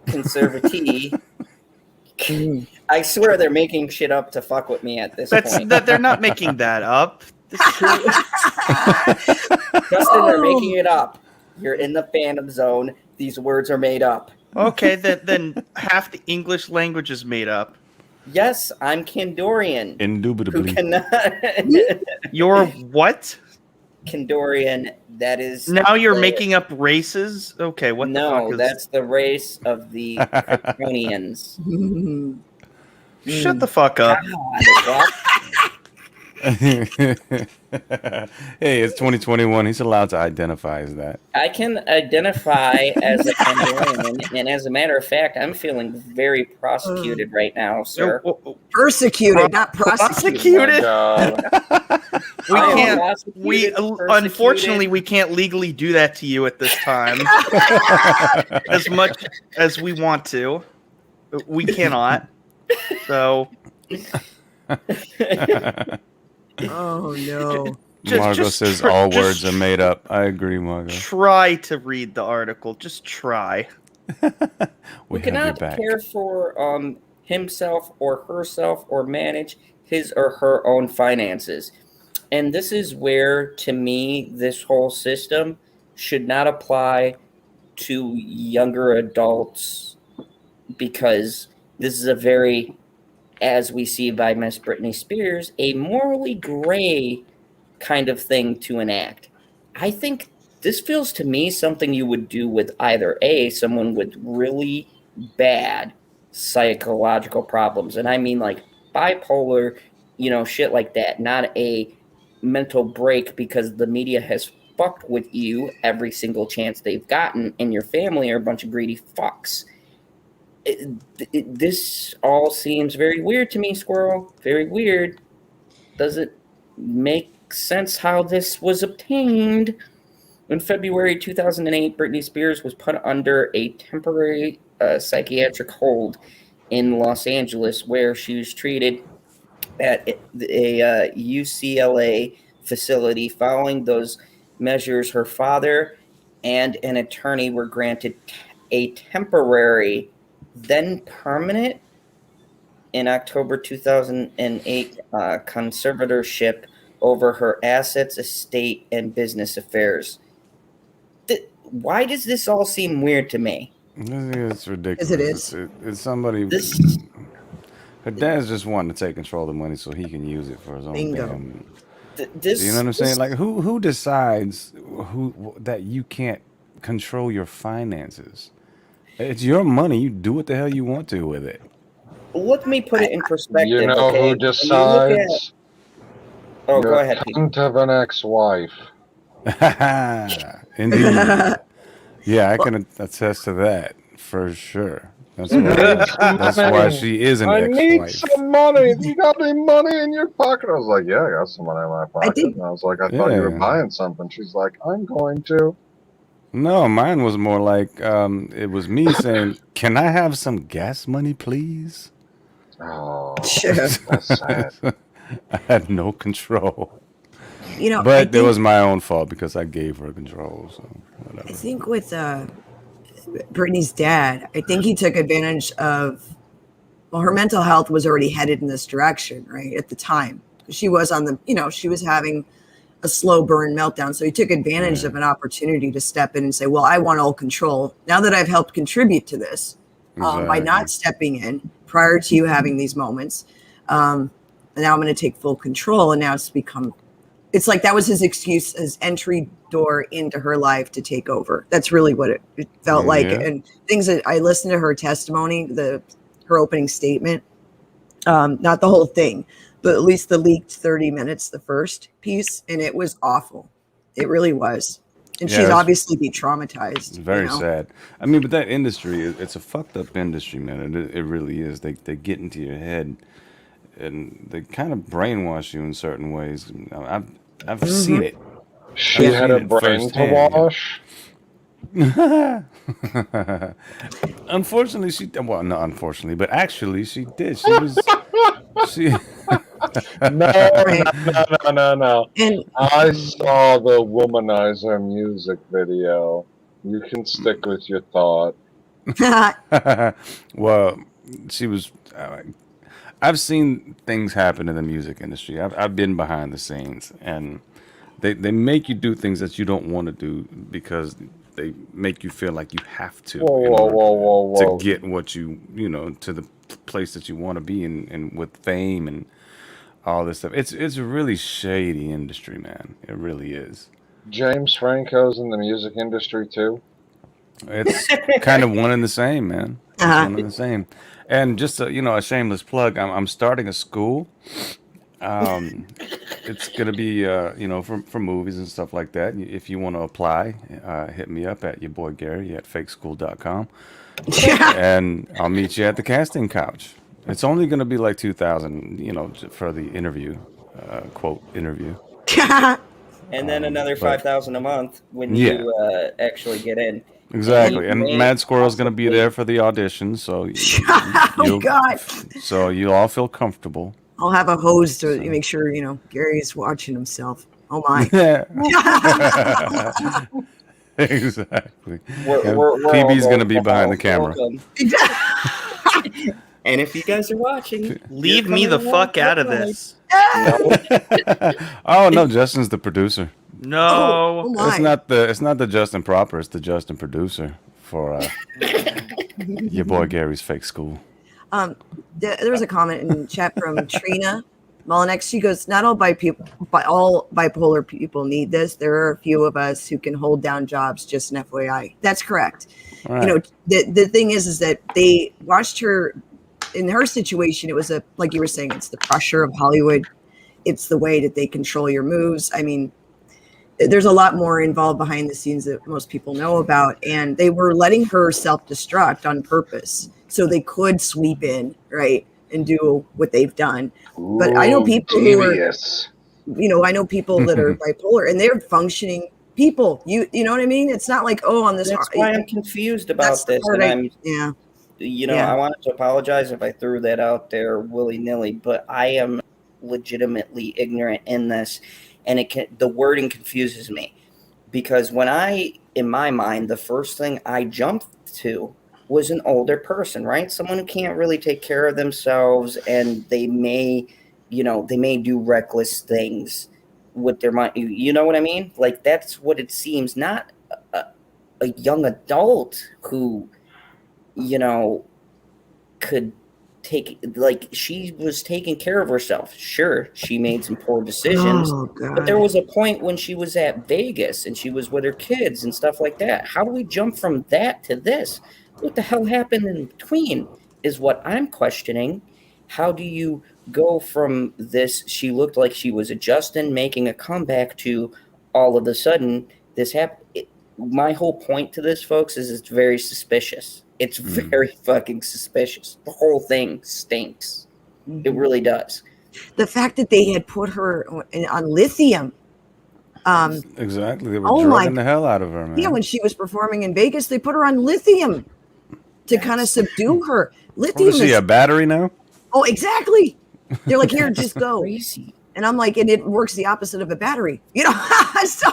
[SPEAKER 2] Conservatee. I swear they're making shit up to fuck with me at this point.
[SPEAKER 6] They're not making that up.
[SPEAKER 2] Justin, they're making it up. You're in the fandom zone. These words are made up.
[SPEAKER 6] Okay, then half the English language is made up.
[SPEAKER 2] Yes, I'm Kandorian.
[SPEAKER 5] Indubitably.
[SPEAKER 2] Who cannot...
[SPEAKER 6] You're what?
[SPEAKER 2] Kandorian, that is...
[SPEAKER 6] Now you're making up races? Okay, what the fuck is...
[SPEAKER 2] No, that's the race of the Kryptonians.
[SPEAKER 6] Shut the fuck up.
[SPEAKER 2] God,
[SPEAKER 5] Hey, it's 2021. He's allowed to identify as that.
[SPEAKER 2] I can identify as a Kandorian, and as a matter of fact, I'm feeling very prosecuted right now, sir.
[SPEAKER 4] Persecuted, not prosecuted.
[SPEAKER 6] We can't. Unfortunately, we can't legally do that to you at this time. As much as we want to, we cannot. So.
[SPEAKER 4] Oh no.
[SPEAKER 5] Margot says all words are made up. I agree, Margot.
[SPEAKER 6] Try to read the article. Just try.
[SPEAKER 2] We cannot care for himself or herself or manage his or her own finances. And this is where, to me, this whole system should not apply to younger adults, because this is a very, as we see by Miss Britney Spears, a morally gray kind of thing to enact. I think this feels to me something you would do with either someone with really bad psychological problems, and I mean like bipolar, shit like that, not a mental break because the media has fucked with you every single chance they've gotten, and your family are a bunch of greedy fucks. This all seems very weird to me, Squirrel. Very weird. Does it make sense how this was obtained? In February 2008, Britney Spears was put under a temporary psychiatric hold in Los Angeles, where she was treated at a UCLA facility. Following those measures, her father and an attorney were granted a temporary, then permanent, in October 2008 conservatorship over her assets, estate, and business affairs. Why does this all seem weird to me?
[SPEAKER 5] It's ridiculous.
[SPEAKER 4] It is.
[SPEAKER 5] It's somebody.
[SPEAKER 2] This
[SPEAKER 5] Her dad's just wanting to take control of the money so he can use it for his own
[SPEAKER 4] Bingo.
[SPEAKER 5] damn.
[SPEAKER 2] this
[SPEAKER 5] You know what I'm saying?
[SPEAKER 2] this-
[SPEAKER 5] Like who decides that you can't control your finances? It's your money. You do what the hell you want to with it.
[SPEAKER 2] Let me put it in perspective.
[SPEAKER 3] You know
[SPEAKER 2] okay?
[SPEAKER 3] who
[SPEAKER 2] When you look
[SPEAKER 3] decides?
[SPEAKER 2] oh,
[SPEAKER 3] Your
[SPEAKER 2] go ahead, Pete.
[SPEAKER 3] cunt of an ex-wife.
[SPEAKER 5] Indeed. Yeah, I can attest to that for sure. That's why she is an
[SPEAKER 3] I need
[SPEAKER 5] ex-wife.
[SPEAKER 3] some money. You got any money in your pocket? I was like, yeah, I got some money in my pocket.
[SPEAKER 4] think-
[SPEAKER 3] And I was like, I thought you were
[SPEAKER 5] Yeah.
[SPEAKER 3] buying something. She's like, I'm going to.
[SPEAKER 5] No, mine was more like it was me saying, "Can I have some gas money, please?"
[SPEAKER 3] Oh,
[SPEAKER 4] Sure.
[SPEAKER 3] that's sad.
[SPEAKER 5] I had no control,
[SPEAKER 4] You know,
[SPEAKER 5] but it was my own fault because I gave her control. So
[SPEAKER 4] I
[SPEAKER 5] whatever.
[SPEAKER 4] think with Brittany's dad, I think he took advantage of. Well, her mental health was already headed in this direction, right? At the time, she was on the. She was having a slow burn meltdown. So he took advantage of an opportunity to step in and say, well, I want all control. Now that I've helped contribute to this by not stepping in prior to you having these moments, and now I'm going to take full control. And now it's like that was his excuse, his entry door into her life to take over. That's really what it felt like.
[SPEAKER 5] Yeah.
[SPEAKER 4] And things that I listened to her testimony, her opening statement, not the whole thing, but at least the leaked 30 minutes, the first piece, and it was awful. It really was. And
[SPEAKER 5] Yeah,
[SPEAKER 4] she'd
[SPEAKER 5] it's-
[SPEAKER 4] obviously be traumatized.
[SPEAKER 5] It's very sad. I mean, but that industry, it's a fucked up industry, man. It really is. They get into your head, and they kind of brainwash you in certain ways. I've seen it.
[SPEAKER 3] She
[SPEAKER 5] I've
[SPEAKER 3] had
[SPEAKER 5] seen
[SPEAKER 3] a
[SPEAKER 5] it
[SPEAKER 3] brain to
[SPEAKER 5] firsthand.
[SPEAKER 3] wash.
[SPEAKER 5] Unfortunately, but actually, she did. She was. She.
[SPEAKER 3] No.
[SPEAKER 4] And
[SPEAKER 3] I saw the Womanizer music video. You can stick with your thought.
[SPEAKER 5] Well, she was. I've seen things happen in the music industry. I've been behind the scenes, and they make you do things that you don't want to do because they make you feel like you have to
[SPEAKER 3] Whoa.
[SPEAKER 5] to get what you to the place that you want to be in, and with fame and all this stuff. It's a really shady industry, man. It really is.
[SPEAKER 3] James Franco's in the music industry too.
[SPEAKER 5] It's kind of one and the same, man. It's one and the same. And just a shameless plug. I'm starting a school. It's gonna be for movies and stuff like that. If you want to apply, hit me up at your boy Gary at fakeschool.com, and I'll meet you at the casting couch. It's only gonna be like 2,000, for the interview, quote interview.
[SPEAKER 2] And then another
[SPEAKER 5] but-
[SPEAKER 2] 5,000 a month when
[SPEAKER 5] Yeah.
[SPEAKER 2] you actually get in.
[SPEAKER 5] Exactly, and
[SPEAKER 2] may
[SPEAKER 5] Mad Squirrel's gonna be
[SPEAKER 2] possibly-
[SPEAKER 5] there for the audition, so
[SPEAKER 4] oh God,
[SPEAKER 5] so you all feel comfortable.
[SPEAKER 4] I'll have a hose to make sure Gary's watching himself. Oh my.
[SPEAKER 5] Exactly.
[SPEAKER 2] We're
[SPEAKER 5] And
[SPEAKER 2] all
[SPEAKER 5] PB's gonna be
[SPEAKER 2] welcome.
[SPEAKER 5] behind the camera.
[SPEAKER 2] Welcome. And if you guys are watching,
[SPEAKER 6] Leave
[SPEAKER 2] you're
[SPEAKER 6] me the
[SPEAKER 2] coming
[SPEAKER 6] fuck
[SPEAKER 2] along
[SPEAKER 6] out of
[SPEAKER 2] for the ride.
[SPEAKER 6] this.
[SPEAKER 5] Oh no, Justin's the producer.
[SPEAKER 4] Oh
[SPEAKER 6] No.
[SPEAKER 4] my.
[SPEAKER 5] It's not the Justin proper. It's the Justin producer for your boy Gary's fake school.
[SPEAKER 4] There was a comment in chat from Trina Mullinex. She goes, "Not all all bipolar people need this. There are a few of us who can hold down jobs. Just an FYI." That's correct.
[SPEAKER 5] All right.
[SPEAKER 4] The thing is that they watched her in her situation. It was like you were saying, it's the pressure of Hollywood. It's the way that they control your moves. I mean, there's a lot more involved behind the scenes that most people know about, and they were letting her self-destruct on purpose so they could sweep in, right, and do what they've done. But I know people who are,
[SPEAKER 3] devious.
[SPEAKER 4] I know people that are bipolar, and they're functioning people. You know what I mean? It's not like, on this.
[SPEAKER 2] That's why I'm confused
[SPEAKER 4] That's
[SPEAKER 2] about
[SPEAKER 4] the
[SPEAKER 2] this,
[SPEAKER 4] part
[SPEAKER 2] and
[SPEAKER 4] yeah.
[SPEAKER 2] I wanted to apologize if I threw that out there willy-nilly, but I am legitimately ignorant in this, and the wording confuses me because in my mind, the first thing I jumped to was an older person, right? Someone who can't really take care of themselves, and they may do reckless things with their money. You know what I mean? Like, that's what it seems, not a young adult who, could take, like, she was taking care of herself. Sure, she made some poor decisions, but there was a point when she was at Vegas and she was with her kids and stuff like that. How do we jump from that to this? What the hell happened in between is what I'm questioning. How do you go from this, she looked like she was adjusting, making a comeback, to all of a sudden this happened? My whole point to this, folks, is it's very suspicious. It's very fucking suspicious. The whole thing stinks. It really does.
[SPEAKER 4] The fact that they had put her on lithium.
[SPEAKER 5] Exactly. They were drugging the hell out of her, man.
[SPEAKER 4] Yeah, when she was performing in Vegas, they put her on lithium to kind of subdue her. Lithium
[SPEAKER 5] is she a battery now?
[SPEAKER 4] Oh, exactly. They're like, here, just go.
[SPEAKER 2] Crazy.
[SPEAKER 4] And I'm like, and it works the opposite of a battery, so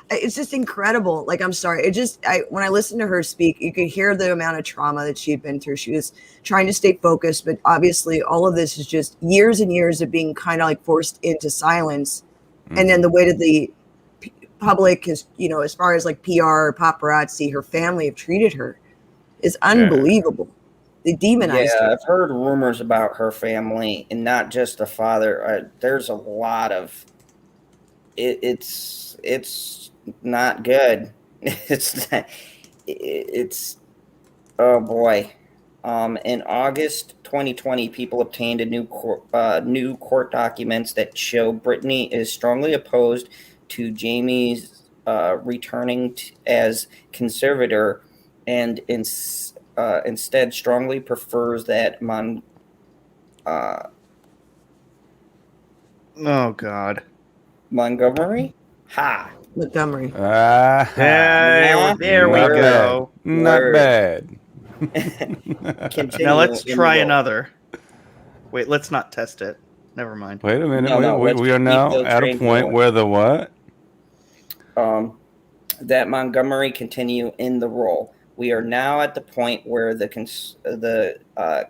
[SPEAKER 4] it's just incredible. Like, I'm sorry. When I listened to her speak, you could hear the amount of trauma that she had been through. She was trying to stay focused, but obviously all of this is just years and years of being kind of like forced into silence. And then the way that the public is, as far as like PR, paparazzi, her family have treated her is unbelievable. They demonized her.
[SPEAKER 2] I've heard rumors about her family, and not just the father. There's a lot of it's not good. It's oh boy. In August 2020, people obtained a new court documents that show Britney is strongly opposed to Jamie's returning as conservator, and instead strongly prefers that
[SPEAKER 6] oh God,
[SPEAKER 2] Montgomery.
[SPEAKER 4] Montgomery.
[SPEAKER 6] There we go.
[SPEAKER 5] Not bad.
[SPEAKER 6] Now let's try another. Wait, let's not test it. Never mind.
[SPEAKER 5] Wait a minute. We are now at a point where the what?
[SPEAKER 2] That Montgomery continue in the role. We are now at the point where the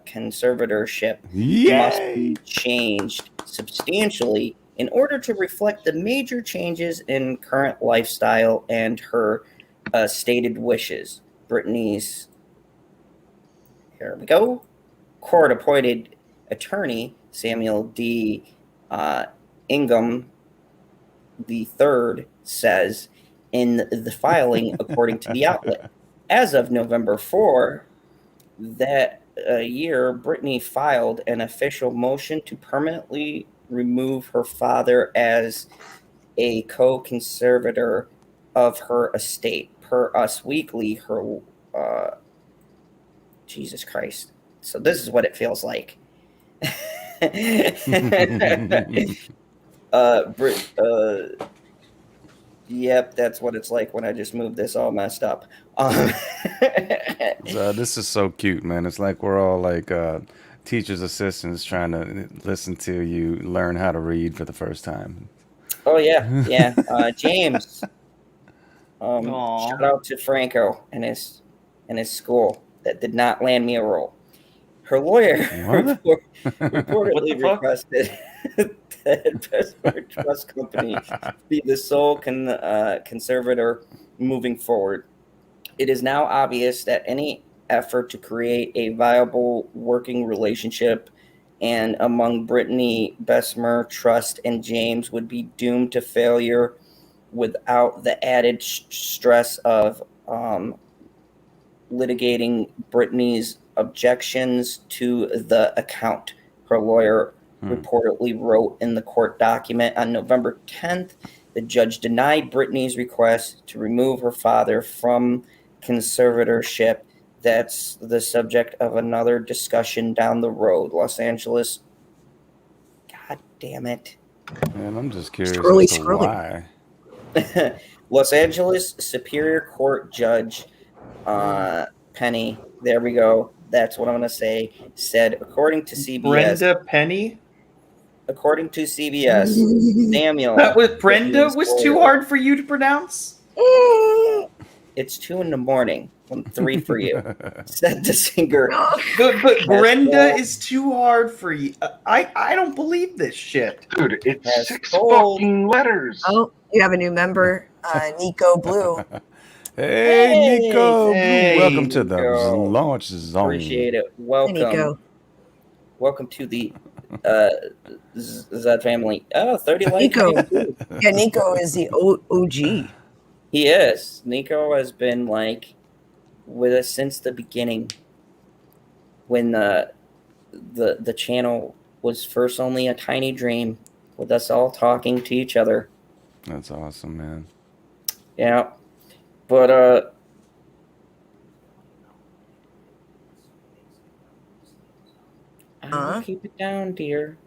[SPEAKER 2] conservatorship must be changed substantially in order to reflect the major changes in current lifestyle and her stated wishes. Britney's, here we go, court-appointed attorney Samuel D. Ingham III says in the filing, according to the outlet, as of November 4 that year, Britney filed an official motion to permanently remove her father as a co-conservator of her estate. Per Us Weekly, her Jesus Christ. So this is what it feels like. Yep, that's what it's like when I just moved this all messed up.
[SPEAKER 5] This is so cute, man. It's like we're all like teachers' assistants trying to listen to you learn how to read for the first time.
[SPEAKER 2] Oh, yeah. James. Shout out to Franco and his school that did not land me a role. Her lawyer reportedly requested that Bessemer Trust Company be the sole conservator moving forward. It is now obvious that any effort to create a viable working relationship and among Britney, Bessemer Trust, and James would be doomed to failure without the added stress of litigating Britney's objections to the account. Her lawyer reportedly wrote in the court document on November 10th. The judge denied Britney's request to remove her father from conservatorship. That's the subject of another discussion down the road. Los Angeles. God damn it.
[SPEAKER 5] Man, I'm just curious as to why.
[SPEAKER 2] Los Angeles Superior Court Judge Penny, there we go. That's what I'm going to say. Said, according to CBS.
[SPEAKER 6] Brenda Penny?
[SPEAKER 2] according to CBS, Samuel.
[SPEAKER 6] That was Brenda was too hard for you to pronounce?
[SPEAKER 2] It's 2 a.m. 3 for you. Said the singer.
[SPEAKER 6] But Brenda is too hard for you. I don't believe this shit.
[SPEAKER 3] Dude, it's
[SPEAKER 2] Has
[SPEAKER 3] 6
[SPEAKER 2] told-
[SPEAKER 3] fucking letters.
[SPEAKER 4] Oh, you have a new member, Nico Blue.
[SPEAKER 5] Hey, Nico.
[SPEAKER 6] Hey,
[SPEAKER 5] Welcome to the
[SPEAKER 2] Nico.
[SPEAKER 5] launch zone.
[SPEAKER 2] Appreciate it.
[SPEAKER 4] Hey,
[SPEAKER 2] Welcome.
[SPEAKER 4] Nico.
[SPEAKER 2] Welcome to the Zed family. Oh, 30 likes.
[SPEAKER 4] Nico. Yeah, Nico is the OG.
[SPEAKER 2] He is. Nico has been like with us since the beginning. When the channel was first only a tiny dream, with us all talking to each other.
[SPEAKER 5] That's awesome, man.
[SPEAKER 2] Yeah. But I'll keep it down, dear.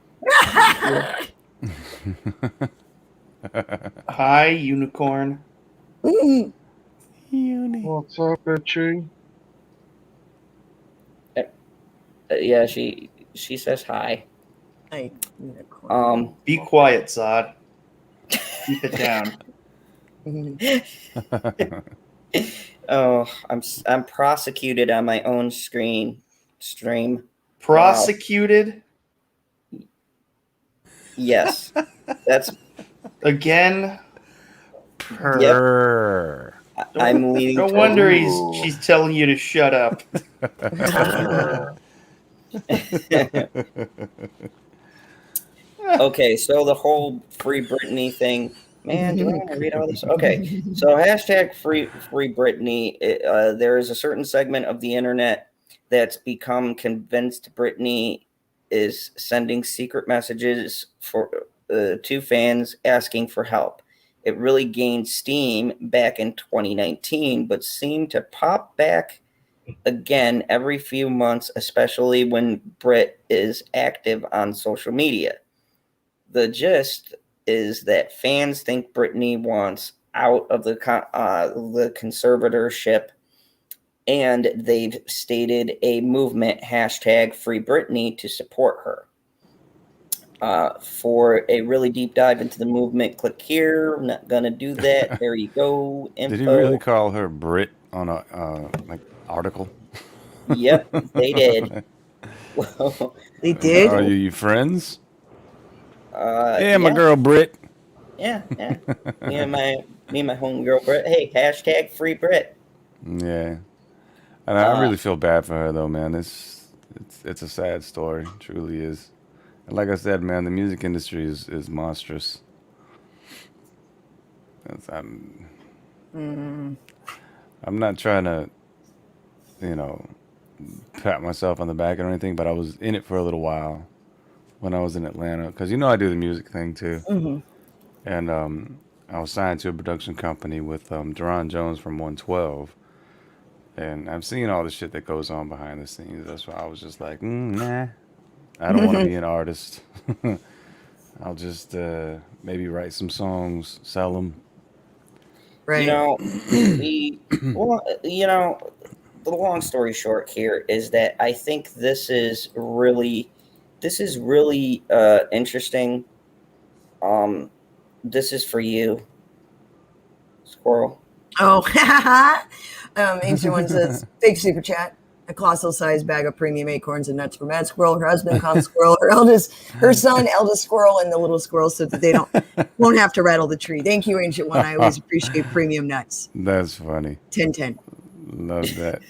[SPEAKER 6] Hi, unicorn.
[SPEAKER 3] What's up, bitchy?
[SPEAKER 2] Yeah, she says hi.
[SPEAKER 4] Hey, unicorn.
[SPEAKER 6] Be quiet, Zod. Keep it down.
[SPEAKER 2] Oh, I'm prosecuted on my own stream.
[SPEAKER 6] Prosecuted?
[SPEAKER 2] Wow. Yes. That's
[SPEAKER 6] again.
[SPEAKER 2] Yep. I'm leading.
[SPEAKER 6] No wonder she's telling you to shut up.
[SPEAKER 2] Okay, so the whole Free Britney thing, man. Do I want to read all this? Okay, so hashtag Free Britney. There is a certain segment of the internet that's become convinced Britney is sending secret messages to fans asking for help. It really gained steam back in 2019, but seemed to pop back again every few months, especially when Brit is active on social media. The gist is that fans think Britney wants out of the conservatorship, and they've stated a movement, hashtag Free Britney, to support her. For a really deep dive into the movement, click here. I'm not gonna do that. There you go. Info.
[SPEAKER 5] Did he really call her Brit on a article?
[SPEAKER 2] Yep, they did. Well,
[SPEAKER 4] they did.
[SPEAKER 5] Are you friends?
[SPEAKER 2] Yeah,
[SPEAKER 5] my girl Brit.
[SPEAKER 2] Yeah. me and my homegirl Brit. Hey, hashtag Free Brit.
[SPEAKER 5] Yeah, and I really feel bad for her though, man. It's a sad story, it truly is. And like I said, man, the music industry is monstrous. I'm not trying to, pat myself on the back or anything, but I was in it for a little while when I was in Atlanta, because I do the music thing too.
[SPEAKER 4] Mm-hmm.
[SPEAKER 5] And I was signed to a production company with Deron Jones from 112, and I've seen all the shit that goes on behind the scenes. That's why I was just like, nah, I don't want to be an artist. I'll just maybe write some songs, sell them.
[SPEAKER 4] Right.
[SPEAKER 2] The long story short here is that I think this is really interesting. This is for you, Squirrel.
[SPEAKER 4] Oh, Ancient One says, big super chat. A colossal sized bag of premium acorns and nuts for Mad Squirrel, her husband, Calm Squirrel, her son, Eldest Squirrel, and the little squirrel, so that they won't have to rattle the tree. Thank you, Ancient One. I always appreciate premium nuts.
[SPEAKER 5] That's funny.
[SPEAKER 4] 10-10.
[SPEAKER 5] Love that.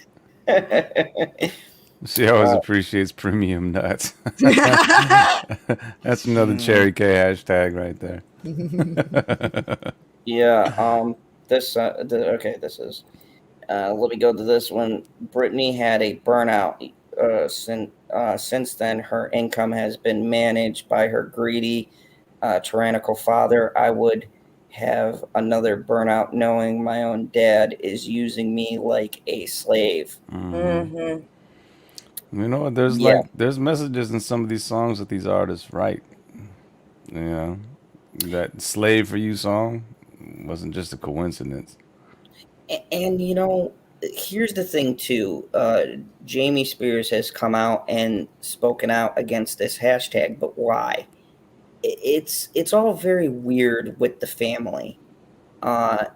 [SPEAKER 5] She always appreciates premium nuts. That's another Cherry K hashtag right there.
[SPEAKER 2] Yeah. This is. Let me go to this one. Britney had a burnout. Since then, her income has been managed by her greedy, tyrannical father. I would have another burnout knowing my own dad is using me like a slave.
[SPEAKER 4] Mm-hmm.
[SPEAKER 5] There's messages in some of these songs that these artists write. That "Slave for You" song wasn't just a coincidence.
[SPEAKER 2] And here's the thing too. Jamie Spears has come out and spoken out against this hashtag, but why? it's all very weird with the family. Or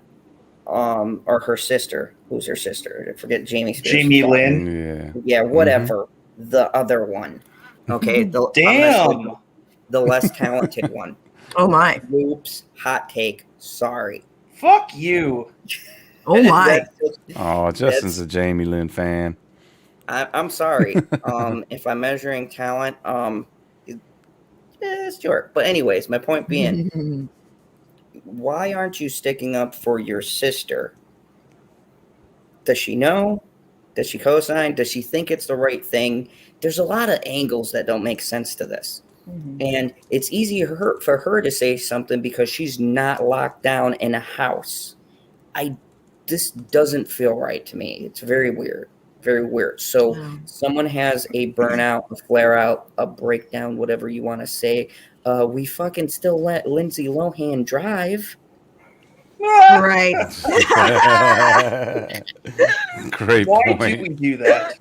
[SPEAKER 2] her sister. Who's her sister? I forget Jamie Spears.
[SPEAKER 6] Jamie Lynn.
[SPEAKER 5] Yeah.
[SPEAKER 2] Yeah, whatever. The other one. Okay.
[SPEAKER 6] Damn.
[SPEAKER 2] The less talented one.
[SPEAKER 4] Oh my.
[SPEAKER 2] Oops. Hot take. Sorry.
[SPEAKER 6] Fuck you.
[SPEAKER 4] Oh my.
[SPEAKER 5] Oh, Justin's a Jamie Lynn fan.
[SPEAKER 2] I'm sorry. If I'm measuring talent, sure. But anyways, my point being, why aren't you sticking up for your sister? Does she know? Does she co-sign? Does she think it's the right thing? There's a lot of angles that don't make sense to this. And it's easier for her to say something because she's not locked down in a house. This doesn't feel right to me. It's very weird. Very weird. So someone has a burnout, a flare out, a breakdown, whatever you want to say. We fucking still let Lindsay Lohan drive.
[SPEAKER 4] Right.
[SPEAKER 5] Great
[SPEAKER 6] Why
[SPEAKER 5] point.
[SPEAKER 6] do we do that?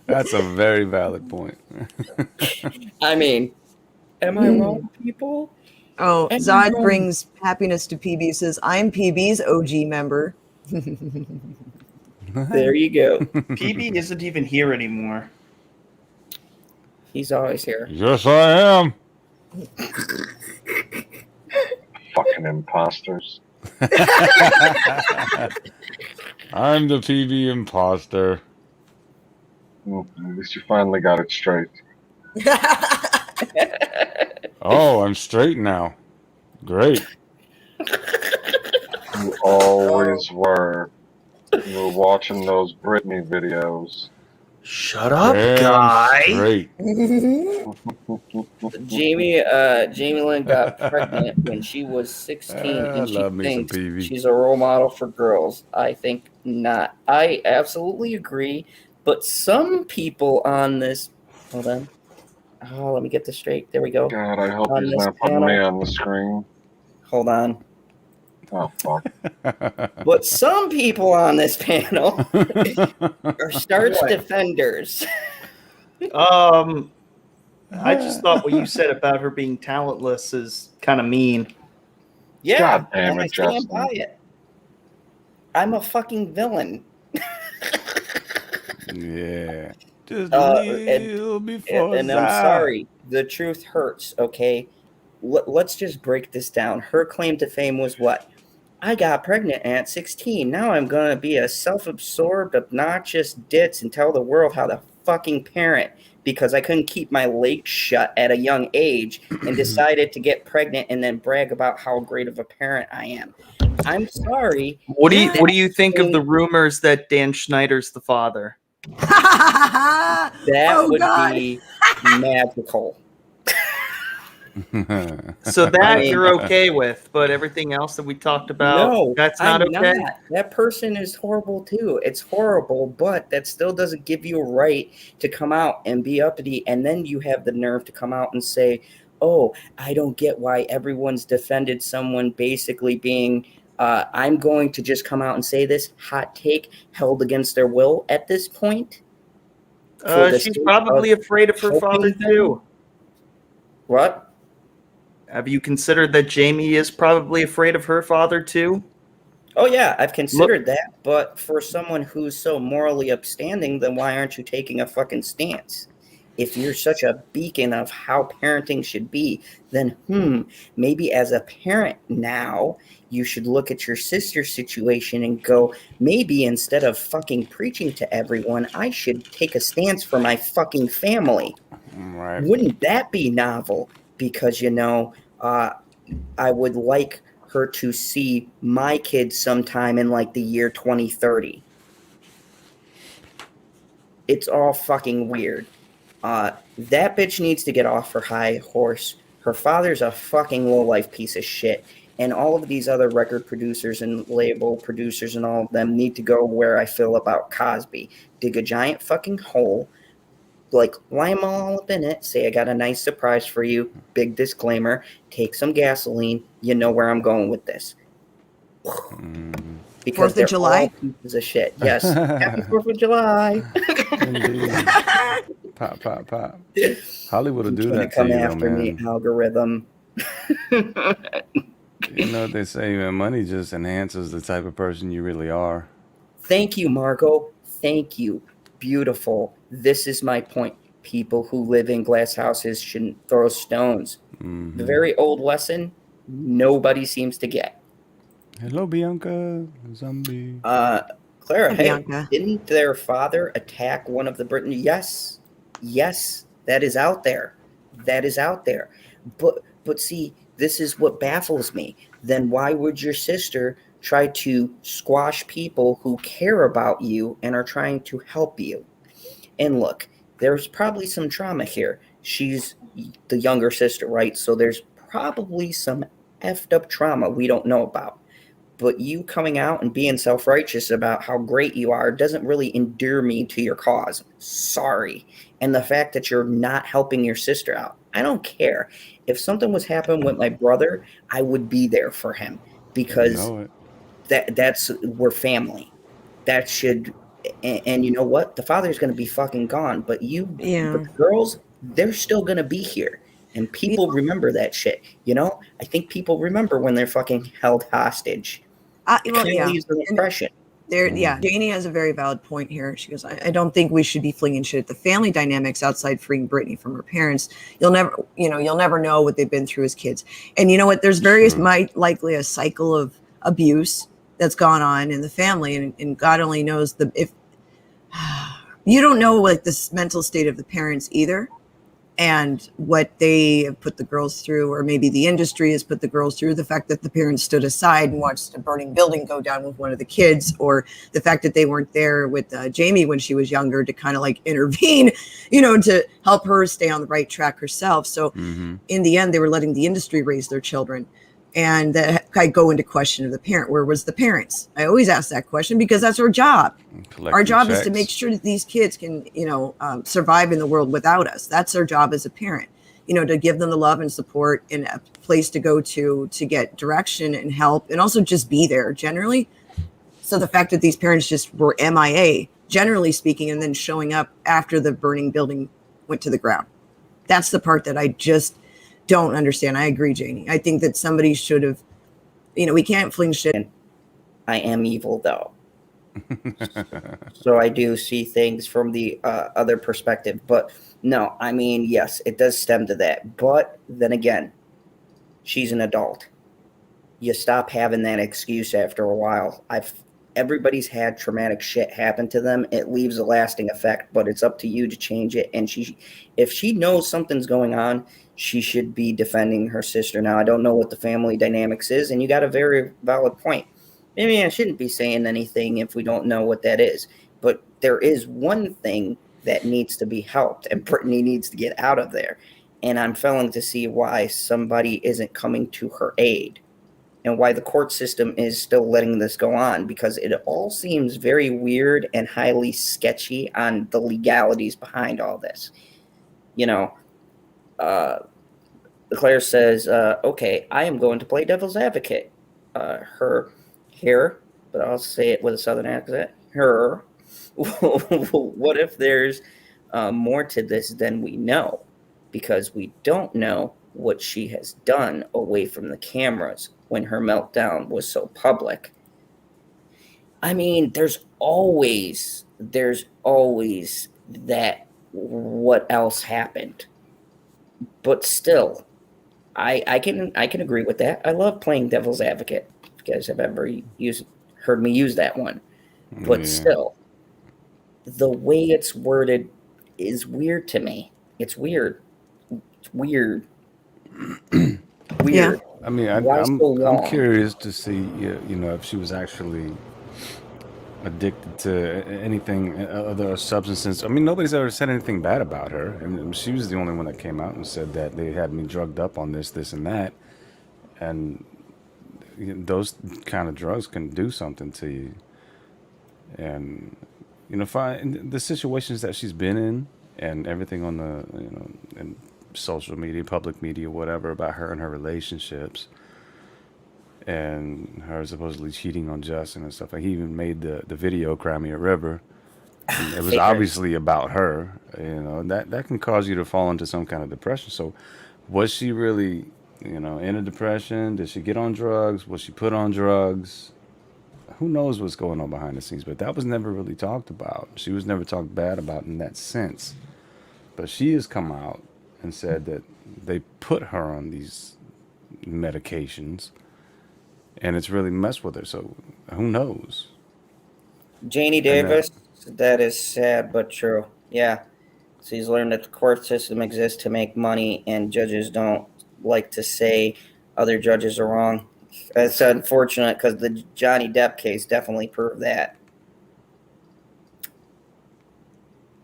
[SPEAKER 5] That's a very valid point.
[SPEAKER 2] I mean, am I wrong, people?
[SPEAKER 4] Oh,
[SPEAKER 2] Am I
[SPEAKER 4] Zod
[SPEAKER 2] wrong?
[SPEAKER 4] brings happiness to PB. Says, I'm PB's OG member.
[SPEAKER 2] There you go.
[SPEAKER 6] PB isn't even here anymore.
[SPEAKER 2] He's always here.
[SPEAKER 5] Yes, I am.
[SPEAKER 3] Fucking imposters.
[SPEAKER 5] I'm the PB imposter.
[SPEAKER 3] Well, at least you finally got it straight.
[SPEAKER 5] Oh, I'm straight now. Great.
[SPEAKER 3] You always were. You were watching those Britney videos.
[SPEAKER 6] Shut up,
[SPEAKER 5] Damn
[SPEAKER 6] guy.
[SPEAKER 5] straight.
[SPEAKER 2] Jamie Lynn got pregnant when she was 16, and she
[SPEAKER 5] love me some
[SPEAKER 2] thinks
[SPEAKER 5] PV.
[SPEAKER 2] she's a role model for girls. I think not. I absolutely agree, but some people on this... Hold on. Oh, let me get this straight. There we go.
[SPEAKER 3] God, I hope
[SPEAKER 2] On
[SPEAKER 3] he's
[SPEAKER 2] this
[SPEAKER 3] not putting
[SPEAKER 2] panel.
[SPEAKER 3] me on the screen.
[SPEAKER 2] Hold on.
[SPEAKER 3] Oh, fuck.
[SPEAKER 2] But some people on this panel are starch defenders.
[SPEAKER 6] I just thought what you said about her being talentless is kind of mean.
[SPEAKER 2] Yeah,
[SPEAKER 3] God damn
[SPEAKER 2] and I
[SPEAKER 3] it,
[SPEAKER 2] stand
[SPEAKER 3] Justin.
[SPEAKER 2] by it. I'm a fucking villain.
[SPEAKER 5] Yeah. Just
[SPEAKER 2] and-
[SPEAKER 5] live before
[SPEAKER 2] And I'm
[SPEAKER 5] Zod.
[SPEAKER 2] sorry, the truth hurts, okay? Let's just break this down. Her claim to fame was what? I got pregnant at 16. Now I'm going to be a self-absorbed, obnoxious ditz and tell the world how to fucking parent because I couldn't keep my legs shut at a young age and decided to get pregnant and then brag about how great of a parent I am. I'm sorry.
[SPEAKER 6] What do you think of the rumors that Dan Schneider's the father?
[SPEAKER 2] That
[SPEAKER 4] Oh,
[SPEAKER 2] would
[SPEAKER 4] God.
[SPEAKER 2] be magical.
[SPEAKER 6] So that
[SPEAKER 2] I mean-
[SPEAKER 6] you're okay with, but everything else that we talked about,
[SPEAKER 2] No,
[SPEAKER 6] that's not
[SPEAKER 2] I'm
[SPEAKER 6] okay.
[SPEAKER 2] not. That person is horrible too. It's horrible, but that still doesn't give you a right to come out and be uppity. And then you have the nerve to come out and say, oh, I don't get why everyone's defended someone basically being, I'm going to just come out and say this hot take held against their will at this point. For the
[SPEAKER 6] She's
[SPEAKER 2] sake
[SPEAKER 6] probably
[SPEAKER 2] of
[SPEAKER 6] afraid of her
[SPEAKER 2] helping
[SPEAKER 6] father
[SPEAKER 2] them?
[SPEAKER 6] too.
[SPEAKER 2] What?
[SPEAKER 6] Have you considered that Jamie is probably afraid of her father too?
[SPEAKER 2] Oh, yeah, I've considered that. But for someone who's so morally upstanding, then why aren't you taking a fucking stance? If you're such a beacon of how parenting should be, then, maybe as a parent now, you should look at your sister's situation and go, maybe instead of fucking preaching to everyone, I should take a stance for my fucking family.
[SPEAKER 5] Right.
[SPEAKER 2] Wouldn't that be novel? Because, I would like her to see my kids sometime in like the year 2030. It's all fucking weird. That bitch needs to get off her high horse. Her father's a fucking low-life piece of shit. And all of these other record producers and label producers and all of them need to go where I feel about Cosby. Dig a giant fucking hole. Like, line them all up in it. Say, I got a nice surprise for you. Big disclaimer. Take some gasoline. You know where I'm going with this. Because
[SPEAKER 4] 4th of July?
[SPEAKER 2] all pieces of shit. Yes. Happy 4th of July.
[SPEAKER 5] Pop, pop, pop. Hollywood will do
[SPEAKER 2] Trying
[SPEAKER 5] that
[SPEAKER 2] to come
[SPEAKER 5] to you, though,
[SPEAKER 2] after me,
[SPEAKER 5] man.
[SPEAKER 2] algorithm.
[SPEAKER 5] You know what they say, man? Money just enhances the type of person you really are.
[SPEAKER 2] Thank you, Margot. Thank you. Beautiful. This is my point. People who live in glass houses shouldn't throw stones. The very old lesson nobody seems to get.
[SPEAKER 5] Hello, Bianca. Zombie.
[SPEAKER 2] Clara,
[SPEAKER 4] Hi,
[SPEAKER 2] hey,
[SPEAKER 4] Bianca.
[SPEAKER 2] didn't their father attack one of the Britney? Yes. Yes, that is out there. That is out there. But see, this is what baffles me. Then why would your sister try to squash people who care about you and are trying to help you? And look, there's probably some trauma here. She's the younger sister, right? So there's probably some effed up trauma we don't know about. But you coming out and being self-righteous about how great you are doesn't really endear me to your cause. Sorry. And the fact that you're not helping your sister out, I don't care. If something was happening with my brother, I would be there for him because that's we're family. That should, and you know what? The father's going to be fucking gone, but but the girls, they're still going to be here. And people remember that shit. You know, I think people remember when they're fucking held hostage. Leaves an impression.
[SPEAKER 4] Janie has a very valid point here. She goes, I don't think we should be flinging shit at the family dynamics outside freeing Britney from her parents. You'll never know what they've been through as kids. And you know what? There's likely a cycle of abuse that's gone on in the family, and God only knows if you don't know like this mental state of the parents either. And what they have put the girls through, or maybe the industry has put the girls through, the fact that the parents stood aside and watched a burning building go down with one of the kids, or the fact that they weren't there with Jamie when she was younger to kind of like intervene, to help her stay on the right track herself. So in the end, they were letting the industry raise their children. And I go into question of the parent. Where was the parents? I always ask that question because that's our job. Our job is to make sure that these kids can, survive in the world without us. That's our job as a parent, to give them the love and support and a place to go to get direction and help, and also just be there generally. So the fact that these parents just were MIA, generally speaking, and then showing up after the burning building went to the ground. That's the part that I just don't understand. I agree, Janie. I think that somebody should have, we can't fling shit.
[SPEAKER 2] I am evil, though. So I do see things from the other perspective. But no, I mean, yes, it does stem to that. But then again, she's an adult. You stop having that excuse after a while. Everybody's had traumatic shit happen to them. It leaves a lasting effect, but it's up to you to change it. And if she knows something's going on, she should be defending her sister. Now, I don't know what the family dynamics is, and you got a very valid point. Maybe I shouldn't be saying anything if we don't know what that is. But there is one thing that needs to be helped, and Britney needs to get out of there. And I'm failing to see why somebody isn't coming to her aid, and why the court system is still letting this go on, because it all seems very weird and highly sketchy on the legalities behind all this. Claire says, okay, I am going to play devil's advocate. Her, but I'll say it with a southern accent. Her, what if there's more to this than we know? Because we don't know what she has done away from the cameras when her meltdown was so public. I mean, there's always that what else happened. But still, I can agree with that. I love playing devil's advocate. If you guys have ever heard me use that one. But still, the way it's worded is weird to me. It's weird. It's weird.
[SPEAKER 5] Weird. I mean, I'm curious to see, if she was actually addicted to anything, other substances. I mean, nobody's ever said anything bad about her. I mean, she was the only one that came out and said that they had me drugged up on this, and that. And those kind of drugs can do something to you. And, the situations that she's been in and everything on the, and social media, public media, whatever, about her and her relationships, and her supposedly cheating on Justin and stuff. Like, he even made the video "Cry Me a River," It was
[SPEAKER 2] Fake
[SPEAKER 5] obviously about her, that can cause you to fall into some kind of depression. So, was she really, in a depression? Did she get on drugs? Was she put on drugs? Who knows what's going on behind the scenes? But that was never really talked about. She was never talked bad about in that sense. But she has come out and said that they put her on these medications, and it's really messed with her. So, who knows?
[SPEAKER 2] Janie Davis, that is sad but true. Yeah. So he's learned that the court system exists to make money, and judges don't like to say other judges are wrong. It's unfortunate because the Johnny Depp case definitely proved that.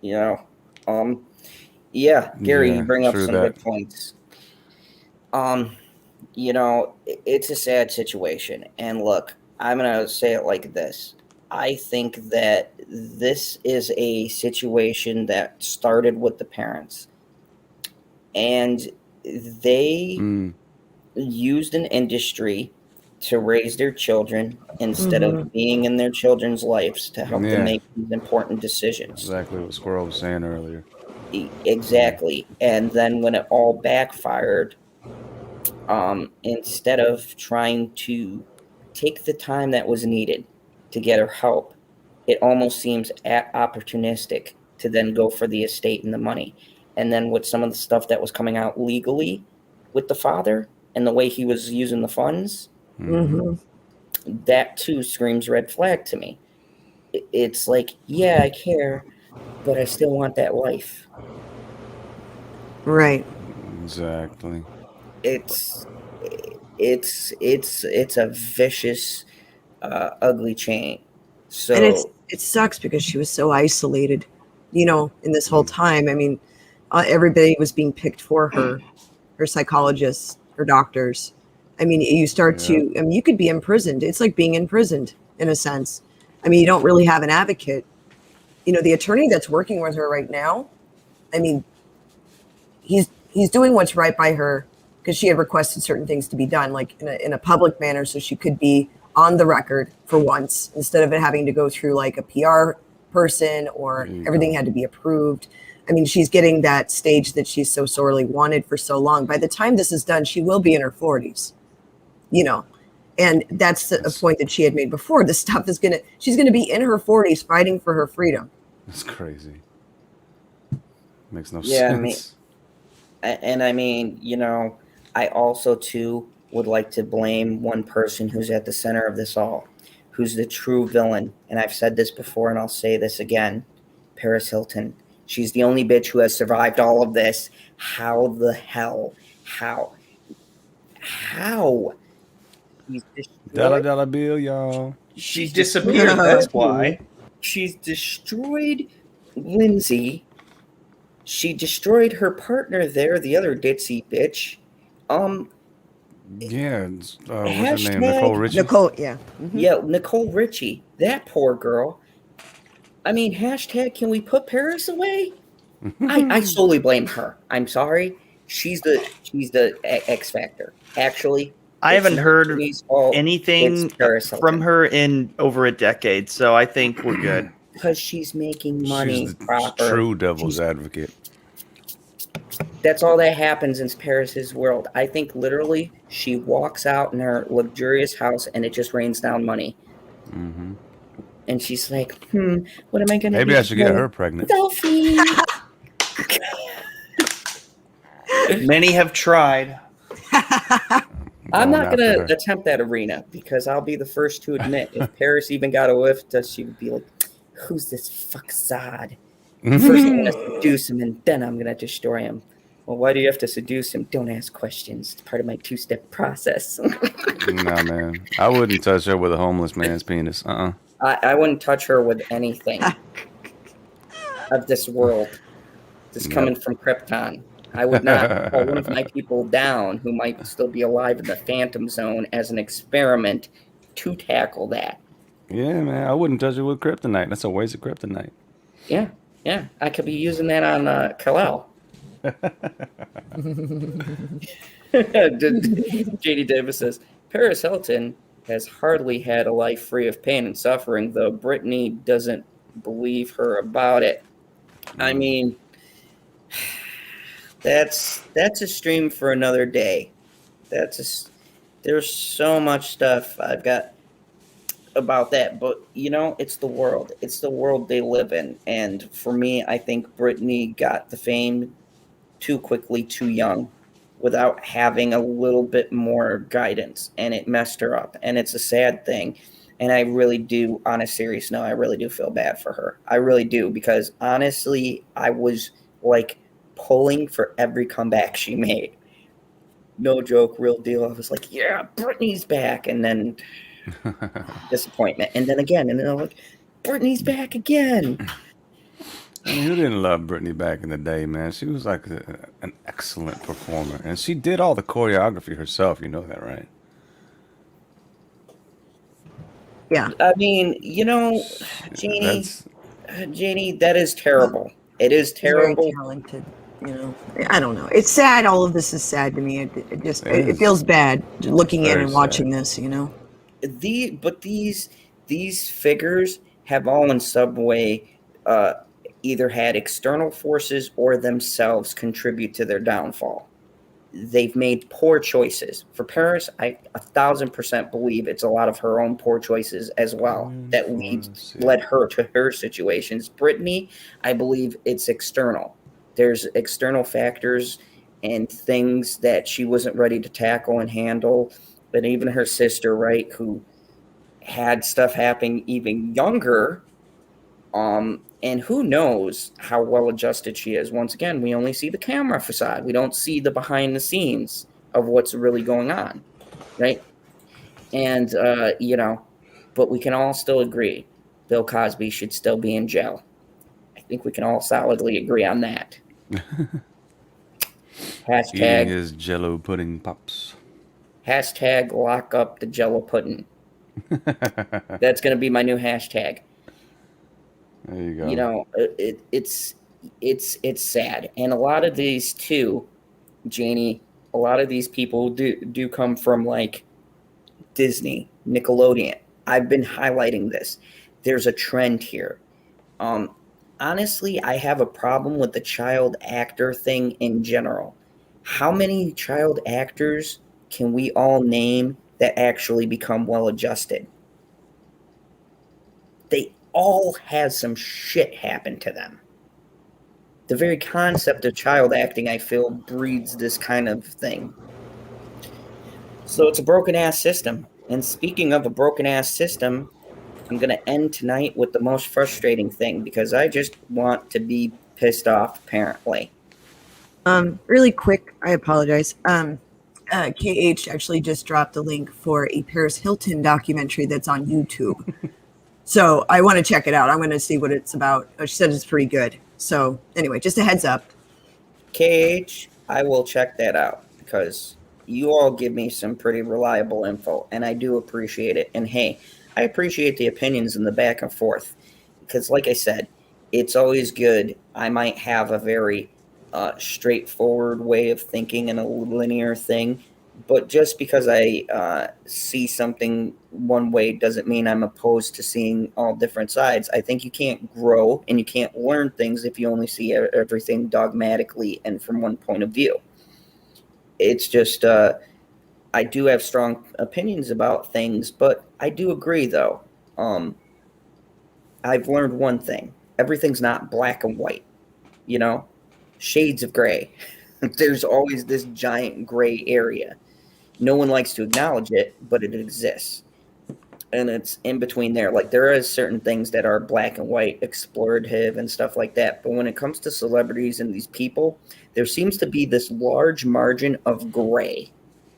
[SPEAKER 2] Yeah, Gary, you bring up some good points. It's a sad situation, and look, I'm gonna say it like this. I think that this is a situation that started with the parents, and they used an industry to raise their children instead of being in their children's lives to help them make these important decisions.
[SPEAKER 5] Exactly what Squirrel was saying earlier.
[SPEAKER 2] Exactly. And then when it all backfired, instead of trying to take the time that was needed to get her help, it almost seems opportunistic to then go for the estate and the money. And then with some of the stuff that was coming out legally with the father and the way he was using the funds, that too screams red flag to me. It's like, yeah, I care, but I still want that life.
[SPEAKER 4] Right.
[SPEAKER 5] Exactly.
[SPEAKER 2] It's a vicious, ugly chain. So,
[SPEAKER 4] and it sucks because she was so isolated, in this whole time. I mean, everybody was being picked for her psychologists, her doctors. I mean, you start to, you could be imprisoned. It's like being imprisoned in a sense. I mean, you don't really have an advocate. The attorney that's working with her right now, I mean, he's doing what's right by her because she had requested certain things to be done, like in a public manner, so she could be on the record for once instead of it having to go through like a PR person or everything had to be approved. I mean, she's getting that stage that she's so sorely wanted for so long. By the time this is done, she will be in her 40s, and that's a point that she had made before. This stuff she's going to be in her 40s fighting for her freedom.
[SPEAKER 5] That's crazy. Makes no sense.
[SPEAKER 2] I mean, I also too would like to blame one person who's at the center of this all, who's the true villain. And I've said this before and I'll say this again. Paris Hilton. She's the only bitch who has survived all of this. How the hell? How?
[SPEAKER 5] Dollar bill, y'all.
[SPEAKER 6] She disappeared. That's why.
[SPEAKER 2] She's destroyed Lindsay. She destroyed her partner there, the other ditzy bitch.
[SPEAKER 5] Yeah, what's her name? Nicole Richie.
[SPEAKER 2] Yeah, Nicole Richie. That poor girl. I mean, hashtag, can we put Paris away? I solely blame her. I'm sorry. She's the X factor. Actually,
[SPEAKER 6] I haven't heard anything from her in over a decade, so I think we're good.
[SPEAKER 2] Because she's making money.
[SPEAKER 5] She's the true devil's advocate.
[SPEAKER 2] That's all that happens in Paris's world. I think literally she walks out in her luxurious house and it just rains down money.
[SPEAKER 5] Mm-hmm.
[SPEAKER 2] And she's like, what am I going to do?
[SPEAKER 5] Maybe I should get her pregnant.
[SPEAKER 2] Selfie.
[SPEAKER 6] Many have tried.
[SPEAKER 2] I'm not going to attempt that arena because I'll be the first to admit if Paris even got a whiff, she would be like, who's this fuckzad? First I'm going to seduce him and then I'm going to destroy him. Well, why do you have to seduce him? Don't ask questions. It's part of my 2-step process.
[SPEAKER 5] Nah, man. I wouldn't touch her with a homeless man's penis.
[SPEAKER 2] I wouldn't touch her with anything of this world. This coming from Krypton. I would not call one of my people down who might still be alive in the Phantom Zone as an experiment to tackle that.
[SPEAKER 5] Yeah, man. I wouldn't touch it with kryptonite. That's a waste of kryptonite.
[SPEAKER 2] Yeah. I could be using that on Kal-El. J.D. Davis says, Paris Hilton has hardly had a life free of pain and suffering, though Britney doesn't believe her about it. I mean, that's a stream for another day. There's so much stuff I've got about that, but it's the world. It's the world they live in, and for me, I think Britney got the fame too quickly, too young, without having a little bit more guidance, and it messed her up, and it's a sad thing. And I really do, on a serious note, I really do feel bad for her. I really do, because honestly, I was like pulling for every comeback she made. No joke, real deal. I was like, yeah, Britney's back, and then disappointment, and then again, and then I'm like, Britney's back again.
[SPEAKER 5] I mean, who didn't love Britney back in the day, man? She was like an excellent performer, and she did all the choreography herself. You know that, right?
[SPEAKER 4] Yeah.
[SPEAKER 2] I mean, Janie, that is terrible. It is terrible.
[SPEAKER 4] Very talented. I don't know. It's sad. All of this is sad to me. It feels bad looking in and watching this.
[SPEAKER 2] But these figures have all in some way either had external forces or themselves contribute to their downfall. They've made poor choices. For Paris, I 1,000% believe it's a lot of her own poor choices as well that led her to her situations. Britney, I believe it's external. There's external factors and things that she wasn't ready to tackle and handle. But even her sister, right, who had stuff happen even younger, and who knows how well adjusted she is. Once again, we only see the camera facade. We don't see the behind the scenes of what's really going on, right? And, but we can all still agree Bill Cosby should still be in jail. I think we can all solidly agree on that.
[SPEAKER 5] Eating his Jello pudding pops.
[SPEAKER 2] Hashtag lock up the Jello pudding. That's going to be my new hashtag.
[SPEAKER 5] There you go.
[SPEAKER 2] It's sad. And a lot of these too, Janie, a lot of these people do come from like Disney, Nickelodeon. I've been highlighting this. There's a trend here. Honestly, I have a problem with the child actor thing in general. How many child actors can we all name that actually become well-adjusted? They all have some shit happen to them. The very concept of child acting, I feel, breeds this kind of thing. So it's a broken-ass system. And speaking of a broken-ass system, I'm going to end tonight with the most frustrating thing, because I just want to be pissed off, apparently.
[SPEAKER 4] Really quick, I apologize. KH actually just dropped a link for a Paris Hilton documentary that's on YouTube. So I want to check it out. I'm going to see what it's about. She said it's pretty good. So anyway, just a heads up.
[SPEAKER 2] KH, I will check that out, because you all give me some pretty reliable info, and I do appreciate it. And hey, I appreciate the opinions in the back and forth, because like I said, it's always good. I might have a very straightforward way of thinking and a linear thing, but just because I see something one way doesn't mean I'm opposed to seeing all different sides. I think you can't grow and you can't learn things if you only see everything dogmatically and from one point of view. It's just I do have strong opinions about things, but I do agree, though. I've learned one thing. Everything's not black and white, shades of gray. There's always this giant gray area. No one likes to acknowledge it, but it exists. And it's in between there. Like, there are certain things that are black and white, explorative and stuff like that. But when it comes to celebrities and these people, there seems to be this large margin of gray,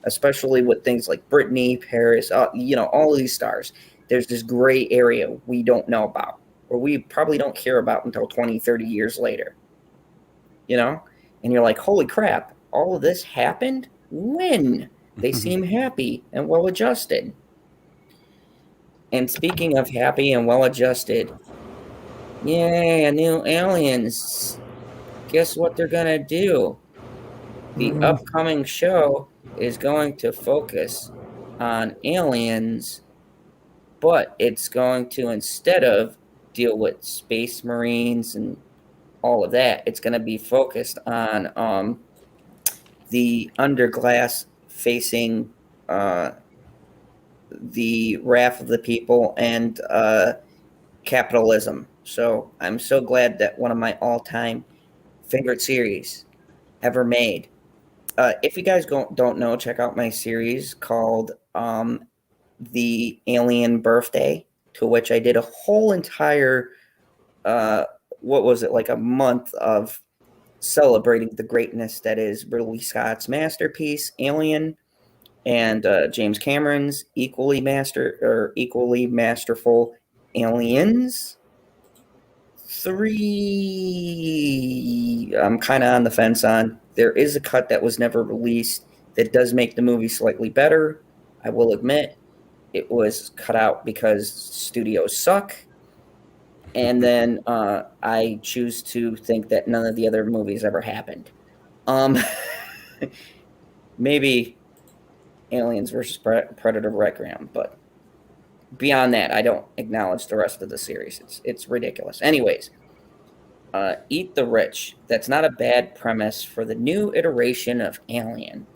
[SPEAKER 2] especially with things like Britney, Paris, all of these stars. There's this gray area we don't know about, or we probably don't hear about until 20, 30 years later. And you're like, holy crap, all of this happened? When? They seem happy and well-adjusted. And speaking of happy and well-adjusted, yay, new aliens. Guess what they're going to do? The upcoming show is going to focus on aliens, but it's going to, instead of deal with space marines and all of that. It's going to be focused on the underclass facing the wrath of the people and capitalism. So I'm so glad that one of my all-time favorite series ever made. If you guys don't know, check out my series called The Alien Birthday, to which I did a whole entire, what was it, like a month of celebrating the greatness that is Ridley Scott's masterpiece, Alien, and James Cameron's equally masterful Aliens. 3, I'm kind of on the fence on. There is a cut that was never released that does make the movie slightly better. I will admit it was cut out because studios suck. And then I choose to think that none of the other movies ever happened. Maybe Aliens versus Predator Requiem, but beyond that, I don't acknowledge the rest of the series. It's ridiculous. Anyways, Eat the Rich. That's not a bad premise for the new iteration of Alien,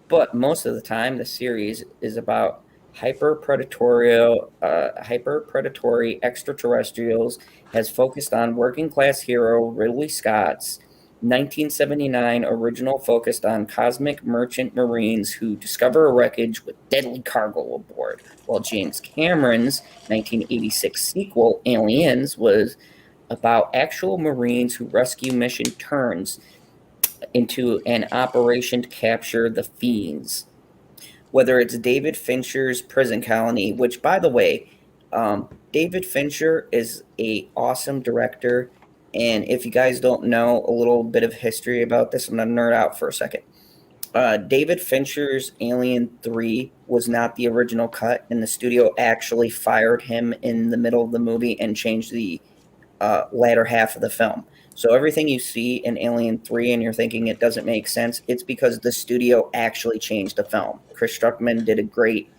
[SPEAKER 2] but most of the time the series is about hyper-predatory extraterrestrials, has focused on working-class hero Ridley Scott's 1979 original focused on cosmic merchant marines who discover a wreckage with deadly cargo aboard, while James Cameron's 1986 sequel, Aliens, was about actual marines who rescue mission turns into an operation to capture the fiends. Whether it's David Fincher's Prison Colony, which, by the way, David Fincher is an awesome director. And if you guys don't know a little bit of history about this, I'm going to nerd out for a second. David Fincher's Alien 3 was not the original cut, and the studio actually fired him in the middle of the movie and changed the latter half of the film. So everything you see in Alien 3 and you're thinking it doesn't make sense, it's because the studio actually changed the film. Chris Struckman did a great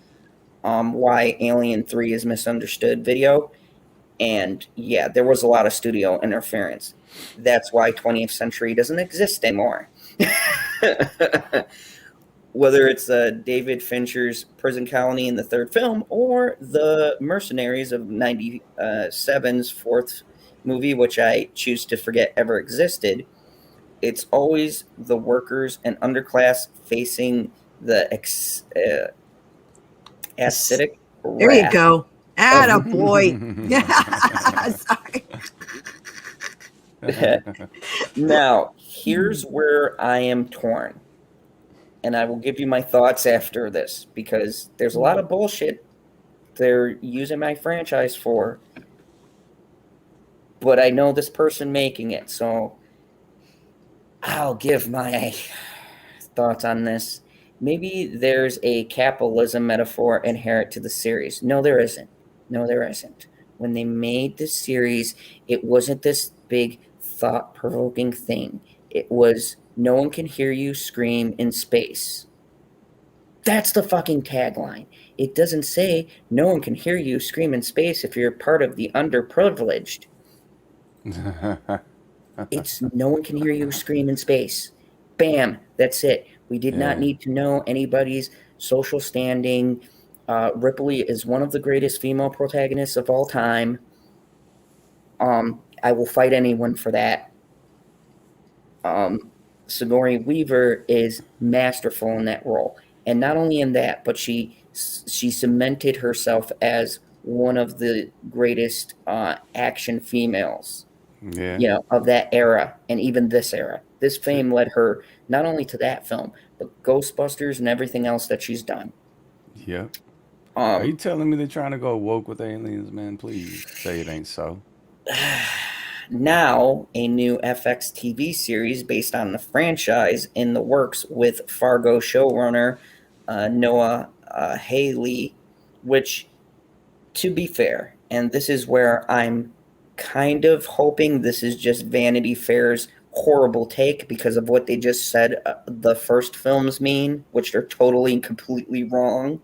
[SPEAKER 2] Why Alien 3 is Misunderstood video. And yeah, there was a lot of studio interference. That's why 20th Century doesn't exist anymore. Whether it's David Fincher's Prison Colony in the third film or the Mercenaries of 97's fourth movie, which I choose to forget ever existed, it's always the workers and underclass facing the acidic wrath.
[SPEAKER 4] There you go. Atta boy. Sorry.
[SPEAKER 2] Now, here's where I am torn. And I will give you my thoughts after this, because there's a lot of bullshit they're using my franchise for. But I know this person making it, so I'll give my thoughts on this. Maybe there's a capitalism metaphor inherent to the series. No, there isn't. No, there isn't. When they made this series, it wasn't this big thought-provoking thing. It was, no one can hear you scream in space. That's the fucking tagline. It doesn't say, no one can hear you scream in space if you're part of the underprivileged. It's, no one can hear you scream in space. Bam, that's it. We did not need to know anybody's social standing. Ripley is one of the greatest female protagonists of all time. I will fight anyone for that. Sigourney Weaver is masterful in that role. And not only in that, but she cemented herself as one of the greatest action females of that era, and even this era. This fame led her not only to that film, but Ghostbusters and everything else that she's done.
[SPEAKER 5] Yep. Are you telling me they're trying to go woke with aliens, man? Please say it ain't so.
[SPEAKER 2] Now, a new FX TV series based on the franchise in the works with Fargo showrunner Noah Hawley, which, to be fair, and this is where I'm kind of hoping this is just Vanity Fair's horrible take because of what they just said the first films mean, which they're totally and completely wrong.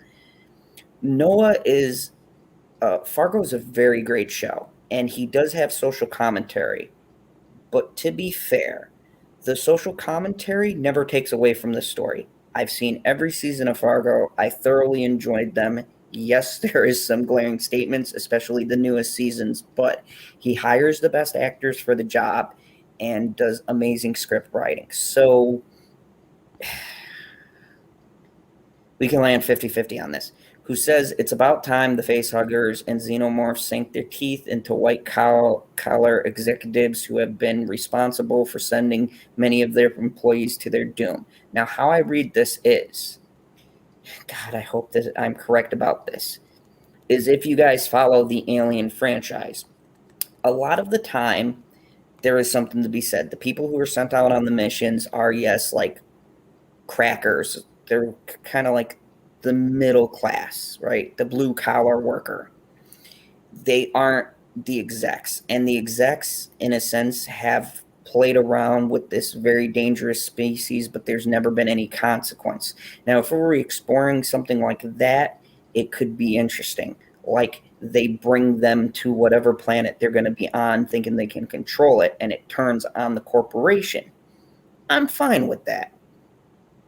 [SPEAKER 2] Noah is Fargo is a very great show. and he does have social commentary. But to be fair, the social commentary never takes away from the story. I've seen every season of Fargo. I thoroughly enjoyed them. Yes, there is some glaring statements, especially the newest seasons, but he hires the best actors for the job and does amazing script writing. So we can land 50-50 on this. Who says it's about time the facehuggers and xenomorphs sank their teeth into white-collar executives who have been responsible for sending many of their employees to their doom. Now, how I read this is, God, I hope that I'm correct about this, is if you guys follow the Alien franchise, a lot of the time there is something to be said. The people who are sent out on the missions are, yes, like crackers. They're kind of like the middle class, right? The blue collar worker. They aren't the execs. And the execs, in a sense, have played around with this very dangerous species, but there's never been any consequence. Now, if we were exploring something like that, it could be interesting. Like they bring them to whatever planet they're going to be on, thinking they can control it, and it turns on the corporation. I'm fine with that.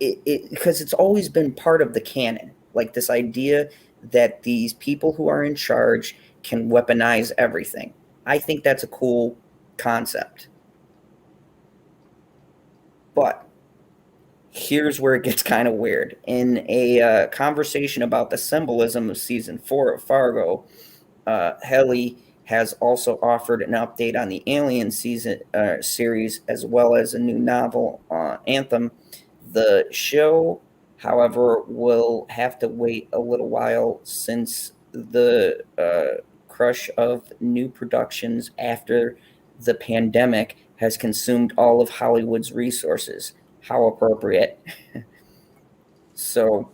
[SPEAKER 2] Because it's always been part of the canon, like this idea that these people who are in charge can weaponize everything. I think that's a cool concept. But here's where it gets kind of weird. In a conversation about the symbolism of season 4 of Fargo, Helly has also offered an update on the Alien season series, as well as a new novel, Anthem. The show, however, will have to wait a little while since the crush of new productions after the pandemic has consumed all of Hollywood's resources. How appropriate. So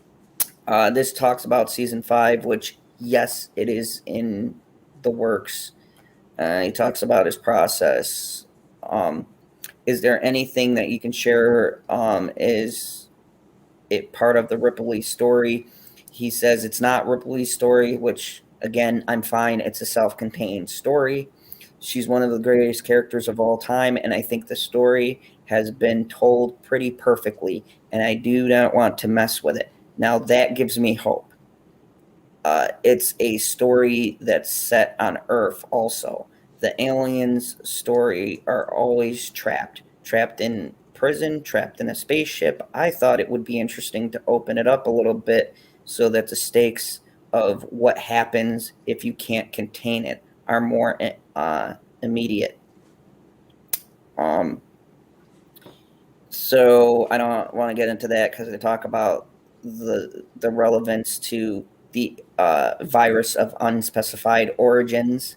[SPEAKER 2] this talks about season 5, which, yes, it is in the works. He talks about his process. Is there anything that you can share? Is it part of the Ripley story? He says it's not Ripley's story, which, again, I'm fine. It's a self-contained story. She's one of the greatest characters of all time, and I think the story has been told pretty perfectly, and I do not want to mess with it. Now, that gives me hope. It's a story that's set on Earth also. The aliens' story are always trapped in prison, trapped in a spaceship. I thought it would be interesting to open it up a little bit so that the stakes of what happens if you can't contain it are more immediate. So I don't want to get into that because I talk about the relevance to the virus of unspecified origins.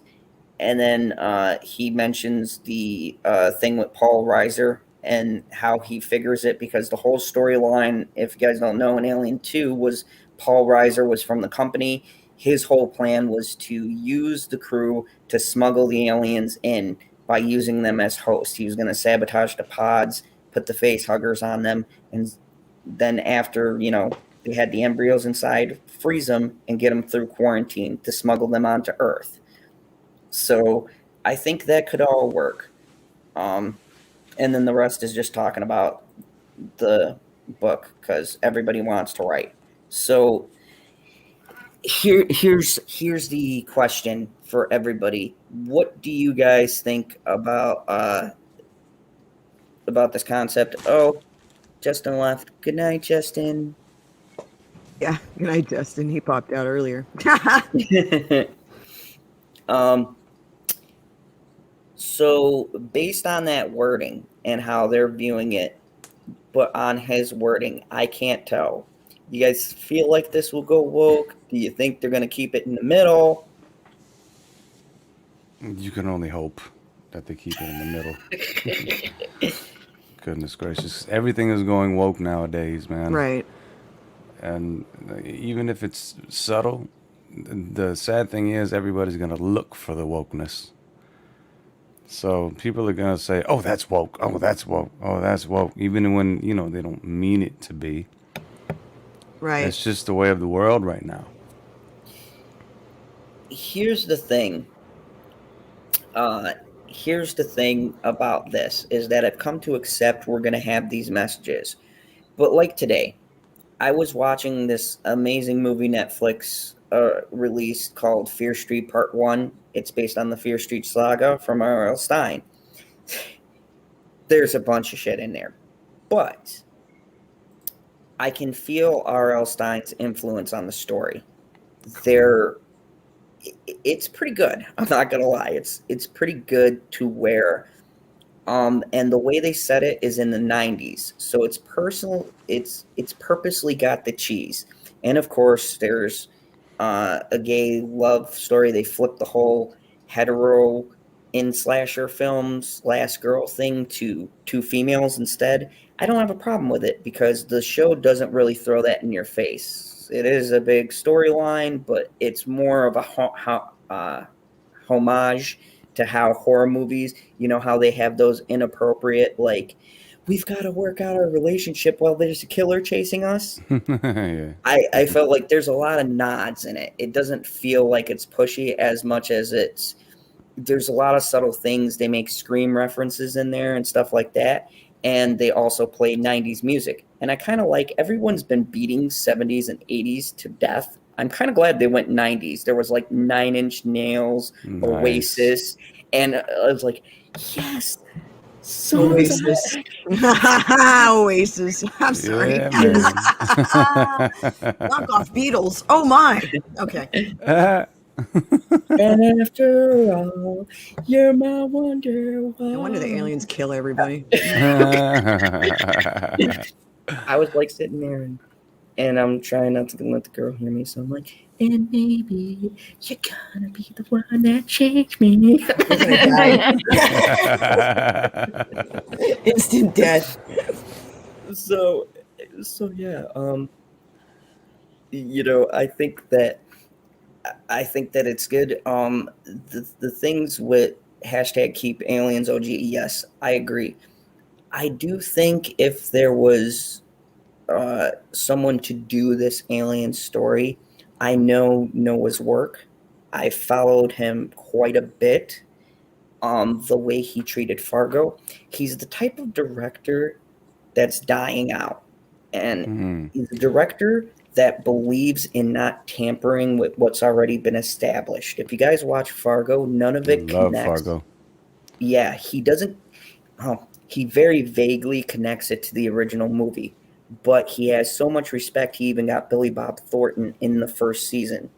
[SPEAKER 2] And then he mentions the thing with Paul Reiser and how he figures it, because the whole storyline, if you guys don't know, in Alien 2 was Paul Reiser was from the company. His whole plan was to use the crew to smuggle the aliens in by using them as hosts. He was going to sabotage the pods, put the face huggers on them, and then after, they had the embryos inside, freeze them and get them through quarantine to smuggle them onto Earth. So I think that could all work. And then the rest is just talking about the book because everybody wants to write. So here's the question for everybody. What do you guys think about this concept? Oh, Justin left. Good night, Justin.
[SPEAKER 4] Yeah, good night, Justin. He popped out earlier.
[SPEAKER 2] So based on that wording and how they're viewing it, but on his wording, I can't tell. You guys feel like this will go woke? Do you think they're going to keep it in the middle?
[SPEAKER 5] You can only hope that they keep it in the middle. Goodness gracious. Everything is going woke nowadays, man.
[SPEAKER 4] Right.
[SPEAKER 5] And even if it's subtle, the sad thing is everybody's going to look for the wokeness. So people are going to say, oh, that's woke. Oh, that's woke. Oh, that's woke. Even when, they don't mean it to be.
[SPEAKER 4] Right.
[SPEAKER 5] It's just the way of the world right now.
[SPEAKER 2] Here's the thing. Here's the thing about this is that I've come to accept we're going to have these messages. But like today, I was watching this amazing movie Netflix released called Fear Street Part 1. It's based on the Fear Street saga from R.L. Stine. There's a bunch of shit in there. But I can feel R.L. Stine's influence on the story. It's pretty good. I'm not gonna lie. It's pretty good to where, and the way they set it is in the 90s, so it's personal. It's purposely got the cheese, and of course there's a gay love story. They flipped the whole hetero in slasher films last girl thing to two females instead. I don't have a problem with it because the show doesn't really throw that in your face. It is a big storyline, but it's more of a homage to how horror movies, you know, how they have those inappropriate, like, we've got to work out our relationship while there's a killer chasing us.
[SPEAKER 5] Yeah.
[SPEAKER 2] I felt like there's a lot of nods in it. It doesn't feel like it's pushy as much as there's a lot of subtle things. They make Scream references in there and stuff like that. And they also play 90s music. And I kind of like, everyone's been beating 70s and 80s to death. I'm kind of glad they went 90s. There was like 9 Inch Nails,
[SPEAKER 5] Nice.
[SPEAKER 2] Oasis. And I was like, yes.
[SPEAKER 4] Oasis. Oasis. I'm sorry.
[SPEAKER 5] Yeah, man.
[SPEAKER 4] Knock off Beatles. Oh my. Okay.
[SPEAKER 2] And after all, you're my wonder.
[SPEAKER 4] No wonder the aliens kill everybody.
[SPEAKER 2] I was like sitting there and I'm trying not to let the girl hear me, so I'm like, and maybe you're gonna be the one that changed me.
[SPEAKER 4] Instant death.
[SPEAKER 2] So yeah, you know, I think that it's good. The things with hashtag keep aliens OG, yes, I agree. I do think if there was someone to do this alien story, I know Noah's work. I followed him quite a bit. The way he treated Fargo, he's the type of director that's dying out, and he's a director that believes in not tampering with what's already been established. If you guys watch Fargo, none of it
[SPEAKER 5] Love
[SPEAKER 2] connects.
[SPEAKER 5] Fargo.
[SPEAKER 2] Yeah, he doesn't. He very vaguely connects it to the original movie, but he has so much respect. He even got Billy Bob Thornton in the first season,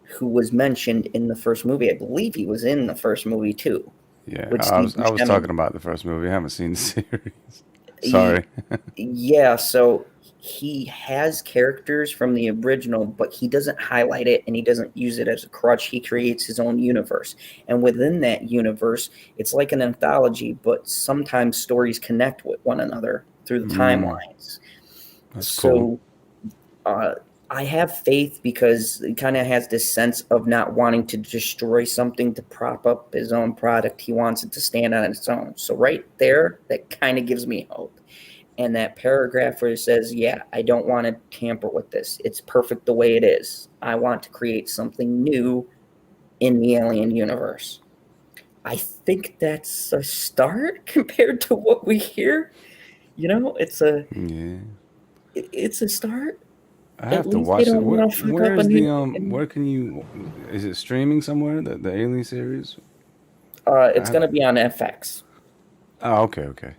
[SPEAKER 2] who was mentioned in the first movie. I believe he was in the first movie too.
[SPEAKER 5] Yeah, I was talking about the first movie. I haven't seen the series. Sorry.
[SPEAKER 2] Yeah, so he has characters from the original, but he doesn't highlight it and he doesn't use it as a crutch. He creates his own universe. And within that universe, it's like an anthology, but sometimes stories connect with one another through the timelines.
[SPEAKER 5] That's cool.
[SPEAKER 2] I have faith because he kind of has this sense of not wanting to destroy something to prop up his own product. He wants it to stand on its own. So right there, that kind of gives me hope. And that paragraph where it says, yeah, I don't want to tamper with this. It's perfect the way it is. I want to create something new in the alien universe. I think that's a start compared to what we hear. You know, it's a start.
[SPEAKER 5] I have to watch it. Where's where can you, is it streaming somewhere, the Alien series?
[SPEAKER 2] It's going to be on FX.
[SPEAKER 5] Oh, okay.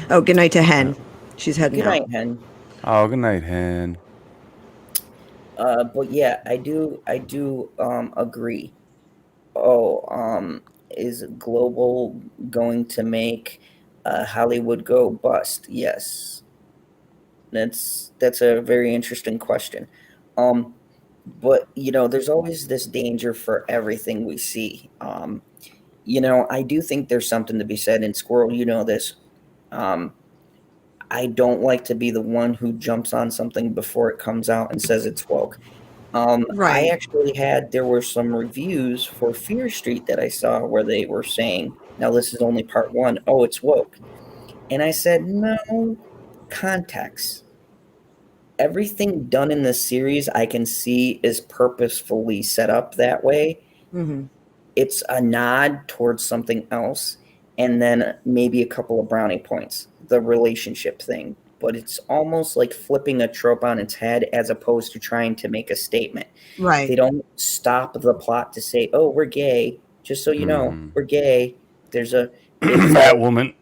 [SPEAKER 4] Oh, good night to Hen. She's heading out.
[SPEAKER 2] Good night, Hen.
[SPEAKER 5] Oh, good night, Hen.
[SPEAKER 2] But yeah, I do agree. Is Global going to make Hollywood go bust? Yes. That's a very interesting question. But you know, there's always this danger for everything we see. You know, I do think there's something to be said, and Squirrel, you know this. I don't like to be the one who jumps on something before it comes out and says it's woke.
[SPEAKER 4] Right.
[SPEAKER 2] I actually there were some reviews for Fear Street that I saw where they were saying, now this is only part 1. Oh, it's woke. And I said, no, context. Everything done in the series I can see is purposefully set up that way.
[SPEAKER 4] Mm-hmm.
[SPEAKER 2] it's a nod towards something else, and then maybe a couple of brownie points, the relationship thing. But it's almost like flipping a trope on its head as opposed to trying to make a statement.
[SPEAKER 4] Right.
[SPEAKER 2] They don't stop the plot to say, oh, we're gay. Just so you know, we're gay. There's a
[SPEAKER 5] Batwoman.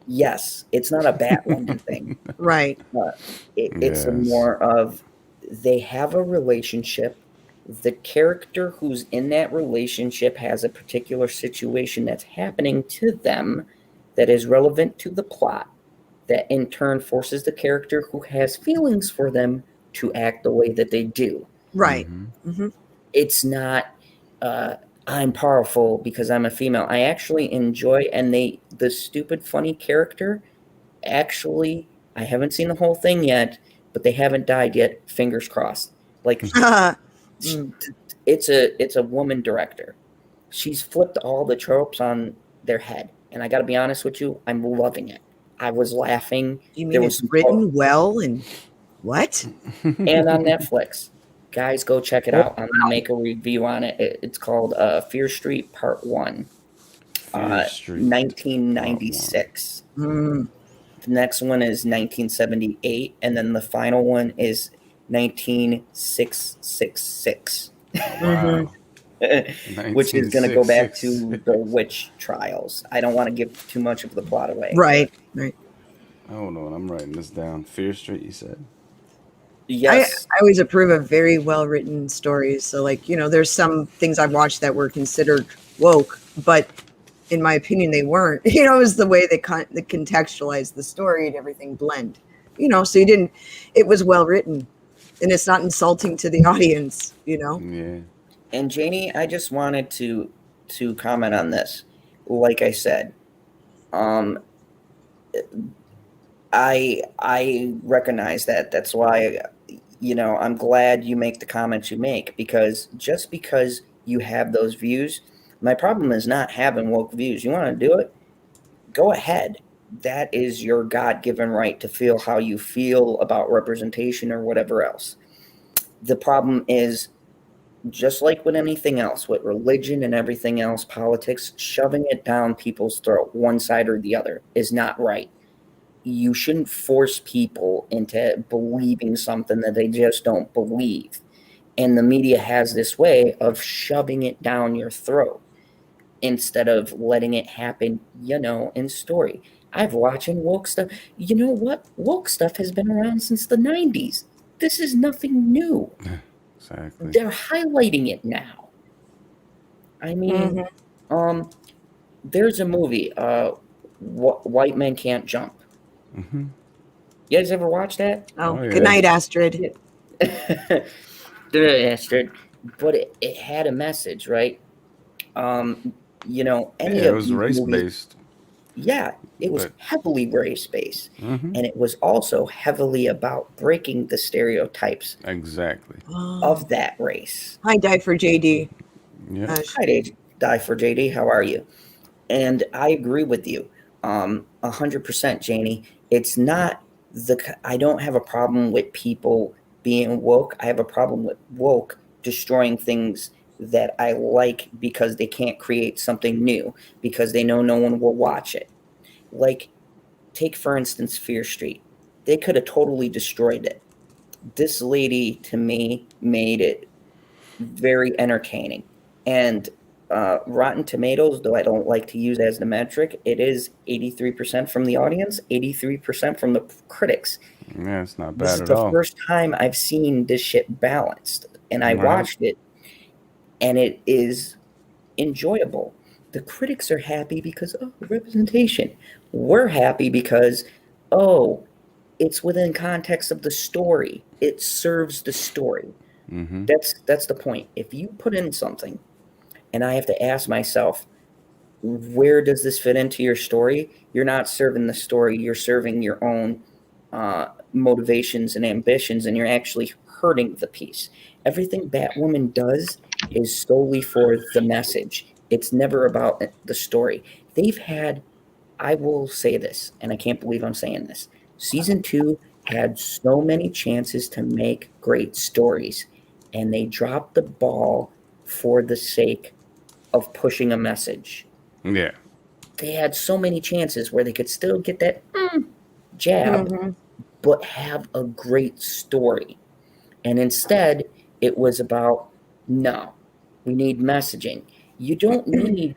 [SPEAKER 2] Yes, it's not a Batwoman thing.
[SPEAKER 4] Right.
[SPEAKER 2] It's
[SPEAKER 5] Yes.
[SPEAKER 2] more of they have a relationship. The character who's in that relationship has a particular situation that's happening to them that is relevant to the plot, that in turn forces the character who has feelings for them to act the way that they do.
[SPEAKER 4] Right.
[SPEAKER 2] It's not I'm powerful because I'm a female. I actually enjoy, and the stupid funny character, actually, I haven't seen the whole thing yet, but they haven't died yet. Fingers crossed. Like it's a woman director. She's flipped all the tropes on their head, and I got to be honest with you, I'm loving it. I was laughing.
[SPEAKER 4] You mean it's written well and what?
[SPEAKER 2] And on Netflix. Guys, go check it out. I'm going to make a review on it. It's called Fear Street Part 1.
[SPEAKER 5] Fear Street
[SPEAKER 2] 1996. The next one is 1978, and then the final one is 19666.
[SPEAKER 5] Wow.
[SPEAKER 2] Which is going to go back to the witch trials. I don't want to give too much of the plot away.
[SPEAKER 4] Right.
[SPEAKER 5] Hold on, I'm writing this down. Fear Street, you said?
[SPEAKER 2] Yes.
[SPEAKER 4] I always approve of very well-written stories. So, like, there's some things I've watched that were considered woke, but in my opinion, they weren't. It was the way they contextualized the story and everything blend. So it was well-written, and it's not insulting to the audience,
[SPEAKER 5] Yeah.
[SPEAKER 2] And Janie, I just wanted to comment on this. Like I said, I recognize that. That's why, I'm glad you make the comments you make, because just because you have those views, my problem is not having woke views. You want to do it? Go ahead. That is your God-given right to feel how you feel about representation or whatever else. The problem is, just like with anything else, with religion and everything else, politics, shoving it down people's throat, one side or the other, is not right. You shouldn't force people into believing something that they just don't believe. And the media has this way of shoving it down your throat instead of letting it happen, in story. I've watching woke stuff. You know what? Woke stuff has been around since the 90s. This is nothing new.
[SPEAKER 5] Exactly.
[SPEAKER 2] They're highlighting it now. I mean, there's a movie, White Men Can't Jump. You guys ever watch that?
[SPEAKER 4] Oh,
[SPEAKER 5] yeah.
[SPEAKER 4] Good night, Astrid.
[SPEAKER 2] Astrid. But it had a message, right? Any
[SPEAKER 5] it
[SPEAKER 2] of
[SPEAKER 5] was
[SPEAKER 2] these
[SPEAKER 5] race-based.
[SPEAKER 2] Yeah, it was heavily race-based.
[SPEAKER 5] Mm-hmm.
[SPEAKER 2] And it was also heavily about breaking the stereotypes
[SPEAKER 5] Exactly.
[SPEAKER 2] of that race.
[SPEAKER 4] Hi, Die for JD.
[SPEAKER 5] Yeah.
[SPEAKER 2] Hi, Die for JD. How are you? And I agree with you 100%, Janie. It's not I don't have a problem with people being woke. I have a problem with woke destroying things that I like because they can't create something new, because they know no one will watch it. Like, take, for instance, Fear Street. They could have totally destroyed it. This lady, to me, made it very entertaining. And Rotten Tomatoes, though I don't like to use as the metric, it is 83% from the audience, 83% from the critics.
[SPEAKER 5] Yeah, it's not
[SPEAKER 2] This
[SPEAKER 5] bad
[SPEAKER 2] is
[SPEAKER 5] at
[SPEAKER 2] the
[SPEAKER 5] all.
[SPEAKER 2] first time I've seen this shit balanced. And I
[SPEAKER 5] Right.
[SPEAKER 2] watched it, and it is enjoyable. The critics are happy because, representation. We're happy because, it's within context of the story. It serves the story.
[SPEAKER 5] Mm-hmm.
[SPEAKER 2] That's the point. If you put in something, and I have to ask myself, where does this fit into your story? You're not serving the story. You're serving your own motivations and ambitions, and you're actually hurting the piece. Everything Batwoman does is solely for the message. It's never about the story. I will say this, and I can't believe I'm saying this, season 2 had so many chances to make great stories, and they dropped the ball for the sake of pushing a message.
[SPEAKER 5] Yeah.
[SPEAKER 2] They had so many chances where they could still get that jab, but have a great story. And instead, it was about, no, we need messaging. You don't need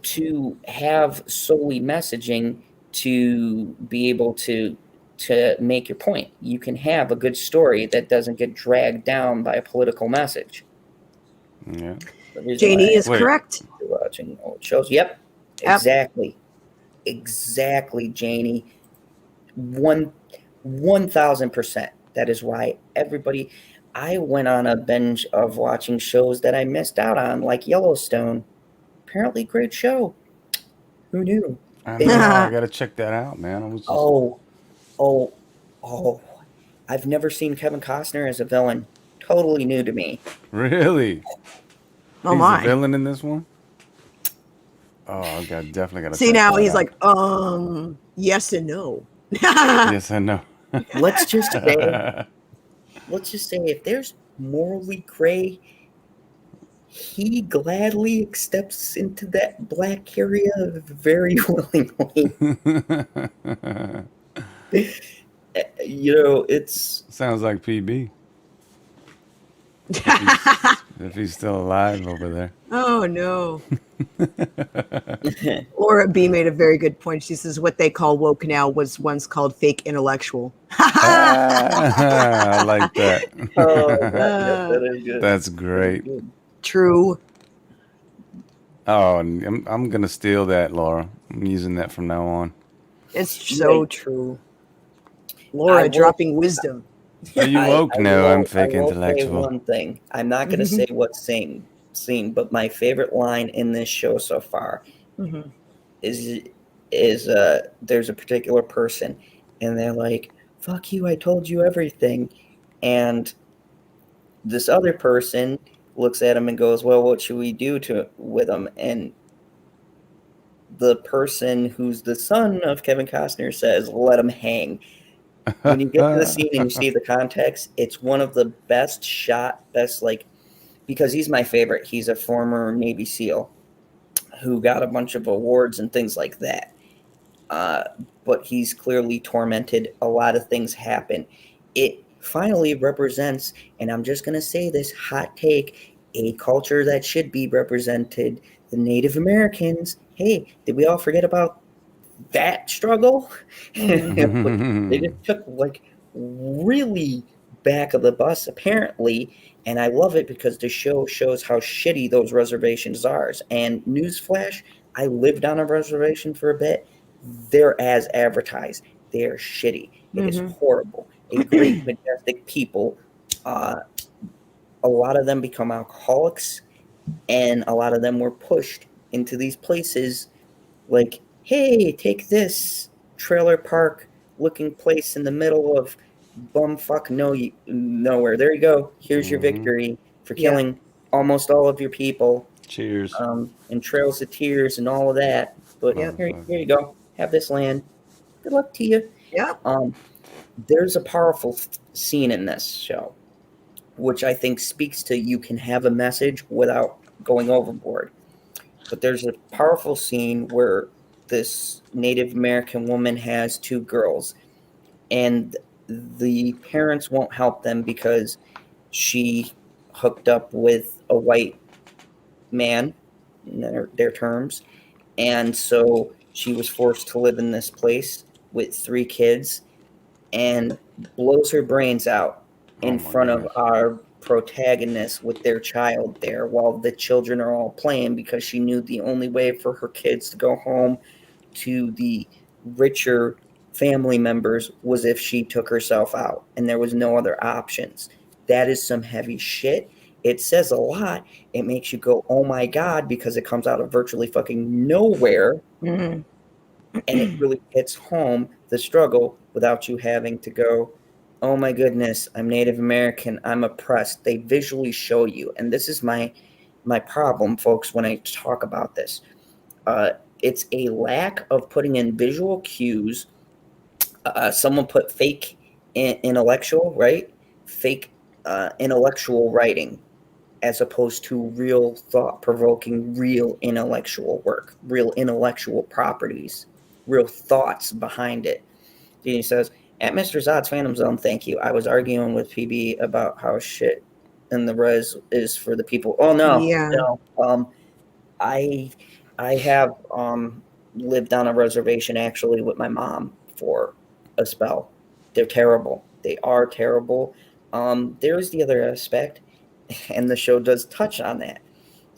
[SPEAKER 2] to have solely messaging to be able to make your point. You can have a good story that doesn't get dragged down by a political message.
[SPEAKER 5] Yeah.
[SPEAKER 4] Janie is correct.
[SPEAKER 2] Watching old shows. Yep. Exactly. Exactly, Janie. 1,000%. That is why everybody. I went on a binge of watching shows that I missed out on, like Yellowstone. Apparently, great show. Who knew?
[SPEAKER 5] I know. I gotta check that out, man. I was just...
[SPEAKER 2] Oh! I've never seen Kevin Costner as a villain. Totally new to me.
[SPEAKER 5] Really?
[SPEAKER 4] Oh
[SPEAKER 5] He's
[SPEAKER 4] my!
[SPEAKER 5] a villain in this one. Oh, I definitely gotta
[SPEAKER 4] see now. He's like, yes and no.
[SPEAKER 5] Yes, I know.
[SPEAKER 2] Let's just say, if there's morally gray, he gladly steps into that black area very willingly. It's
[SPEAKER 5] sounds like PB. If he's still alive over there.
[SPEAKER 4] Oh no. Laura B made a very good point. She says what they call woke now was once called fake intellectual.
[SPEAKER 5] I like that.
[SPEAKER 2] That is good.
[SPEAKER 5] That's great.
[SPEAKER 4] True.
[SPEAKER 5] Oh, I'm gonna steal that, Laura. I'm using that from now on.
[SPEAKER 4] It's so true. Laura dropping wisdom.
[SPEAKER 5] Are you woke? No, I'm fake intellectual.
[SPEAKER 2] One thing. I'm not going to say what scene, but my favorite line in this show so far is there's a particular person, and they're like, "Fuck you! I told you everything," and this other person looks at him and goes, "Well, what should we do with him?" And the person who's the son of Kevin Costner says, "Let him hang." When you get to the scene and you see the context, it's one of the best shot, because he's my favorite. He's a former Navy SEAL who got a bunch of awards and things like that. But he's clearly tormented. A lot of things happen. It finally represents, and I'm just going to say this hot take, a culture that should be represented. The Native Americans. Hey, did we all forget about that struggle? They just took really back of the bus apparently, and I love it because the show shows how shitty those reservations are. And newsflash, I lived on a reservation for a bit. They're as advertised. They're shitty. It is horrible. A great majestic people. A lot of them become alcoholics, and a lot of them were pushed into these places like, hey, take this trailer park looking place in the middle of bumfuck nowhere. There you go. Here's your victory for killing almost all of your people.
[SPEAKER 5] Cheers.
[SPEAKER 2] And trails of tears and all of that. But here you go. Have this land. Good luck to you.
[SPEAKER 4] Yeah.
[SPEAKER 2] There's a powerful scene in this show, which I think speaks to you can have a message without going overboard. But there's a powerful scene where this Native American woman has 2 girls, and the parents won't help them because she hooked up with a white man, in their terms, and so she was forced to live in this place with 3 kids and blows her brains out in front of our protagonist with their child there while the children are all playing, because she knew the only way for her kids to go home to the richer family members was if she took herself out, and there was no other options. That is some heavy shit. It says a lot. It makes you go, oh my God, because it comes out of virtually fucking nowhere. And it really hits home the struggle without you having to go, oh my goodness, I'm Native American, I'm oppressed. They visually show you. And this is my problem, folks, when I talk about this. It's a lack of putting in visual cues. Someone put fake intellectual, right? Fake intellectual writing. as opposed to real thought-provoking, real intellectual work, real intellectual properties, real thoughts behind it. He says, at Mr. Zod's Phantom Zone, thank you. I was arguing with PB about how shit in the res is for the people. Oh, no.
[SPEAKER 4] Yeah.
[SPEAKER 2] No. I have lived on a reservation, actually, with my mom for a spell. They're terrible. They are terrible. There's the other aspect, and the show does touch on that.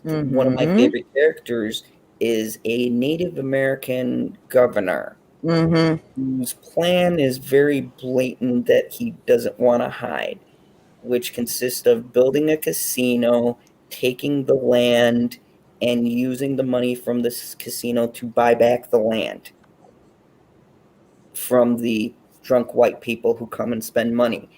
[SPEAKER 4] Mm-hmm.
[SPEAKER 2] One of my favorite characters is a Native American governor whose plan is very blatant that he doesn't want to hide, which consists of building a casino, taking the land, and using the money from this casino to buy back the land from the drunk white people who come and spend money.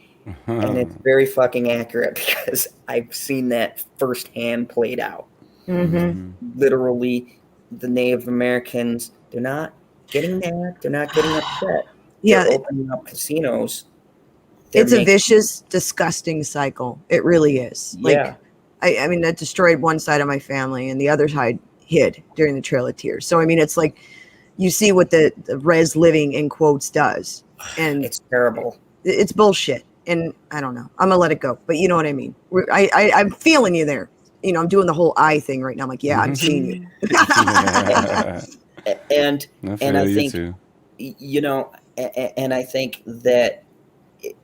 [SPEAKER 2] And it's very fucking accurate because I've seen that firsthand played out. Literally, the Native Americans, they're not getting mad. They're not getting upset.
[SPEAKER 4] Yeah.
[SPEAKER 2] They're opening up casinos.
[SPEAKER 4] It's a vicious, disgusting cycle. It really is.
[SPEAKER 2] Yeah.
[SPEAKER 4] I mean, that destroyed one side of my family and the other side hid during the Trail of Tears. So, I mean, it's like you see what the res living in quotes does. And
[SPEAKER 2] it's terrible.
[SPEAKER 4] It's bullshit. And I don't know. I'm going to let it go. But you know what I mean? I'm feeling you there. You know, I'm doing the whole eye thing right now. I'm like, yeah, I'm seeing you.
[SPEAKER 2] and I think, too. You know, and I think that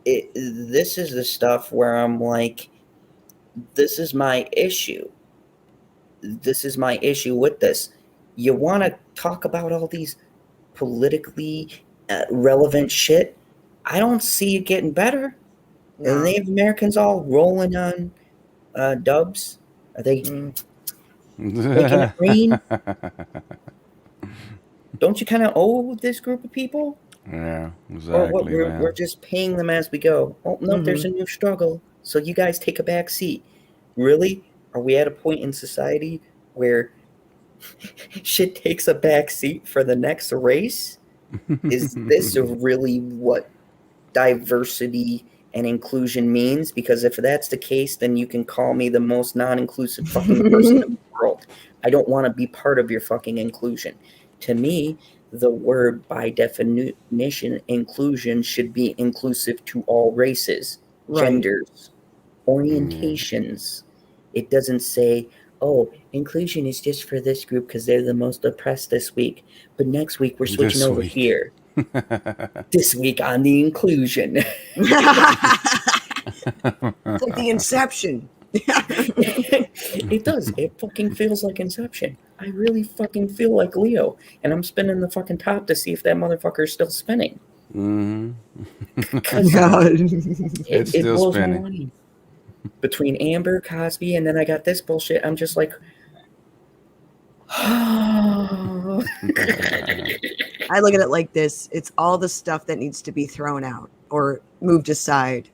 [SPEAKER 2] this is the stuff where I'm like, this is my issue. This is my issue with this. You want to talk about all these politically relevant shit? I don't see it getting better. No. The Native Americans all rolling on dubs. Are they making it rain? Don't you kind of owe this group of people?
[SPEAKER 5] Yeah, exactly.
[SPEAKER 2] Or what, we're just paying them as we go. Oh, no, there's a new struggle. So you guys take a back seat. Really? Are we at a point in society where shit takes a back seat for the next race? Is this really what diversity and inclusion means? Because if that's the case, then you can call me the most non-inclusive fucking person in the world. I don't want to be part of your fucking inclusion. To me, the word by definition inclusion should be inclusive to all races, genders, orientations. It doesn't say, oh, inclusion is just for this group because they're the most oppressed this week. But next week we're switching over here. This week on the inclusion.
[SPEAKER 4] It's like the Inception.
[SPEAKER 2] It does. It fucking feels like Inception. I really fucking feel like Leo. And I'm spinning the fucking top to see if that motherfucker is still spinning.
[SPEAKER 5] It's still spinning.
[SPEAKER 2] Between Amber, Cosby, and then I got this bullshit, I'm just like,
[SPEAKER 4] I look at it like this. It's all the stuff that needs to be thrown out or moved aside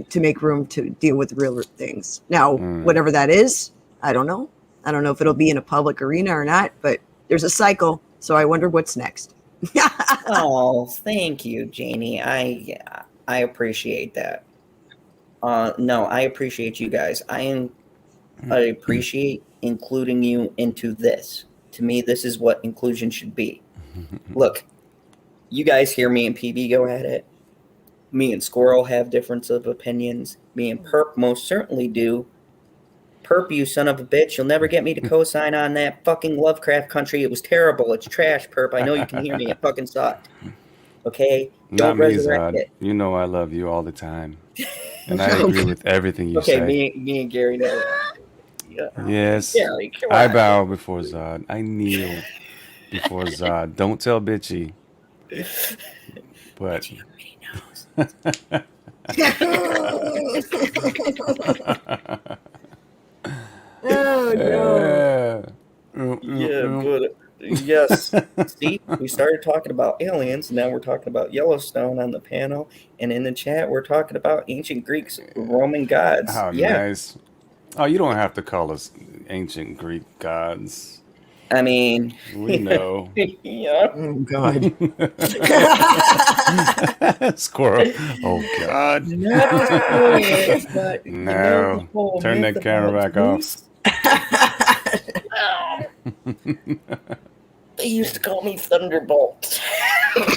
[SPEAKER 4] to make room to deal with real things. Now, whatever that is, I don't know. I don't know if it'll be in a public arena or not, but there's a cycle. So I wonder what's next.
[SPEAKER 2] Oh, thank you, Janie. I appreciate that. No, I appreciate you guys. I appreciate including you into this. To me, this is what inclusion should be. Look, you guys hear me and PB go at it. Me and Squirrel have difference of opinions. Me and Perp most certainly do. Perp, you son of a bitch. You'll never get me to co-sign on that fucking Lovecraft Country. It was terrible. It's trash, Perp. I know you can hear me. It fucking sucked. Okay?
[SPEAKER 5] Don't resurrect it. You know I love you all the time. And I agree with everything you say.
[SPEAKER 2] Okay, me and Gary know. Yeah.
[SPEAKER 5] Yes. Gary, I bow before Zod. I kneel before Zod. Don't tell bitchy. But
[SPEAKER 2] he knows.
[SPEAKER 4] Oh no.
[SPEAKER 2] Yeah, but yes. See, we started talking about aliens, and now we're talking about Yellowstone on the panel, and in the chat we're talking about ancient Greeks, Roman gods.
[SPEAKER 5] Oh,
[SPEAKER 2] yeah.
[SPEAKER 5] Nice. Oh, you don't have to call us ancient Greek gods.
[SPEAKER 2] I mean,
[SPEAKER 5] We know.
[SPEAKER 2] yeah.
[SPEAKER 4] Oh God.
[SPEAKER 5] Squirrel. Oh God.
[SPEAKER 2] No, spoilers, but you know the
[SPEAKER 5] No.
[SPEAKER 2] whole
[SPEAKER 5] Turn
[SPEAKER 2] myth
[SPEAKER 5] that camera
[SPEAKER 2] about
[SPEAKER 5] back off.
[SPEAKER 2] Zeus? They used to call me Thunderbolt.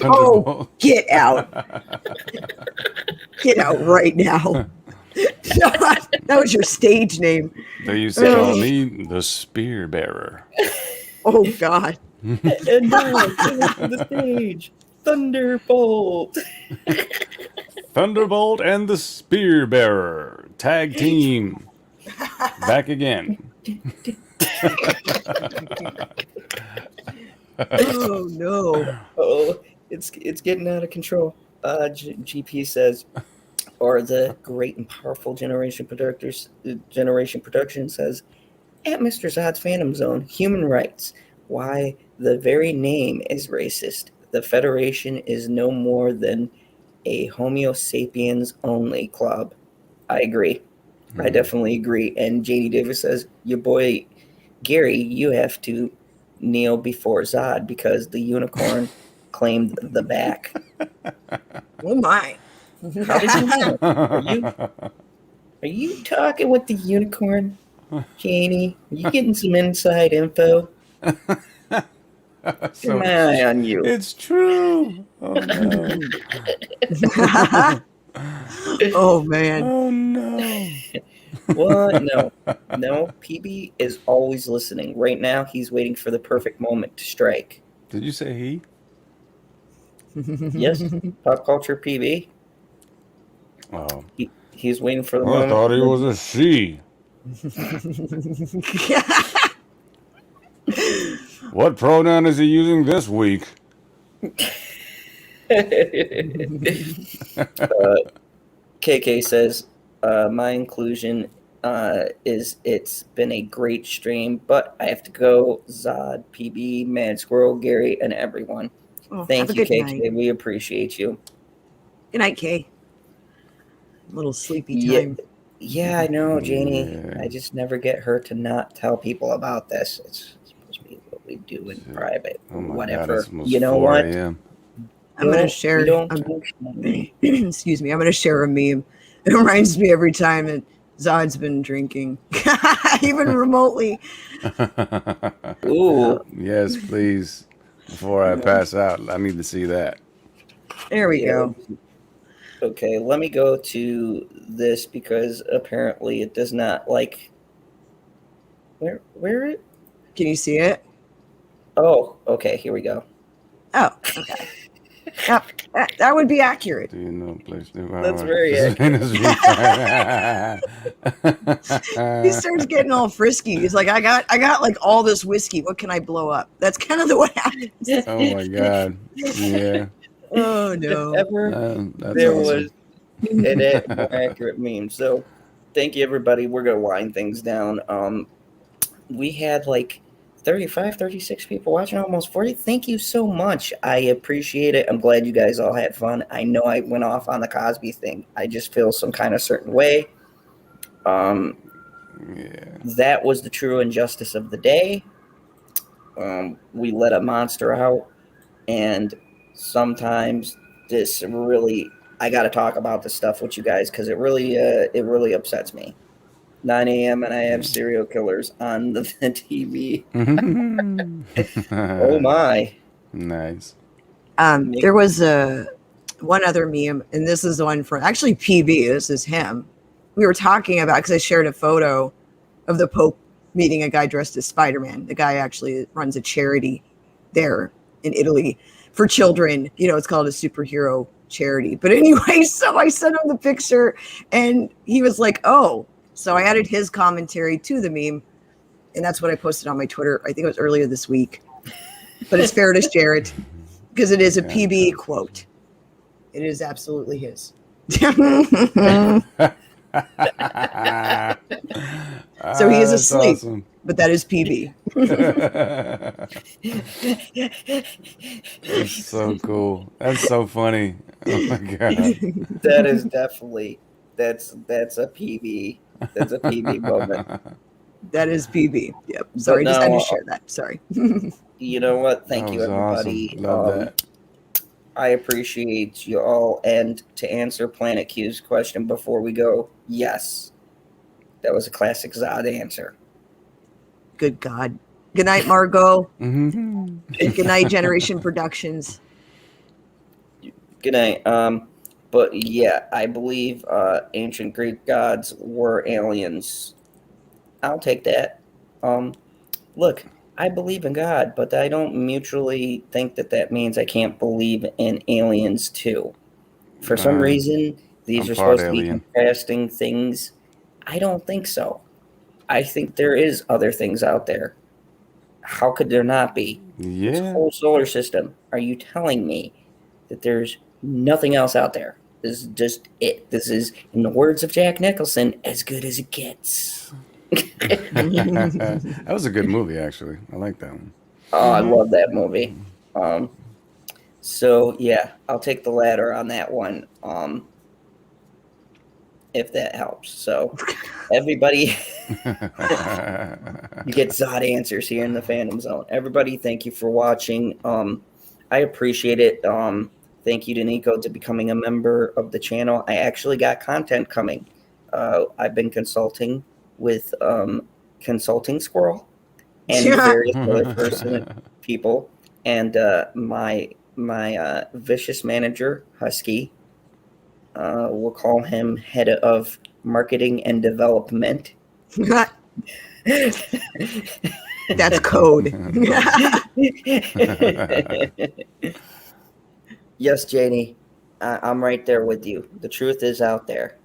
[SPEAKER 4] Oh, get out. Get out right now. That was your stage name.
[SPEAKER 5] They used to call me the Spear Bearer.
[SPEAKER 4] Oh God.
[SPEAKER 2] And now, coming to the stage, Thunderbolt.
[SPEAKER 5] Thunderbolt and the Spear Bearer. Tag team. Back again.
[SPEAKER 4] Oh no.
[SPEAKER 2] Oh, it's getting out of control. GP says, or the great and powerful Generation Production says, at Mr. Zod's Phantom Zone, human rights. Why, the very name is racist. The Federation is no more than a Homo sapiens only club. I agree. I definitely agree. And JD Davis says, your boy Gary, you have to kneel before Zod because the unicorn claimed the back.
[SPEAKER 4] Oh my.
[SPEAKER 2] How did you know? Are you talking with the unicorn, Janie? Are you getting some inside info?
[SPEAKER 5] So,
[SPEAKER 2] Keep my eye on you.
[SPEAKER 5] it's true. Oh no.
[SPEAKER 4] Oh man.
[SPEAKER 5] Oh no.
[SPEAKER 2] What? No. PB is always listening. Right now, he's waiting for the perfect moment to strike.
[SPEAKER 5] Did you say he?
[SPEAKER 2] Yes, pop culture PB.
[SPEAKER 5] Oh.
[SPEAKER 2] He's waiting for the
[SPEAKER 5] I
[SPEAKER 2] moment.
[SPEAKER 5] thought he was a she. What pronoun is he using this week?
[SPEAKER 2] KK says, my inclusion is it's been a great stream, but I have to go. Zod, PB, Mad Squirrel, Gary, and everyone.
[SPEAKER 4] Oh,
[SPEAKER 2] Thank you, KK.
[SPEAKER 4] Night.
[SPEAKER 2] We appreciate you.
[SPEAKER 4] Good night, Kay. A little sleepy time.
[SPEAKER 2] Yeah, I know, Janie.
[SPEAKER 5] Yeah.
[SPEAKER 2] I just never get her to not tell people about this. It's supposed to be what we do in private.
[SPEAKER 5] Oh my
[SPEAKER 2] Whatever.
[SPEAKER 5] God, it's almost
[SPEAKER 2] You know
[SPEAKER 5] 4
[SPEAKER 2] what?
[SPEAKER 5] a.m.
[SPEAKER 4] I'm going to share. Excuse me. I'm going to share a meme. It reminds me every time that Zod's been drinking, even remotely.
[SPEAKER 2] Ooh.
[SPEAKER 5] Yes, please. Before I pass out, I need to see that.
[SPEAKER 4] There we go.
[SPEAKER 2] Okay, let me go to this because apparently it does not like. Where it?
[SPEAKER 4] Can you see it?
[SPEAKER 2] Oh, okay. Here we go.
[SPEAKER 4] Oh, okay. Yep, that would be accurate.
[SPEAKER 5] Do you know place?
[SPEAKER 2] That's very accurate.
[SPEAKER 4] He starts getting all frisky. He's like, I got like all this whiskey. What can I blow up? That's kind of the what happens.
[SPEAKER 5] Oh my God. Yeah.
[SPEAKER 4] Oh no.
[SPEAKER 2] If ever
[SPEAKER 5] That's
[SPEAKER 2] there
[SPEAKER 5] awesome.
[SPEAKER 2] was an more accurate meme. So thank you, everybody. We're going to wind things down. We had like 35, 36 people watching, almost 40. Thank you so much. I appreciate it. I'm glad you guys all had fun. I know I went off on the Cosby thing. I just feel some kind of certain way.
[SPEAKER 5] Yeah.
[SPEAKER 2] That was the true injustice of the day. We let a monster out, and sometimes this really, I got to talk about this stuff with you guys because it really upsets me. 9 a.m. and I have serial killers on the TV. Oh my!
[SPEAKER 5] Nice.
[SPEAKER 4] There was one other meme, and this is the one for actually PB. This is him. We were talking about because I shared a photo of the Pope meeting a guy dressed as Spider-Man. The guy actually runs a charity there in Italy for children. You know, it's called a superhero charity. But anyway, so I sent him the picture, and he was like, "Oh." So I added his commentary to the meme, and that's what I posted on my Twitter. I think it was earlier this week. But it's fair to share it because it is a PB quote. It is absolutely his. So he is asleep,
[SPEAKER 5] awesome.
[SPEAKER 4] but that is PB.
[SPEAKER 5] That's so cool. That's so funny. Oh my God.
[SPEAKER 2] That is definitely that's a PB. That's a PB moment.
[SPEAKER 4] That is PB. Yep. Sorry, just had to share that. Sorry.
[SPEAKER 2] You know what? Thank you, everybody.
[SPEAKER 5] Awesome. Love that.
[SPEAKER 2] I appreciate you all. And to answer Planet Q's question before we go, yes, that was a classic Zod answer.
[SPEAKER 4] Good God. Good night, Margot.
[SPEAKER 5] Mm-hmm.
[SPEAKER 4] Good night, Generation Productions.
[SPEAKER 2] Good night. But yeah, I believe ancient Greek gods were aliens. I'll take that. Look, I believe in God, but I don't mutually think that means I can't believe in aliens too. For some reason, these are supposed to be contrasting things. I don't think so. I think there is other things out there. How could there not be?
[SPEAKER 5] Yeah.
[SPEAKER 2] This whole solar system. Are you telling me that there's nothing else out there? This is just it. This is, in the words of Jack Nicholson, as good as it gets.
[SPEAKER 5] That was a good movie, actually. I like that one.
[SPEAKER 2] Oh, I love that movie. So yeah, I'll take the latter on that one. If that helps. So everybody, you get Zod answers here in the Phantom Zone. Everybody, thank you for watching. I appreciate it. Thank you to Nico to becoming a member of the channel. I actually got content coming. I've been consulting with Consulting Squirrel and various other people, and my vicious manager Husky. We'll call him head of marketing and development.
[SPEAKER 4] That's code.
[SPEAKER 2] Yes, Janie, I'm right there with you. The truth is out there.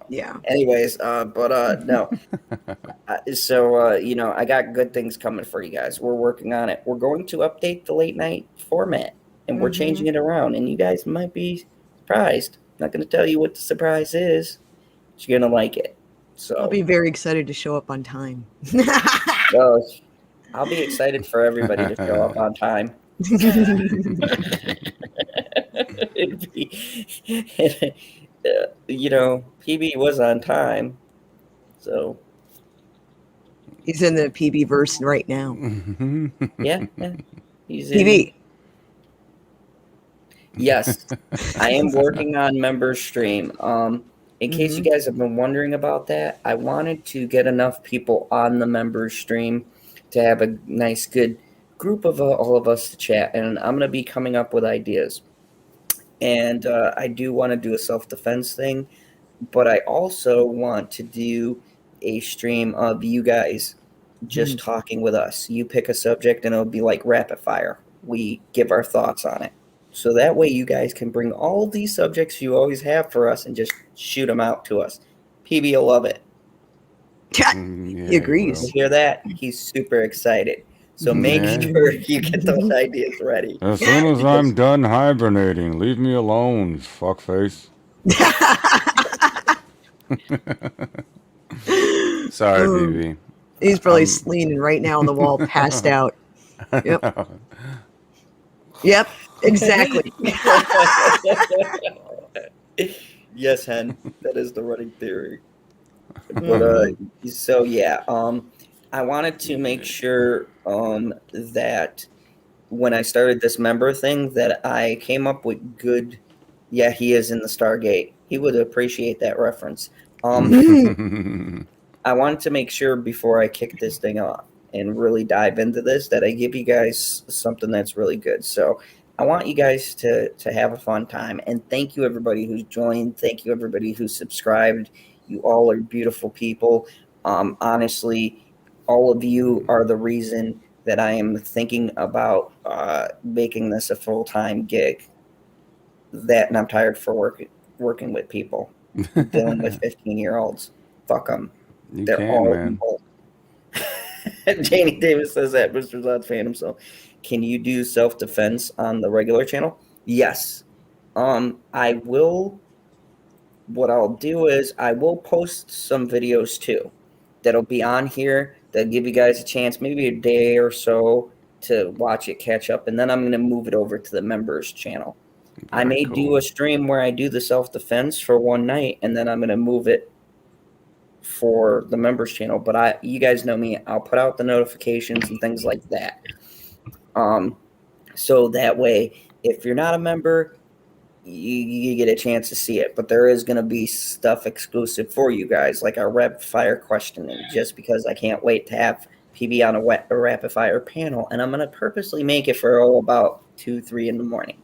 [SPEAKER 4] Yeah.
[SPEAKER 2] Anyways, no. So I got good things coming for you guys. We're working on it. We're going to update the late night format, and we're changing it around. And you guys might be surprised. I'm not going to tell you what the surprise is. But you're going to like it. So
[SPEAKER 4] I'll be very excited to show up on time.
[SPEAKER 2] So I'll be excited for everybody to show up on time. It'd be, PB was on time, so
[SPEAKER 4] he's in the PB verse right now.
[SPEAKER 2] Yeah, he's
[SPEAKER 4] PB.
[SPEAKER 2] Yes, I am working on member stream. In case you guys have been wondering about that, I wanted to get enough people on the members stream to have a nice, good group of all of us to chat, and I'm going to be coming up with ideas. And I do want to do a self-defense thing, but I also want to do a stream of you guys just talking with us. You pick a subject, and it'll be like rapid fire. We give our thoughts on it. So that way you guys can bring all of these subjects you always have for us and just shoot them out to us. PB will love it.
[SPEAKER 4] He agrees.
[SPEAKER 2] You hear that? He's super excited. So make sure you get those ideas ready.
[SPEAKER 5] As soon as I'm done hibernating, leave me alone, fuckface. Sorry, BB.
[SPEAKER 4] He's probably leaning right now on the wall, passed out. Yep. Yep, exactly.
[SPEAKER 2] Yes, Hen. That is the running theory. But so yeah, I wanted to make sure that when I started this member thing that I came up with good. Yeah, he is in the Stargate. He would appreciate that reference. I wanted to make sure before I kick this thing off and really dive into this that I give you guys something that's really good. So I want you guys to have a fun time. And thank you, everybody who's joined. Thank you, everybody who's subscribed. You all are beautiful people. Honestly, all of you are the reason that I am thinking about making this a full-time gig. That and I'm tired for working with people, dealing with 15-year-olds. Fuck them. They're all evil. Janie Davis says that, Mr. Zod's Phantom. So, can you do self-defense on the regular channel? Yes. I will. What I'll do is I will post some videos too that'll be on here that'll give you guys a chance, maybe a day or so to watch it, catch up, and then I'm going to move it over to the members channel. I may do a stream where I do the self-defense for one night, and then I'm going to move it for the members channel, but you guys know me, I'll put out the notifications and things like that. So that way, if you're not a member, you get a chance to see it, but there is going to be stuff exclusive for you guys, like our rapid fire questioning, just because I can't wait to have PB on a rapid fire panel, and I'm going to purposely make it for about 2-3 in the morning.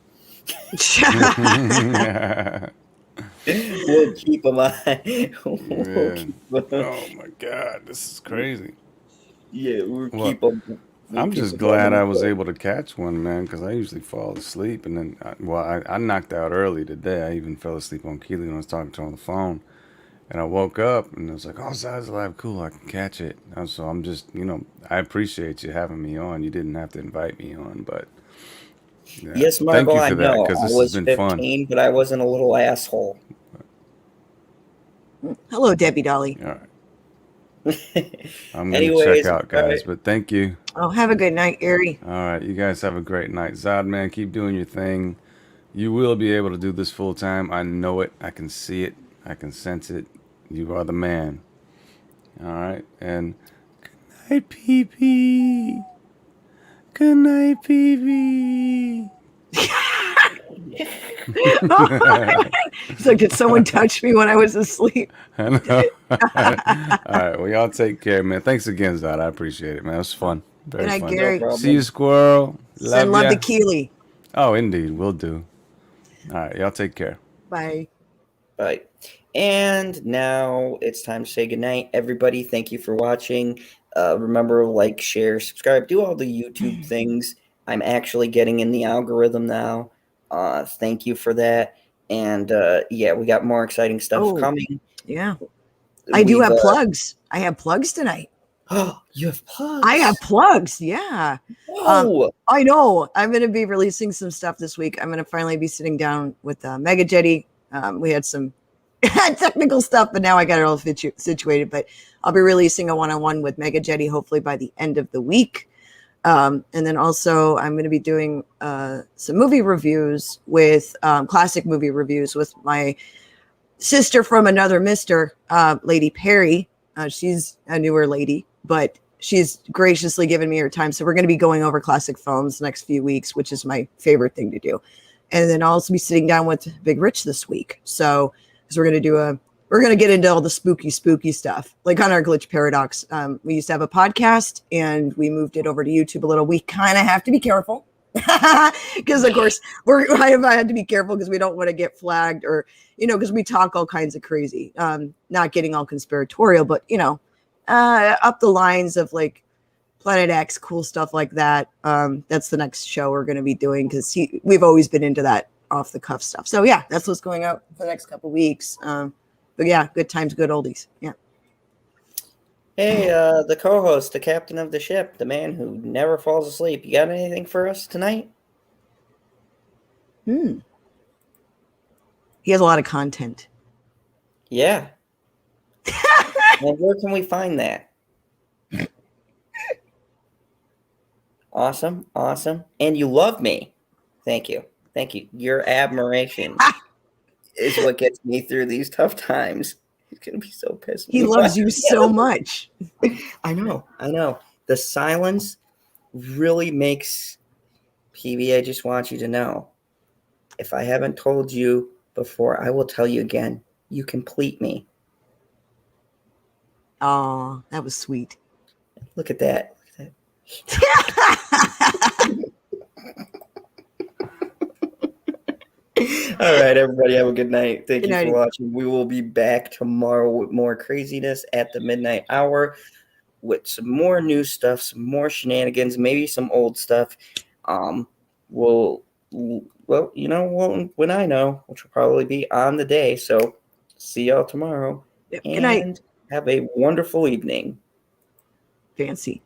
[SPEAKER 2] We'll keep them on.
[SPEAKER 5] Oh my God, this is crazy.
[SPEAKER 2] Yeah, we'll keep them.
[SPEAKER 5] I'm just glad I was able to catch one, man, because I usually fall asleep. And then, I knocked out early today. I even fell asleep on Keely when I was talking to her on the phone. And I woke up and I was like, oh, Zod's alive. Cool, I can catch it. So I'm just, I appreciate you having me on. You didn't have to invite me on, but. Yeah.
[SPEAKER 2] Yes, Marvel,
[SPEAKER 5] Thank you for
[SPEAKER 2] I know.
[SPEAKER 5] that, because this
[SPEAKER 2] I was
[SPEAKER 5] has been
[SPEAKER 2] 15,
[SPEAKER 5] fun.
[SPEAKER 2] but I wasn't a little asshole.
[SPEAKER 4] Hello, Debbie Dolly.
[SPEAKER 5] All right. I'm going to check out, guys, but thank you.
[SPEAKER 4] Oh, have a good night, Ari.
[SPEAKER 5] All right, you guys have a great night. Zod, man, keep doing your thing. You will be able to do this full time. I know it. I can see it. I can sense it. You are the man. All right, and good night, PP. Good night, PP.
[SPEAKER 4] It's like, did someone touch me when I was asleep?
[SPEAKER 5] I know. All right, well, y'all take care, man. Thanks again, Zod. I appreciate it, man. It was fun. Very
[SPEAKER 4] Good night,
[SPEAKER 5] fun.
[SPEAKER 4] Gary.
[SPEAKER 2] No
[SPEAKER 5] See you, Squirrel.
[SPEAKER 4] Send love to Keely.
[SPEAKER 5] Oh, indeed. Will do. All right, y'all take care.
[SPEAKER 4] Bye.
[SPEAKER 2] Bye. And now it's time to say goodnight, everybody. Thank you for watching. Remember, like, share, subscribe, do all the YouTube things. I'm actually getting in the algorithm now. Thank you for that. And yeah, we got more exciting stuff coming.
[SPEAKER 4] Yeah. I do have plugs. I have plugs tonight.
[SPEAKER 2] Oh, you have plugs?
[SPEAKER 4] I have plugs. Yeah. I know. I'm going to be releasing some stuff this week. I'm going to finally be sitting down with Mega Jetty. We had some technical stuff, but now I got it all situated. But I'll be releasing a one-on-one with Mega Jetty hopefully by the end of the week. And then also I'm going to be doing some movie reviews with classic movie reviews with my sister from another Mr. Lady Perry. She's a newer lady, but she's graciously given me her time. So we're going to be going over classic films the next few weeks, which is my favorite thing to do. And then I'll also be sitting down with Big Rich this week. So because we're going to get into all the spooky stuff, like on our Glitch Paradox. We used to have a podcast and we moved it over to YouTube a little. We kind of have to be careful because, of course, I had to be careful because we don't want to get flagged or, because we talk all kinds of crazy, not getting all conspiratorial, but, up the lines of like Planet X, cool stuff like that. That's the next show we're going to be doing because we've always been into that off the cuff stuff. So, yeah, that's what's going out for the next couple of weeks. But yeah, good times, good oldies. Yeah.
[SPEAKER 2] Hey, the co-host, the captain of the ship, the man who never falls asleep. You got anything for us tonight?
[SPEAKER 4] He has a lot of content.
[SPEAKER 2] Yeah. Well, where can we find that? Awesome. And you love me. Thank you. Your admiration is what gets me through these tough times. He's going to be so pissed.
[SPEAKER 4] He loves you so much.
[SPEAKER 2] I know. The silence really makes PB. I just want you to know. If I haven't told you before, I will tell you again. You complete me.
[SPEAKER 4] Oh, that was sweet.
[SPEAKER 2] Look at that. All right, everybody, have a good night. Thank you for watching. We will be back tomorrow with more craziness at the midnight hour with some more new stuff, some more shenanigans, maybe some old stuff. When I know, which will probably be on the day. So see y'all tomorrow.
[SPEAKER 4] Good night.
[SPEAKER 2] Have a wonderful evening.
[SPEAKER 4] Fancy.